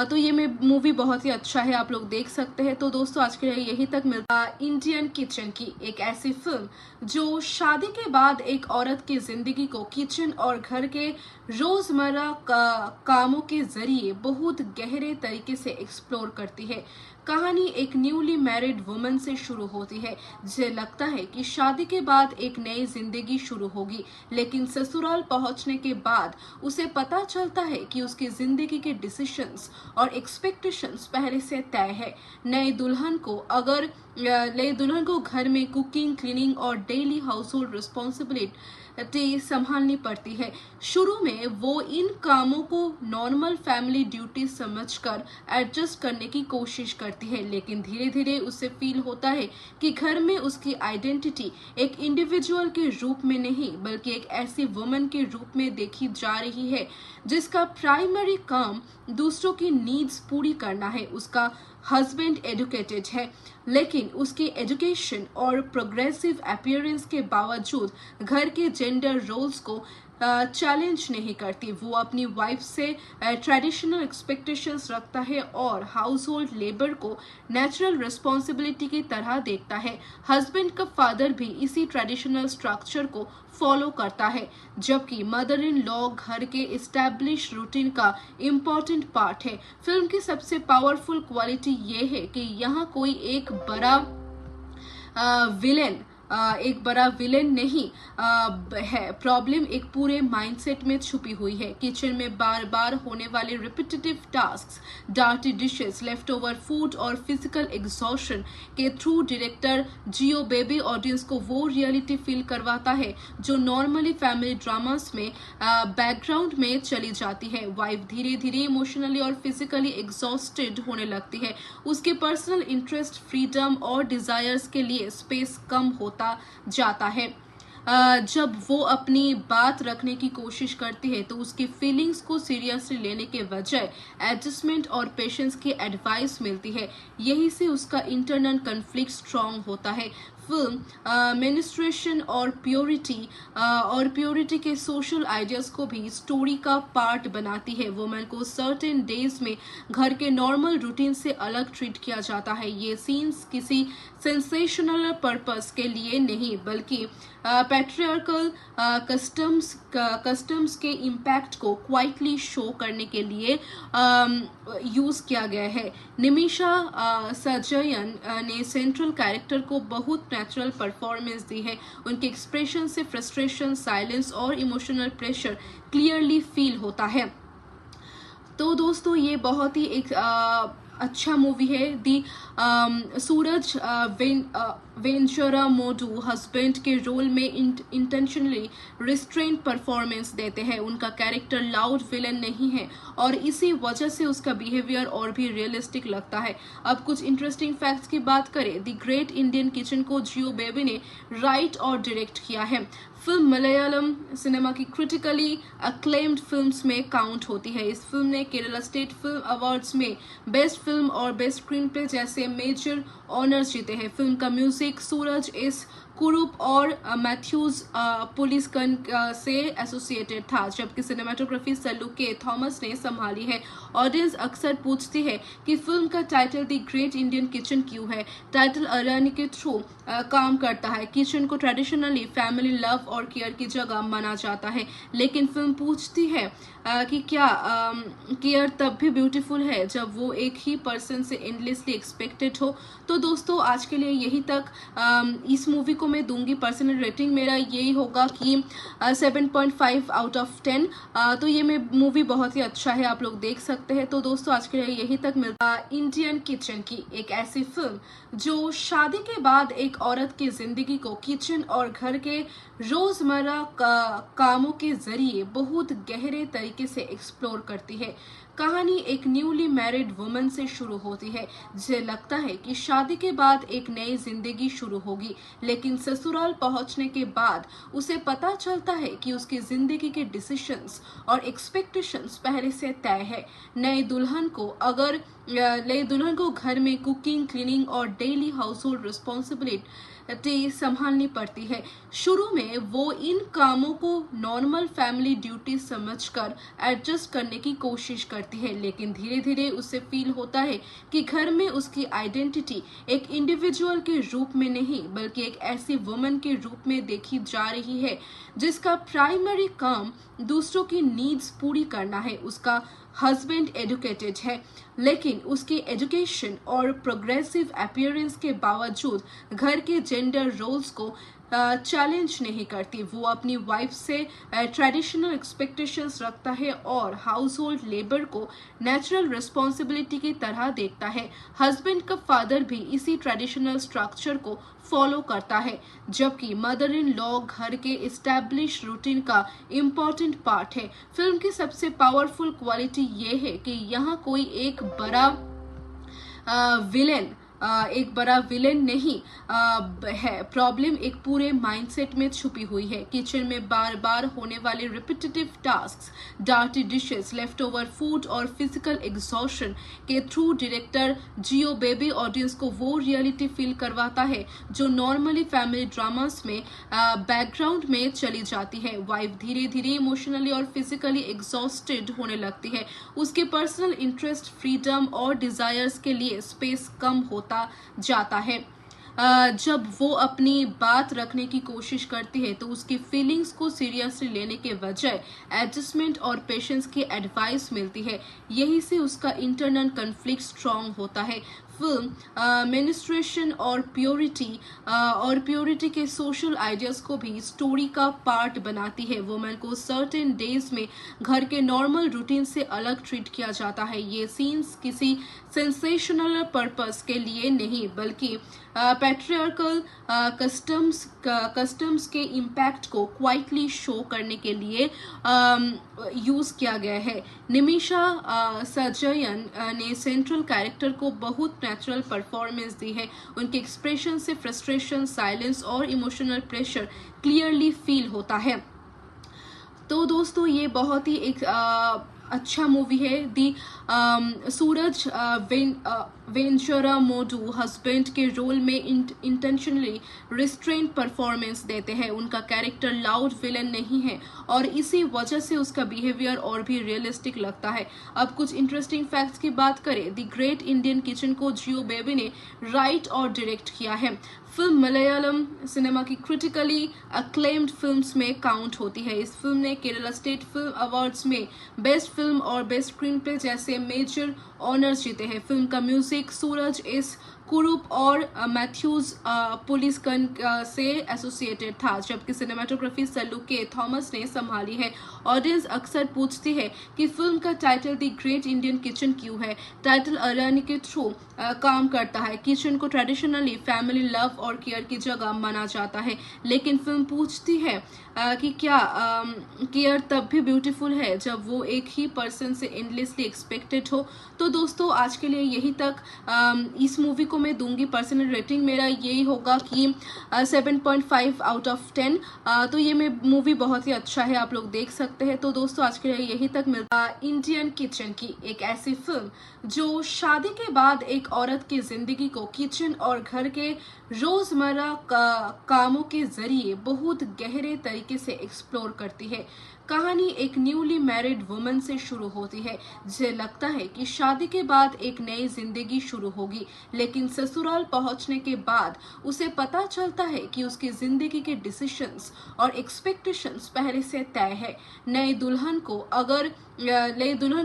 S7: तो ये मूवी बहुत ही अच्छा है, आप लोग देख सकते हैं। तो दोस्तों आज के लिए यही तक मिलता। इंडियन किचन की एक ऐसी फिल्म जो शादी के बाद एक औरत की जिंदगी को किचन और घर के रोजमर्रा कामों के जरिए बहुत गहरे तरीके से एक्सप्लोर करती है। कहानी एक न्यूली मैरिड वुमन से शुरू होती है जिसे लगता है कि शादी के बाद एक नई जिंदगी शुरू होगी, लेकिन ससुराल पहुंचने के बाद उसे पता चलता है कि उसकी जिंदगी के डिसीजंस और एक्सपेक्टेशंस पहले से तय है। नए दुल्हन को घर में कुकिंग, क्लीनिंग और डेली हाउस होल्ड रिस्पॉन्सिबिलिटी संभालनी पड़ती है। शुरू में वो इन कामों को नॉर्मल फैमिली ड्यूटी समझकर एडजस्ट करने की कोशिश करती है, लेकिन धीरे धीरे उसे फील होता है कि घर में उसकी आइडेंटिटी एक इंडिविजुअल के रूप में नहीं बल्कि एक ऐसी वुमन के रूप में देखी जा रही है जिसका प्राइमरी काम दूसरों की नीड्स पूरी करना है। उसका हस्बैंड एजुकेटेड है, लेकिन उसकी एजुकेशन और प्रोग्रेसिव अपीयरेंस के बावजूद घर के जेंडर रोल्स को चैलेंज नहीं करती। वो अपनी वाइफ से ट्रेडिशनल एक्सपेक्टेशंस रखता है और हाउस होल्ड लेबर को नेचुरल रिस्पॉन्सिबिलिटी की तरह देखता है। हस्बैंड का फादर भी इसी ट्रेडिशनल स्ट्रक्चर को फॉलो करता है, जबकि मदर इन लॉ घर के इस्टेब्लिश रूटीन का इम्पोर्टेंट पार्ट है। फिल्म की सबसे पावरफुल क्वालिटी ये है कि यहाँ कोई एक बड़ा विलेन नहीं है। प्रॉब्लम एक पूरे माइंडसेट में छुपी हुई है। किचन में बार बार होने वाले repetitive tasks, dirty dishes, left over food और फिजिकल एग्जॉशन के थ्रू डायरेक्टर जियो बेबी ऑडियंस को वो रियलिटी फील करवाता है जो नॉर्मली फैमिली ड्रामास में बैकग्राउंड में चली जाती है। वाइफ धीरे धीरे इमोशनली और फिजिकली एग्जॉस्टेड होने लगती है। उसके पर्सनल इंटरेस्ट, फ्रीडम और डिजायर्स के लिए स्पेस कम होता जाता है। जब वो अपनी बात रखने की कोशिश करती है तो उसकी फीलिंग्स को सीरियसली लेने के बजाय एडजस्टमेंट और पेशेंस की एडवाइस मिलती है। यही से उसका इंटरनल कन्फ्लिक्ट स्ट्रांग होता है। फिल्म मेनिस्ट्रेशन और प्योरिटी के सोशल आइडियाज को भी स्टोरी का पार्ट बनाती है। वुमेन को सर्टेन डेज में घर के नॉर्मल रूटीन से अलग ट्रीट किया जाता है। ये सीन्स किसी सेंसेशनल पर्पस के लिए नहीं बल्कि पैट्रियार्कल कस्टम्स के इम्पैक्ट को क्वाइटली शो करने के लिए यूज किया गया है। निमिषा सजयन ने सेंट्रल कैरेक्टर को बहुत नेचुरल परफॉर्मेंस दी है। उनके एक्सप्रेशन से फ्रस्ट्रेशन, साइलेंस और इमोशनल प्रेशर क्लियरली फील होता है। तो दोस्तों ये बहुत ही एक अच्छा मूवी है। दी सूरज वेंचुरा मोडू हस्बैंड के रोल में इंटेंशनली रिस्ट्रेंट परफॉर्मेंस देते हैं। उनका कैरेक्टर लाउड विलन नहीं है और इसी वजह से उसका बिहेवियर और भी रियलिस्टिक लगता है। अब कुछ इंटरेस्टिंग फैक्ट्स की बात करें। द ग्रेट इंडियन किचन को जियो बेबी ने राइट और डायरेक्ट किया है। फिल्म मलयालम सिनेमा की क्रिटिकली अक्लेम्ड फिल्म्स में काउंट होती है। इस फिल्म ने केरला स्टेट फिल्म अवार्ड्स में बेस्ट फिल्म और बेस्ट स्क्रीन प्ले जैसे मेजर ऑनर्स जीते हैं। फिल्म का म्यूजिक सूरज एस कुरूप और मैथ्यूज पुलिसकन से एसोसिएटेड था, जबकि सिनेमाटोग्राफी सल्लू के थॉमस ने संभाली है। ऑडियंस अक्सर पूछती है कि फिल्म का title the great Indian kitchen क्यों है। टाइटल अरनी के थ्रू काम करता है। किचन को ट्रेडिशनली फैमिली लव और केयर की जगह माना जाता है, लेकिन फिल्म पूछती है कि क्या केयर तब भी ब्यूटीफुल है जब वो एक ही पर्सन से एंडलेसली एक्सपेक्टेड हो। तो दोस्तों आज के लिए यही तक। इस मूवी को मैं दूंगी पर्सनल रेटिंग मेरा यही होगा कि 7.5 आउट ऑफ 10। तो ये मूवी बहुत ही अच्छा है, आप लोग देख सकते हैं। तो दोस्तों आज के लिए यही तक मिलता। इंडियन किचन की एक ऐसी फिल्म जो शादी के बाद एक औरत की जिंदगी को किचन और घर के रोजमर्रा कामों के जरिए बहुत गहरे तरीके से एक्सप्लोर करती है। कहानी एक न्यूली मैरिड वुमन से शुरू होती है जिसे लगता है कि शादी के बाद एक नई जिंदगी शुरू होगी, लेकिन ससुराल पहुंचने के बाद उसे पता चलता है कि उसकी जिंदगी के डिसीजंस और एक्सपेक्टेशंस पहले से तय है। नई दुल्हन को घर में कुकिंग, क्लीनिंग और डेली हाउस होल्ड रिस्पॉन्सिबिलिटी संभालनी पड़ती है। शुरू में वो इन कामों को नॉर्मल फैमिली ड्यूटी समझकर एडजस्ट करने की कोशिश करती है, लेकिन धीरे धीरे उसे फील होता है कि घर में उसकी आइडेंटिटी एक इंडिविजुअल के रूप में नहीं बल्कि एक ऐसी वुमन के रूप में देखी जा रही है जिसका प्राइमरी काम दूसरों की नीड्स पूरी करना है। उसका हस्बैंड एजुकेटेड है, लेकिन उसकी एजुकेशन और प्रोग्रेसिव अपीयरेंस के बावजूद घर के जेंडर रोल्स को चैलेंज नहीं करती। वो अपनी वाइफ से ट्रेडिशनल एक्सपेक्टेशंस रखता है और हाउस होल्ड लेबर को नेचुरल रिस्पॉन्सिबिलिटी की तरह देखता है। हस्बैंड का फादर भी इसी ट्रेडिशनल स्ट्रक्चर को फॉलो करता है, जबकि मदर इन लॉ घर के इस्टेब्लिश रूटीन का इम्पोर्टेंट पार्ट है। फिल्म की सबसे पावरफुल क्वालिटी ये है कि यहाँ कोई एक बड़ा एक बड़ा विलेन नहीं है, प्रॉब्लम एक पूरे माइंडसेट में छुपी हुई है। किचन में बार बार होने वाले repetitive tasks, dirty dishes, left over food और फिजिकल एग्जॉशन के थ्रू डायरेक्टर जियो बेबी ऑडियंस को वो रियलिटी फील करवाता है जो नॉर्मली फैमिली ड्रामास में बैकग्राउंड में चली जाती है। वाइफ धीरे धीरे इमोशनली और फिजिकली एग्जॉस्टेड होने लगती है। उसके पर्सनल इंटरेस्ट, फ्रीडम और डिजायर्स के लिए स्पेस कम होता जाता है। जब वो अपनी बात रखने की कोशिश करती है तो उसकी फीलिंग्स को सीरियसली लेने के बजाय एडजस्टमेंट और पेशेंस की एडवाइस मिलती है। यही से उसका इंटरनल कन्फ्लिक्ट स्ट्रांग होता है। फिल्म मेनिस्ट्रेशन और प्योरिटी के सोशल आइडियाज को भी स्टोरी का पार्ट बनाती है। वुमेन को सर्टेन डेज में घर के नॉर्मल रूटीन से अलग ट्रीट किया जाता है। ये सीन्स किसी सेंसेशनल पर्पस के लिए नहीं बल्कि पैट्रियार्कल कस्टम्स के इम्पैक्ट को क्वाइटली शो करने के लिए यूज किया गया है। निमिषा सजयन ने सेंट्रल कैरेक्टर को बहुत नेचुरल परफॉर्मेंस दी है। उनके एक्सप्रेशन से फ्रस्ट्रेशन, साइलेंस और इमोशनल प्रेशर क्लियरली फील होता है। तो दोस्तों ये बहुत ही एक अच्छा मूवी है। दी सूरज वेंचुरा मोडू हस्बैंड के रोल में इंटेंशनली रिस्ट्रेन परफॉर्मेंस देते हैं। उनका कैरेक्टर लाउड विलन नहीं है और इसी वजह से उसका बिहेवियर और भी रियलिस्टिक लगता है। अब कुछ इंटरेस्टिंग फैक्ट्स की बात करें। द ग्रेट इंडियन किचन को जियो बेबी ने राइट और डायरेक्ट किया है। फिल्म मलयालम सिनेमा की क्रिटिकली अक्लेम्ड फिल्म्स में काउंट होती है। इस फिल्म ने केरला स्टेट फिल्म अवार्ड्स में बेस्ट फिल्म और बेस्ट स्क्रीन प्ले जैसे मेजर ऑनर्स जीते हैं। फिल्म का म्यूजिक सूरज एस कुरूप और मैथ्यूज पुलिसकन से एसोसिएटेड था, जबकि सिनेमाटोग्राफी सल्लू के थॉमस ने संभाली है। ऑडियंस अक्सर पूछती है कि फिल्म का title the great Indian kitchen क्यों है। टाइटल अरनी के थ्रू काम करता है। किचन को ट्रेडिशनली फैमिली लव और केयर की जगह माना जाता है, लेकिन फिल्म पूछती है कि क्या केयर तब भी ब्यूटीफुल है जब वो एक ही पर्सन से एंडलेसली एक्सपेक्टेड हो। तो दोस्तों आज के लिए यही तक। इस मूवी को मैं दूंगी पर्सनल रेटिंग मेरा यही होगा कि 7.5 आउट ऑफ 10। तो ये मूवी बहुत ही अच्छा है, आप लोग देख सकते हैं। तो दोस्तों आज के लिए यही तक मिलता। इंडियन किचन की एक ऐसी फिल्म जो शादी के बाद एक औरत की जिंदगी को किचन और घर के रोजमर्रा कामों के जरिए बहुत गहरे तरीके से एक्सप्लोर करती है। कहानी एक न्यूली मैरिड वुमन से शुरू होती है जिसे लगता है कि शादी के बाद एक नई जिंदगी शुरू होगी, लेकिन ससुराल पहुंचने के बाद उसे पता चलता है कि उसकी जिंदगी के डिसीजंस और एक्सपेक्टेशंस पहले से तय है। नई दुल्हन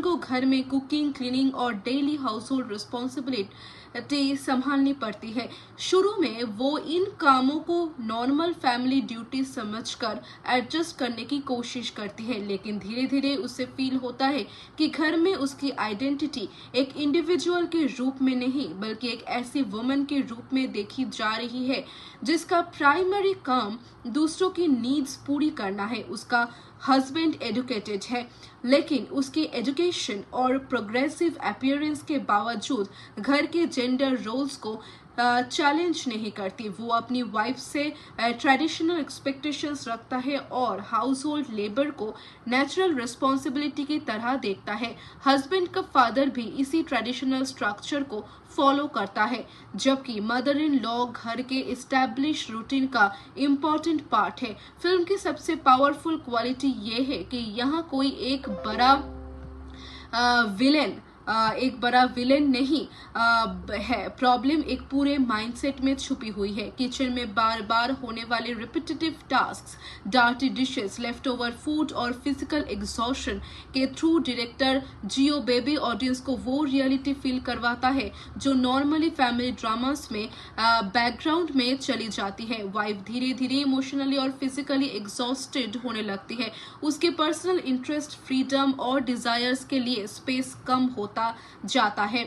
S7: को घर में कुकिंग, क्लीनिंग और डेली हाउस होल्ड रिस्पॉन्सिबिलिटी संभालनी पड़ती है। शुरू में वो इन कामों को नॉर्मल फैमिली ड्यूटी समझकर एडजस्ट करने की कोशिश करती है, लेकिन धीरे धीरे उसे फील होता है कि घर में उसकी आइडेंटिटी एक इंडिविजुअल के रूप में नहीं बल्कि एक ऐसी वुमन के रूप में देखी जा रही है जिसका प्राइमरी काम दूसरों की नीड्स पूरी करना है। उसका हस्बैंड एजुकेटेड है, लेकिन उसके एजुकेशन और प्रोग्रेसिव अपीयरेंस के बावजूद घर के जेंडर रोल्स को चैलेंज नहीं करती। वो अपनी वाइफ से ट्रेडिशनल एक्सपेक्टेशंस रखता है और हाउस होल्ड लेबर को नेचुरल रिस्पॉन्सिबिलिटी की तरह देखता है। हस्बैंड का फादर भी इसी ट्रेडिशनल स्ट्रक्चर को फॉलो करता है, जबकि मदर इन लॉ घर के एस्टैब्लिश रूटीन का इम्पोर्टेंट पार्ट है। फिल्म की सबसे पावरफुल क्वालिटी ये है कि यहाँ कोई एक बड़ा विलेन नहीं है, प्रॉब्लम एक पूरे माइंडसेट में छुपी हुई है। किचन में बार बार होने वाले repetitive tasks, dirty dishes, left over food और फिजिकल एग्जॉशन के थ्रू डायरेक्टर जियो बेबी ऑडियंस को वो रियलिटी फील करवाता है जो नॉर्मली फैमिली ड्रामास में बैकग्राउंड में चली जाती है। वाइफ धीरे धीरे इमोशनली और फिजिकली एग्जॉस्टेड होने लगती है। उसके पर्सनल इंटरेस्ट, फ्रीडम और डिजायर्स के लिए स्पेस कम होता जाता है।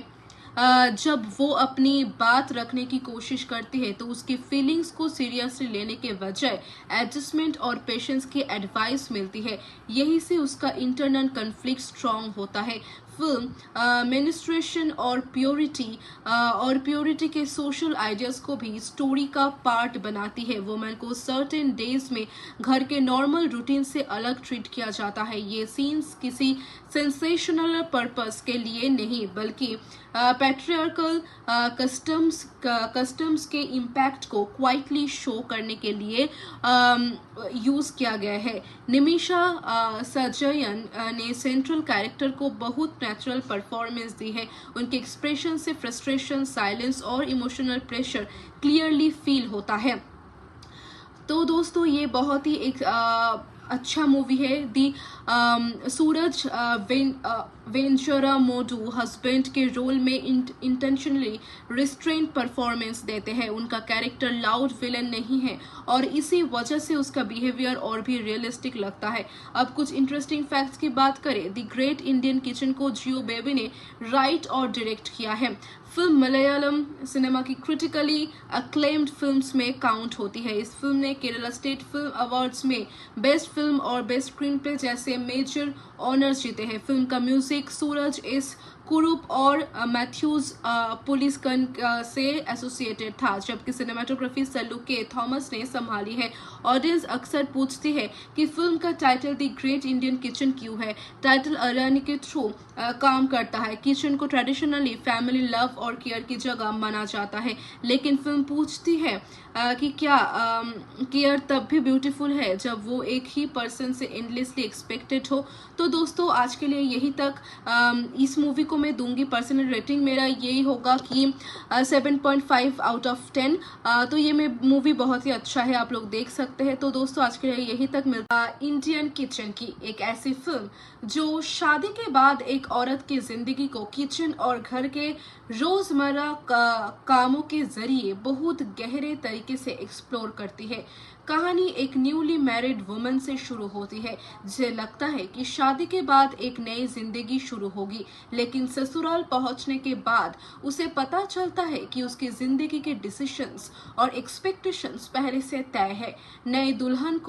S7: जब वो अपनी बात रखने की कोशिश करती है तो उसकी फीलिंग्स को सीरियसली लेने के बजाय एडजस्टमेंट और पेशेंस की एडवाइस मिलती है। यही से उसका इंटरनल कन्फ्लिक्ट स्ट्रांग होता है। फिल्म मेनिस्ट्रेशन और प्योरिटी के सोशल आइडियाज को भी स्टोरी का पार्ट बनाती है। वुमेन को सर्टेन डेज में घर के नॉर्मल रूटीन से अलग ट्रीट किया जाता है। ये सीन्स किसी सेंसेशनल पर्पस के लिए नहीं बल्कि पैट्रियार्कल कस्टम्स के इम्पैक्ट को क्वाइटली शो करने के लिए यूज किया गया है। निमिषा सजयन ने सेंट्रल कैरेक्टर को बहुत नेचुरल परफॉर्मेंस दी है। उनके एक्सप्रेशन से फ्रस्ट्रेशन, साइलेंस और इमोशनल प्रेशर क्लियरली फील होता है। तो दोस्तों ये बहुत ही एक अच्छा मूवी है। दी सूरज वेंचुरा मोडू हस्बैंड के रोल में इंटेंशनली रिस्ट्रेन परफॉर्मेंस देते हैं। उनका कैरेक्टर लाउड विलन नहीं है और इसी वजह से उसका बिहेवियर और भी रियलिस्टिक लगता है। अब कुछ इंटरेस्टिंग फैक्ट्स की बात करें। द ग्रेट इंडियन किचन को जियो बेबी ने राइट और डायरेक्ट किया है। फिल्म मलयालम सिनेमा की क्रिटिकली अक्लेम्ड फिल्म्स में काउंट होती है। इस फिल्म ने केरला स्टेट फिल्म अवार्ड्स में बेस्ट फिल्म और बेस्ट स्क्रीन प्ले जैसे मेजर ऑनर्स जीते हैं। फिल्म का म्यूजिक सूरज एस कुरूप और मैथ्यूज पुलिसकन से एसोसिएटेड था, जबकि सिनेमाटोग्राफी सल्लू के थॉमस ने संभाली है। ऑडियंस अक्सर पूछती है कि फिल्म का title the great Indian kitchen क्यों है। टाइटल अरनी के थ्रू काम करता है। किचन को ट्रेडिशनली फैमिली लव और केयर की जगह माना जाता है, लेकिन फिल्म पूछती है कि क्या केयर तब भी ब्यूटीफुल है जब वो एक ही पर्सन से एंडलेसली एक्सपेक्टेड हो। तो दोस्तों आज के लिए यही तक। इस मूवी को मैं दूंगी पर्सनल रेटिंग मेरा यही होगा कि 7.5 आउट ऑफ 10। तो ये मूवी बहुत ही अच्छा है, आप लोग देख सकते हैं। तो दोस्तों आज के लिए यही तक मिलता। इंडियन किचन की एक ऐसी फिल्म जो शादी के बाद एक औरत की जिंदगी को किचन और घर के रोजमर्रा कामों के जरिए बहुत गहरे तरीके से एक्सप्लोर करती है। कहानी एक न्यूली मैरिड वुमन से शुरू होती है जिसे लगता है कि शादी के बाद एक नई जिंदगी शुरू होगी, लेकिन ससुराल पहुंचने के बाद उसे पता चलता है कि उसकी जिंदगी के डिसीजंस और एक्सपेक्टेशंस पहले से तय है। नई दुल्हन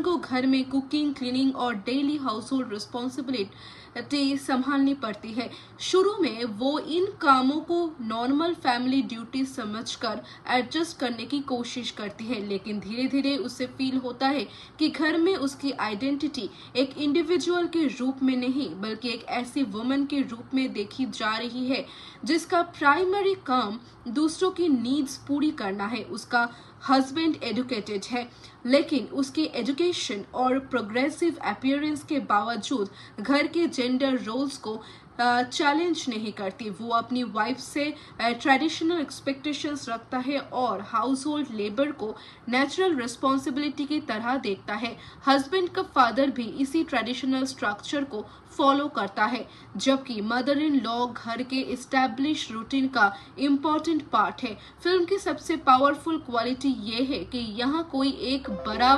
S7: को घर में कुकिंग, क्लीनिंग और डेली हाउस होल्ड रिस्पॉन्सिबिलिटी संभालनी पड़ती है। शुरू में वो इन कामों को नॉर्मल फैमिली ड्यूटी समझकर एडजस्ट करने की कोशिश करती है, लेकिन धीरे धीरे उसे फील होता है कि घर में उसकी आइडेंटिटी एक इंडिविजुअल के रूप में नहीं बल्कि एक ऐसी वुमन के रूप में देखी जा रही है जिसका प्राइमरी काम दूसरों की नीड्स पूरी करना है। उसका हस्बैंड एजुकेटेड है, लेकिन उसकी एजुकेशन और प्रोग्रेसिव अपीयरेंस के बावजूद घर के जेंडर रोल्स को चैलेंज नहीं करती। वो अपनी वाइफ से ट्रेडिशनल एक्सपेक्टेशंस रखता है और हाउस होल्ड लेबर को नेचुरल रिस्पॉन्सिबिलिटी की तरह देखता है। हस्बैंड का फादर भी इसी ट्रेडिशनल स्ट्रक्चर को फॉलो करता है, जबकि मदर इन लॉ घर के एस्टैब्लिश रूटीन का इम्पोर्टेंट पार्ट है। फिल्म की सबसे पावरफुल क्वालिटी ये है कि यहाँ कोई एक बड़ा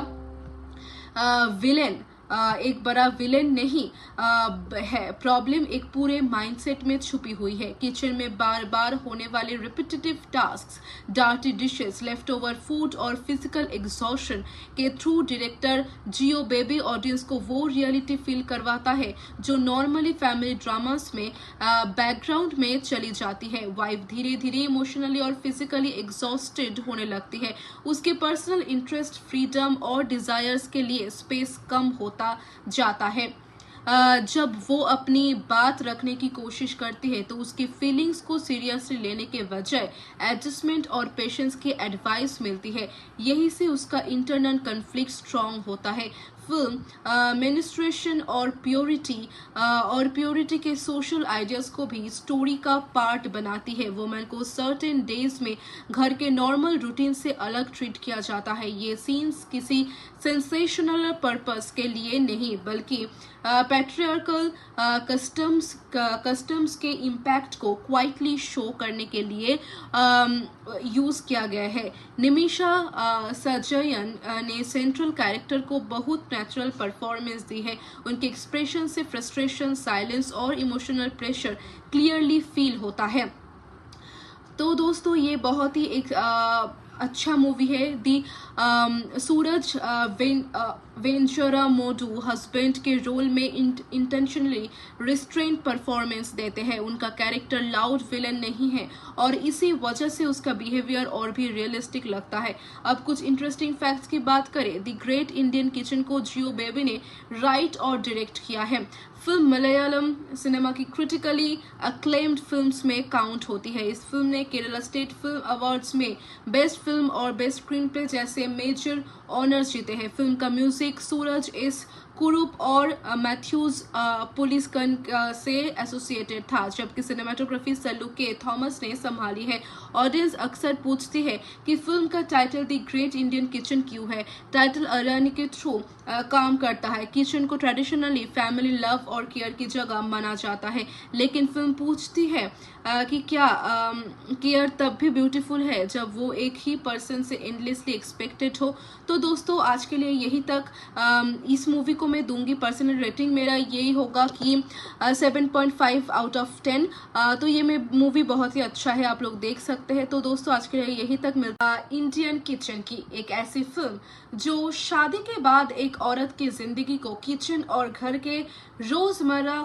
S7: विलेन नहीं है। प्रॉब्लम एक पूरे माइंडसेट में छुपी हुई है। किचन में बार बार होने वाले repetitive tasks, dirty dishes, left over food और फिजिकल एग्जॉशन के थ्रू डायरेक्टर जियो बेबी ऑडियंस को वो रियलिटी फील करवाता है जो नॉर्मली फैमिली ड्रामास में बैकग्राउंड में चली जाती है। वाइफ धीरे धीरे इमोशनली और फिजिकली एग्जॉस्टेड होने लगती है। उसके पर्सनल इंटरेस्ट, फ्रीडम और डिजायर्स के लिए स्पेस कम होता जाता है। जब वो अपनी बात रखने की कोशिश करती है तो उसकी फीलिंग्स को सीरियसली लेने के बजाय एडजस्टमेंट और पेशेंस की एडवाइस मिलती है। यही से उसका इंटरनल कन्फ्लिक्ट स्ट्रांग होता है। फिल्म मेनिस्ट्रेशन और प्योरिटी के सोशल आइडियाज को भी स्टोरी का पार्ट बनाती है। वुमेन को सर्टेन डेज में घर के नॉर्मल रूटीन से अलग ट्रीट किया जाता है। ये सीन्स किसी सेंसेशनल पर्पस के लिए नहीं बल्कि पैट्रियार्कल कस्टम्स के इम्पैक्ट को क्वाइटली शो करने के लिए यूज किया गया है। निमिषा सजयन ने सेंट्रल कैरेक्टर को बहुत नेचुरल परफॉर्मेंस दी है। उनके एक्सप्रेशन से फ्रस्ट्रेशन, साइलेंस और इमोशनल प्रेशर क्लियरली फील होता है। तो दोस्तों ये बहुत ही एक अच्छा मूवी है। दी सूरज वेंचुरा मोडू हस्बैंड के रोल में इंटेंशनली रिस्ट्रेन परफॉर्मेंस देते हैं। उनका कैरेक्टर लाउड विलन नहीं है और इसी वजह से उसका बिहेवियर और भी रियलिस्टिक लगता है। अब कुछ इंटरेस्टिंग फैक्ट्स की बात करें, द ग्रेट इंडियन किचन को जियो बेबी ने राइट और डायरेक्ट किया है। फिल्म मलयालम सिनेमा की क्रिटिकली अक्लेम्ड फिल्म्स में काउंट होती है। इस फिल्म ने केरला स्टेट फिल्म अवार्ड्स में बेस्ट फिल्म और बेस्ट स्क्रीन प्ले जैसे मेजर ऑनर्स जीते हैं। फिल्म का म्यूजिक सूरज एस कुरूप और मैथ्यूज पुलिसकन से एसोसिएटेड था, जबकि सिनेमाटोग्राफी सल्लू के थॉमस ने संभाली है। ऑडियंस अक्सर पूछती है कि फिल्म का title the great Indian kitchen क्यों है। टाइटल अरानी के थ्रू काम करता है। किचन को ट्रेडिशनली फैमिली लव और केयर की जगह माना जाता है, लेकिन फिल्म पूछती है कि क्या केयर तब भी ब्यूटीफुल है जब वो एक ही पर्सन से एंडलेसली एक्सपेक्टेड हो। तो दोस्तों आज के लिए यही तक। इस मूवी को मैं दूंगी पर्सनल रेटिंग मेरा यही होगा कि 7.5 आउट ऑफ 10। तो ये मूवी बहुत ही अच्छा है, आप लोग देख सकते हैं। तो दोस्तों आज के लिए यही तक मिलता। इंडियन किचन की एक ऐसी फिल्म जो शादी के बाद एक औरत की जिंदगी को किचन और घर के रोजमर्रा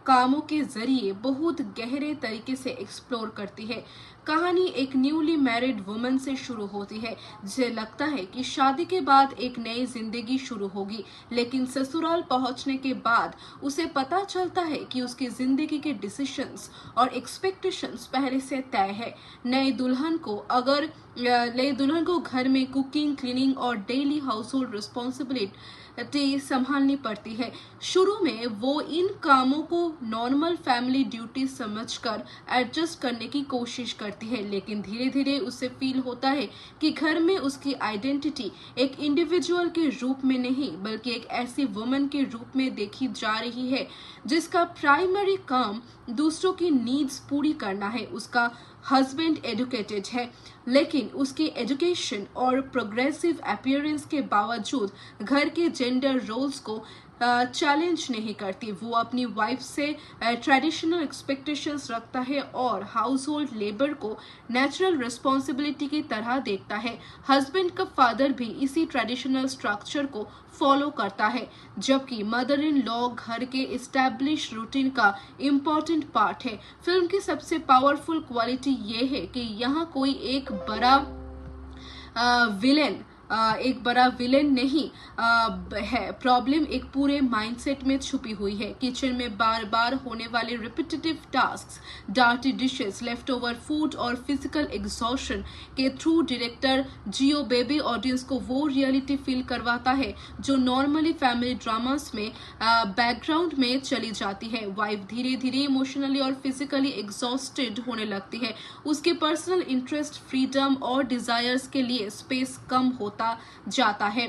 S7: कामों के जरिए बहुत गहरे तरीके से एक्सप्लोर करती है। कहानी एक न्यूली मैरिड वुमन से शुरू होती है जिसे लगता है कि शादी के बाद एक नई जिंदगी शुरू होगी, लेकिन ससुराल पहुंचने के बाद उसे पता चलता है कि उसकी जिंदगी के डिसीजंस और एक्सपेक्टेशंस पहले से तय है। नई दुल्हन को घर में कुकिंग, क्लीनिंग और डेली हाउस होल्ड रिस्पॉन्सिबिलिटी संभालनी पड़ती है। शुरू में वो इन कामों को नॉर्मल फैमिली ड्यूटी समझकर एडजस्ट करने की कोशिश करती है, लेकिन धीरे धीरे उसे फील होता है कि घर में उसकी आइडेंटिटी एक इंडिविजुअल के रूप में नहीं बल्कि एक ऐसी वुमन के रूप में देखी जा रही है जिसका प्राइमरी काम दूसरों की नीड्स पूरी करना है। उसका हस्बैंड एजुकेटेड है, लेकिन उसके एजुकेशन और प्रोग्रेसिव अपीयरेंस के बावजूद घर के जेंडर रोल्स को चैलेंज नहीं करती। वो अपनी वाइफ से ट्रेडिशनल एक्सपेक्टेशंस रखता है और हाउस होल्ड लेबर को नेचुरल रिस्पॉन्सिबिलिटी की तरह देखता है। हस्बैंड का फादर भी इसी ट्रेडिशनल स्ट्रक्चर को फॉलो करता है, जबकि मदर इन लॉ घर के एस्टैब्लिश रूटीन का इम्पोर्टेंट पार्ट है। फिल्म की सबसे पावरफुल क्वालिटी ये है कि यहाँ कोई एक बड़ा विलेन नहीं है। प्रॉब्लम एक पूरे माइंडसेट में छुपी हुई है। किचन में बार बार होने वाले repetitive tasks, dirty dishes, left over food और फिजिकल एग्जॉशन के थ्रू डायरेक्टर जियो बेबी ऑडियंस को वो रियलिटी फील करवाता है जो नॉर्मली फैमिली ड्रामास में बैकग्राउंड में चली जाती है। वाइफ धीरे धीरे इमोशनली और फिजिकली एग्जॉस्टेड होने लगती है। उसके पर्सनल इंटरेस्ट, फ्रीडम और डिजायर्स के लिए स्पेस कम होता जाता है।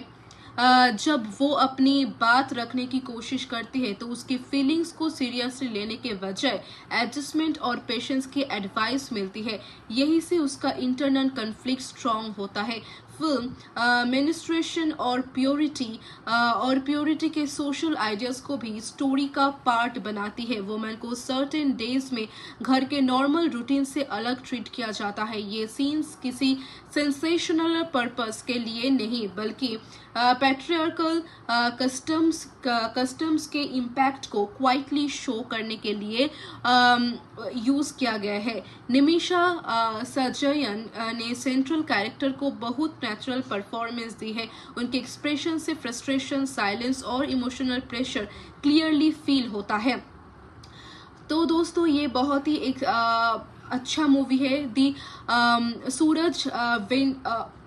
S7: जब वो अपनी बात रखने की कोशिश करती है तो उसकी फीलिंग्स को सीरियसली लेने के बजाय एडजस्टमेंट और पेशेंस की एडवाइस मिलती है। यही से उसका इंटरनल कन्फ्लिक्ट स्ट्रांग होता है। फिल्म मेनिस्ट्रेशन और प्योरिटी के सोशल आइडियाज को भी स्टोरी का पार्ट बनाती है। वुमेन को सर्टेन डेज में घर के नॉर्मल रूटीन से अलग ट्रीट किया जाता है। ये सीन्स किसी सेंसेशनल पर्पस के लिए नहीं बल्कि पैट्रियार्कल कस्टम्स के इम्पैक्ट को क्वाइटली शो करने के लिए यूज किया गया है। निमिषा सजयन ने सेंट्रल कैरेक्टर को बहुत नेचुरल परफॉर्मेंस दी है। उनके एक्सप्रेशन से फ्रस्ट्रेशन, साइलेंस और इमोशनल प्रेशर क्लियरली फील होता है। तो दोस्तों ये बहुत ही एक अच्छा मूवी है। दी सूरज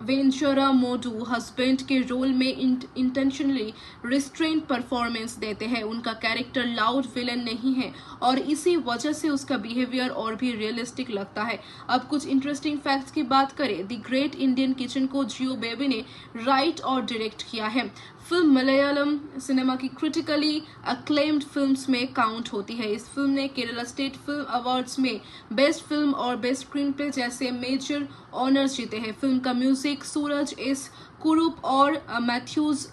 S7: वेंचुरा मोडू हस्बैंड के रोल में इंटेंशनली रिस्ट्रेन परफॉर्मेंस देते हैं। उनका कैरेक्टर लाउड विलन नहीं है और इसी वजह से उसका बिहेवियर और भी रियलिस्टिक लगता है। अब कुछ इंटरेस्टिंग फैक्ट्स की बात करें, द ग्रेट इंडियन किचन को जियो बेबी ने राइट और डायरेक्ट किया है। फिल्म मलयालम सिनेमा की क्रिटिकली अक्लेम्ड फिल्म्स में काउंट होती है। इस फिल्म ने केरला स्टेट फिल्म अवार्ड्स में बेस्ट फिल्म और बेस्ट स्क्रीन प्ले जैसे मेजर ऑनर्स जीते हैं। फिल्म का म्यूजिक सूरज एस कुरूप और मैथ्यूज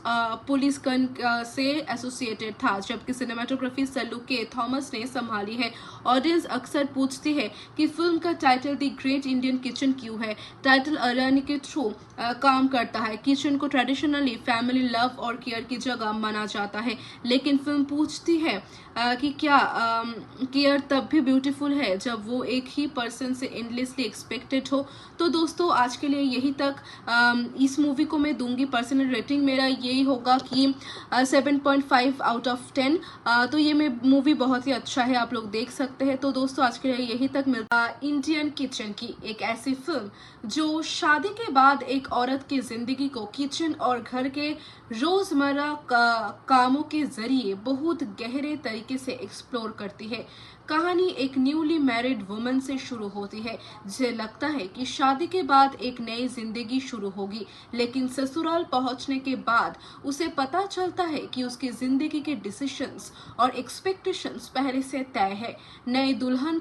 S7: पुलिसकन से एसोसिएटेड था, जबकि सिनेमाटोग्राफी सल्लू के थॉमस ने संभाली है। ऑडियंस अक्सर पूछती है कि फिल्म का title the great Indian kitchen क्यों है। टाइटल अरनी के थ्रू काम करता है। किचन को ट्रेडिशनली फैमिली लव और केयर की जगह माना जाता है, लेकिन फिल्म पूछती है कि क्या केयर तब भी ब्यूटीफुल है जब वो एक ही पर्सन से एंडलेसली एक्सपेक्टेड हो। तो दोस्तों आज के लिए यही तक। इस मूवी को मैं दूंगी पर्सनल रेटिंग मेरा यही होगा कि 7.5 आउट ऑफ 10। तो ये मूवी बहुत ही अच्छा है, आप लोग देख सकते हैं। तो दोस्तों आज के लिए यही तक मिलता। इंडियन किचन की एक ऐसी फिल्म जो शादी के बाद एक औरत की जिंदगी को किचन और घर के रोजमर्रा कामों के जरिए बहुत गहरे तरीके से एक्सप्लोर करती है। कहानी एक न्यूली मैरिड वुमन से शुरू होती है जिसे लगता है कि शादी के बाद एक नई जिंदगी शुरू होगी, लेकिन ससुराल पहुंचने के बाद उसे पता चलता है कि उसकी जिंदगी के डिसीजंस और एक्सपेक्टेशंस पहले से तय है। नई दुल्हन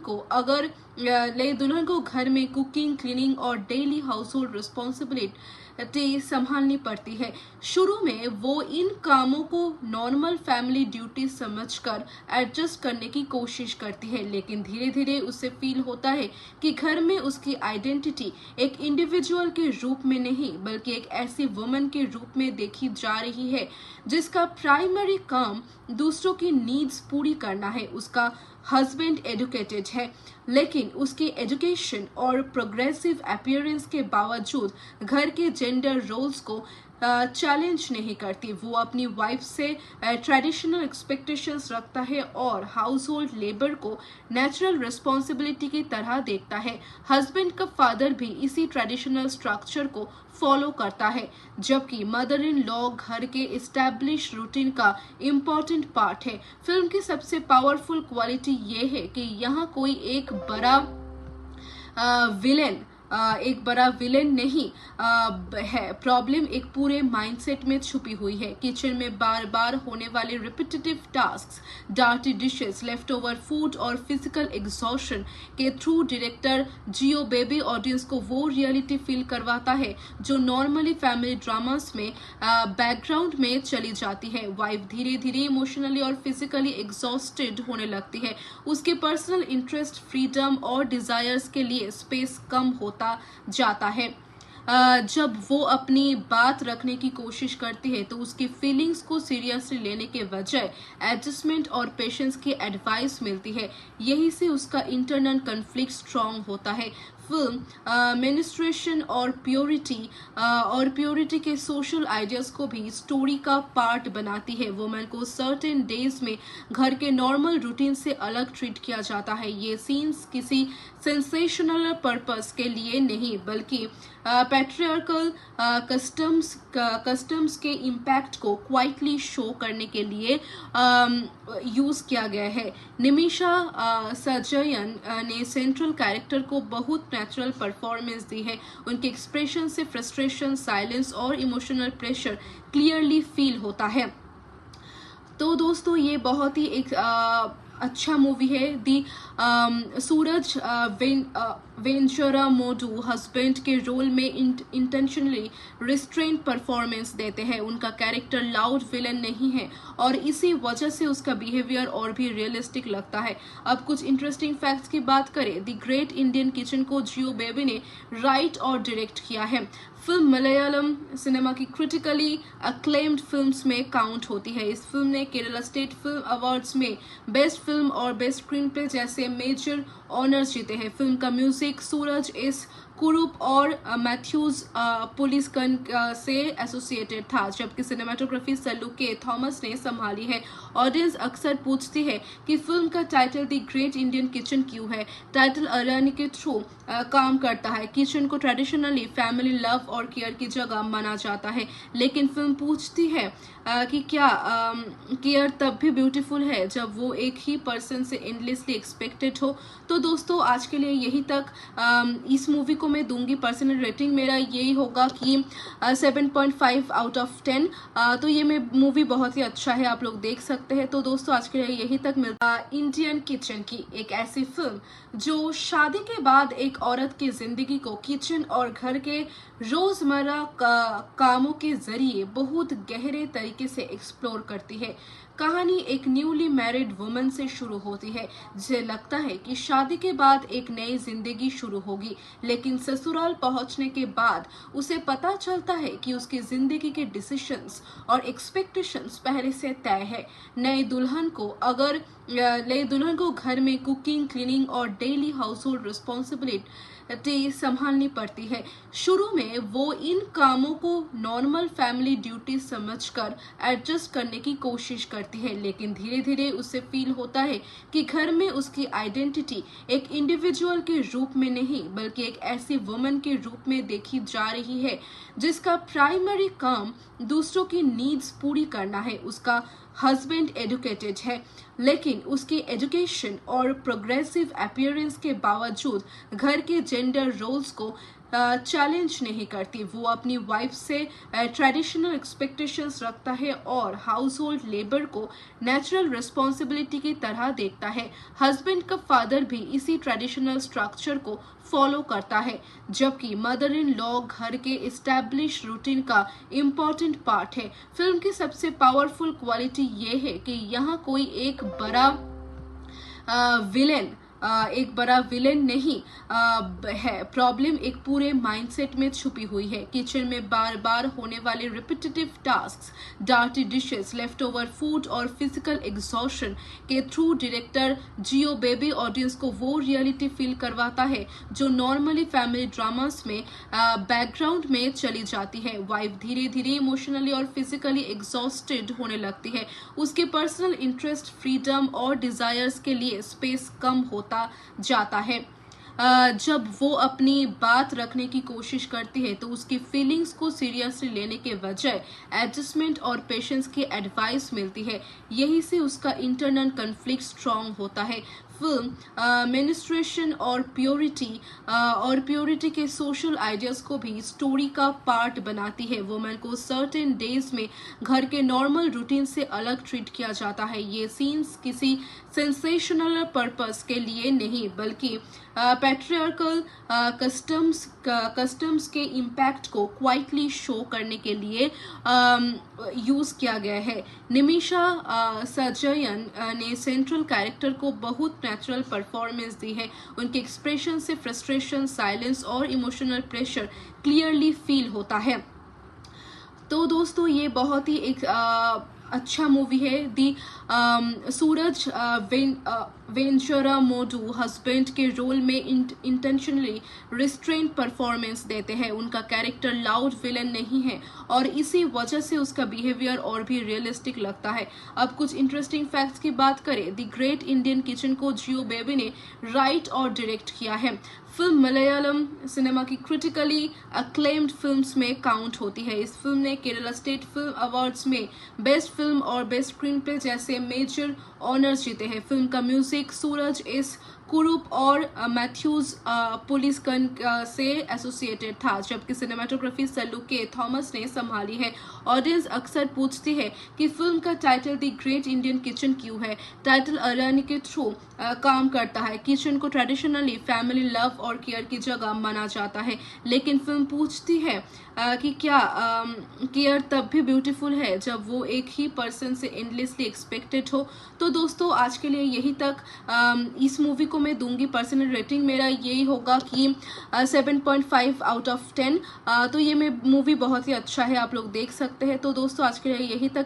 S7: को घर में कुकिंग, क्लीनिंग और डेली हाउस होल्ड रिस्पॉन्सिबिलिटी संभालनी पड़ती है। शुरू में वो इन कामों को नॉर्मल फैमिली ड्यूटी समझकर एडजस्ट करने की कोशिश करती है, लेकिन धीरे धीरे उसे फील होता है कि घर में उसकी आइडेंटिटी एक इंडिविजुअल के रूप में नहीं बल्कि एक ऐसी वुमन के रूप में देखी जा रही है जिसका प्राइमरी काम दूसरों की नीड्स पूरी करना है। उसका हस्बैंड एजुकेटेड है, लेकिन उसकी एजुकेशन और प्रोग्रेसिव अपीयरेंस के बावजूद घर के जेंडर रोल्स को चैलेंज नहीं करती। वो अपनी वाइफ से ट्रेडिशनल एक्सपेक्टेशंस रखता है और हाउस होल्ड लेबर को नेचुरल रिस्पॉन्सिबिलिटी की तरह देखता है। हस्बैंड का फादर भी इसी ट्रेडिशनल स्ट्रक्चर को फॉलो करता है, जबकि मदर इन लॉ घर के एस्टैब्लिश रूटीन का इम्पोर्टेंट पार्ट है। फिल्म की सबसे पावरफुल क्वालिटी ये है कि यहाँ कोई एक बड़ा विलेन नहीं है। प्रॉब्लम एक पूरे माइंडसेट में छुपी हुई है। किचन में बार बार होने वाले repetitive tasks, dirty dishes, left over food और फिजिकल एग्जॉशन के थ्रू डायरेक्टर जियो बेबी ऑडियंस को वो रियलिटी फील करवाता है जो नॉर्मली फैमिली ड्रामास में बैकग्राउंड में चली जाती है। वाइफ धीरे धीरे इमोशनली और फिजिकली एग्जॉस्टेड होने लगती है। उसके पर्सनल इंटरेस्ट, फ्रीडम और डिजायर्स के लिए स्पेस कम होता जाता है। जब वो अपनी बात रखने की कोशिश करती है तो उसकी फीलिंग्स को सीरियसली लेने के बजाय एडजस्टमेंट और पेशेंस की एडवाइस मिलती है। यही से उसका इंटरनल कन्फ्लिक्ट स्ट्रांग होता है। फिल्म मेनिस्ट्रेशन और प्योरिटी के सोशल आइडियाज को भी स्टोरी का पार्ट बनाती है। वुमेन को सर्टेन डेज में घर के नॉर्मल रूटीन से अलग ट्रीट किया जाता है। ये सीन्स किसी सेंसेशनल पर्पस के लिए नहीं बल्कि पैट्रियार्कल कस्टम्स के इम्पैक्ट को क्वाइटली शो करने के लिए यूज किया गया है। निमिषा सजयन ने सेंट्रल कैरेक्टर को बहुत नेचुरल परफॉर्मेंस दी है। उनके एक्सप्रेशन से फ्रस्ट्रेशन, साइलेंस और इमोशनल प्रेशर क्लियरली फील होता है। तो दोस्तों ये बहुत ही एक अच्छा मूवी है। दी सूरज वेंचुरा मोडू हस्बैंड के रोल में इंटेंशनली रिस्ट्रेंट परफॉर्मेंस देते हैं। उनका कैरेक्टर लाउड विलन नहीं है और इसी वजह से उसका बिहेवियर और भी रियलिस्टिक लगता है। अब कुछ इंटरेस्टिंग फैक्ट्स की बात करें। द ग्रेट इंडियन किचन को जियो बेबी ने राइट और डायरेक्ट किया है। फिल्म मलयालम सिनेमा की क्रिटिकली अक्लेम्ड फिल्म्स में काउंट होती है। इस फिल्म ने केरला स्टेट फिल्म अवार्ड्स में बेस्ट फिल्म और बेस्ट स्क्रीन प्ले जैसे मेजर ऑनर्स जीते हैं। फिल्म का म्यूजिक सूरज एस कुरूप और मैथ्यूज पुलिसकन से एसोसिएटेड था, जबकि सिनेमाटोग्राफी सल्लू के थॉमस ने संभाली है। ऑडियंस अक्सर पूछती है कि फिल्म का title the great Indian kitchen क्यों है। टाइटल अरनी के थ्रू काम करता है। किचन को ट्रेडिशनली फैमिली लव और केयर की जगह माना जाता है, लेकिन फिल्म पूछती है कि क्या केयर तब भी ब्यूटीफुल है जब वो एक ही पर्सन से एंडलेसली एक्सपेक्टेड हो। तो दोस्तों आज के लिए यही तक। इस मूवी को मैं दूंगी पर्सनल रेटिंग मेरा यही होगा कि 7.5 आउट ऑफ 10। तो ये मूवी बहुत ही अच्छा है, आप लोग देख सकते हैं। तो दोस्तों आज के लिए यही तक मिलता। इंडियन किचन की एक ऐसी फिल्म जो शादी के बाद एक औरत की जिंदगी को किचन और घर के रोजमर्रा कामों के जरिए बहुत गहरे तरीके से एक्सप्लोर करती है। कहानी एक न्यूली मैरिड वुमन से शुरू होती है जिसे लगता है कि शादी के बाद एक नई जिंदगी शुरू होगी, लेकिन ससुराल पहुंचने के बाद उसे पता चलता है कि उसकी जिंदगी के डिसीजंस और एक्सपेक्टेशंस पहले से तय है। नई दुल्हन को घर में कुकिंग, क्लीनिंग और डेली हाउस होल्ड रिस्पॉन्सिबिलिटी संभालनी पड़ती है। शुरू में वो इन कामों को नॉर्मल फैमिली ड्यूटी समझकर एडजस्ट करने की कोशिश करती है, लेकिन धीरे धीरे उसे फील होता है कि घर में उसकी आइडेंटिटी एक इंडिविजुअल के रूप में नहीं बल्कि एक ऐसी वुमन के रूप में देखी जा रही है जिसका प्राइमरी काम दूसरों की नीड्स पूरी करना है। उसका हस्बैंड एजुकेटेड है, लेकिन उसकी एजुकेशन और प्रोग्रेसिव अपीयरेंस के बावजूद घर के जेंडर रोल्स को चैलेंज नहीं करती। वो अपनी वाइफ से ट्रेडिशनल एक्सपेक्टेशंस रखता है और हाउस होल्ड लेबर को नेचुरल रिस्पॉन्सिबिलिटी की तरह देखता है। हस्बैंड का फादर भी इसी ट्रेडिशनल स्ट्रक्चर को फॉलो करता है, जबकि मदर इन लॉ घर के एस्टैब्लिश रूटीन का इम्पोर्टेंट पार्ट है। फिल्म की सबसे पावरफुल क्वालिटी ये है कि यहाँ कोई एक बड़ा विलेन नहीं है। प्रॉब्लम एक पूरे माइंडसेट में छुपी हुई है। किचन में बार बार होने वाले repetitive tasks, dirty dishes, left over food और फिजिकल एग्जॉशन के थ्रू डायरेक्टर जियो बेबी ऑडियंस को वो रियलिटी फील करवाता है जो नॉर्मली फैमिली ड्रामास में बैकग्राउंड में चली जाती है। वाइफ धीरे धीरे इमोशनली और फिजिकली एग्जॉस्टेड होने लगती है। उसके पर्सनल इंटरेस्ट, फ्रीडम और डिजायर्स के लिए स्पेस कम होता जाता है। जब वो अपनी बात रखने की कोशिश करती है तो उसकी फीलिंग्स को सीरियसली लेने के बजाय एडजस्टमेंट और पेशेंस की एडवाइस मिलती है। यही से उसका इंटरनल कन्फ्लिक्ट स्ट्रांग होता है। फिल्म मेनिस्ट्रेशन और प्योरिटी के सोशल आइडियाज को भी स्टोरी का पार्ट बनाती है। वुमेन को सर्टेन डेज में घर के नॉर्मल रूटीन से अलग ट्रीट किया जाता है। ये सीन्स किसी सेंसेशनल पर्पस के लिए नहीं बल्कि पैट्रियार्कल कस्टम्स के इम्पैक्ट को क्वाइटली शो करने के लिए यूज किया गया है। निमिषा सजयन ने सेंट्रल कैरेक्टर को बहुत नेचुरल परफॉर्मेंस दी है। उनके एक्सप्रेशन से फ्रस्ट्रेशन, साइलेंस और इमोशनल प्रेशर क्लियरली फील होता है। तो दोस्तों ये बहुत ही एक अच्छा मूवी है। दी सूरज वेंचुरा मोडू हस्बैंड के रोल में इंटेंशनली रिस्ट्रेंट परफॉर्मेंस देते हैं। उनका कैरेक्टर लाउड विलन नहीं है और इसी वजह से उसका बिहेवियर और भी रियलिस्टिक लगता है। अब कुछ इंटरेस्टिंग फैक्ट्स की बात करें। द ग्रेट इंडियन किचन को जियो बेबी ने राइट और डायरेक्ट किया है। फिल्म मलयालम सिनेमा की क्रिटिकली अक्लेम्ड फिल्म्स में काउंट होती है। इस फिल्म ने केरला स्टेट फिल्म अवार्ड्स में बेस्ट फिल्म और बेस्ट स्क्रीन प्ले जैसे मेजर ऑनर्स जीते हैं। फिल्म का म्यूजिक सूरज एस कुरूप और मैथ्यूज पुलिसकन से एसोसिएटेड था, जबकि सिनेमाटोग्राफी सल्लू के थॉमस ने संभाली है। ऑडियंस अक्सर पूछती है कि फिल्म का title the great Indian kitchen क्यों है। टाइटल अरनी के थ्रू काम करता है। किचन को ट्रेडिशनली फैमिली लव और केयर की जगह माना जाता है, लेकिन फिल्म पूछती है कि क्या केयर तब भी ब्यूटीफुल है जब वो एक ही पर्सन से एंडलेसली एक्सपेक्टेड हो। तो दोस्तों आज के लिए यही तक। इस मूवी को मैं दूंगी पर्सनल रेटिंग मेरा यही होगा कि 7.5 आउट ऑफ 10। तो ये मूवी बहुत ही अच्छा है, आप लोग देख सकते हैं। तो दोस्तों आज के लिए यही तक।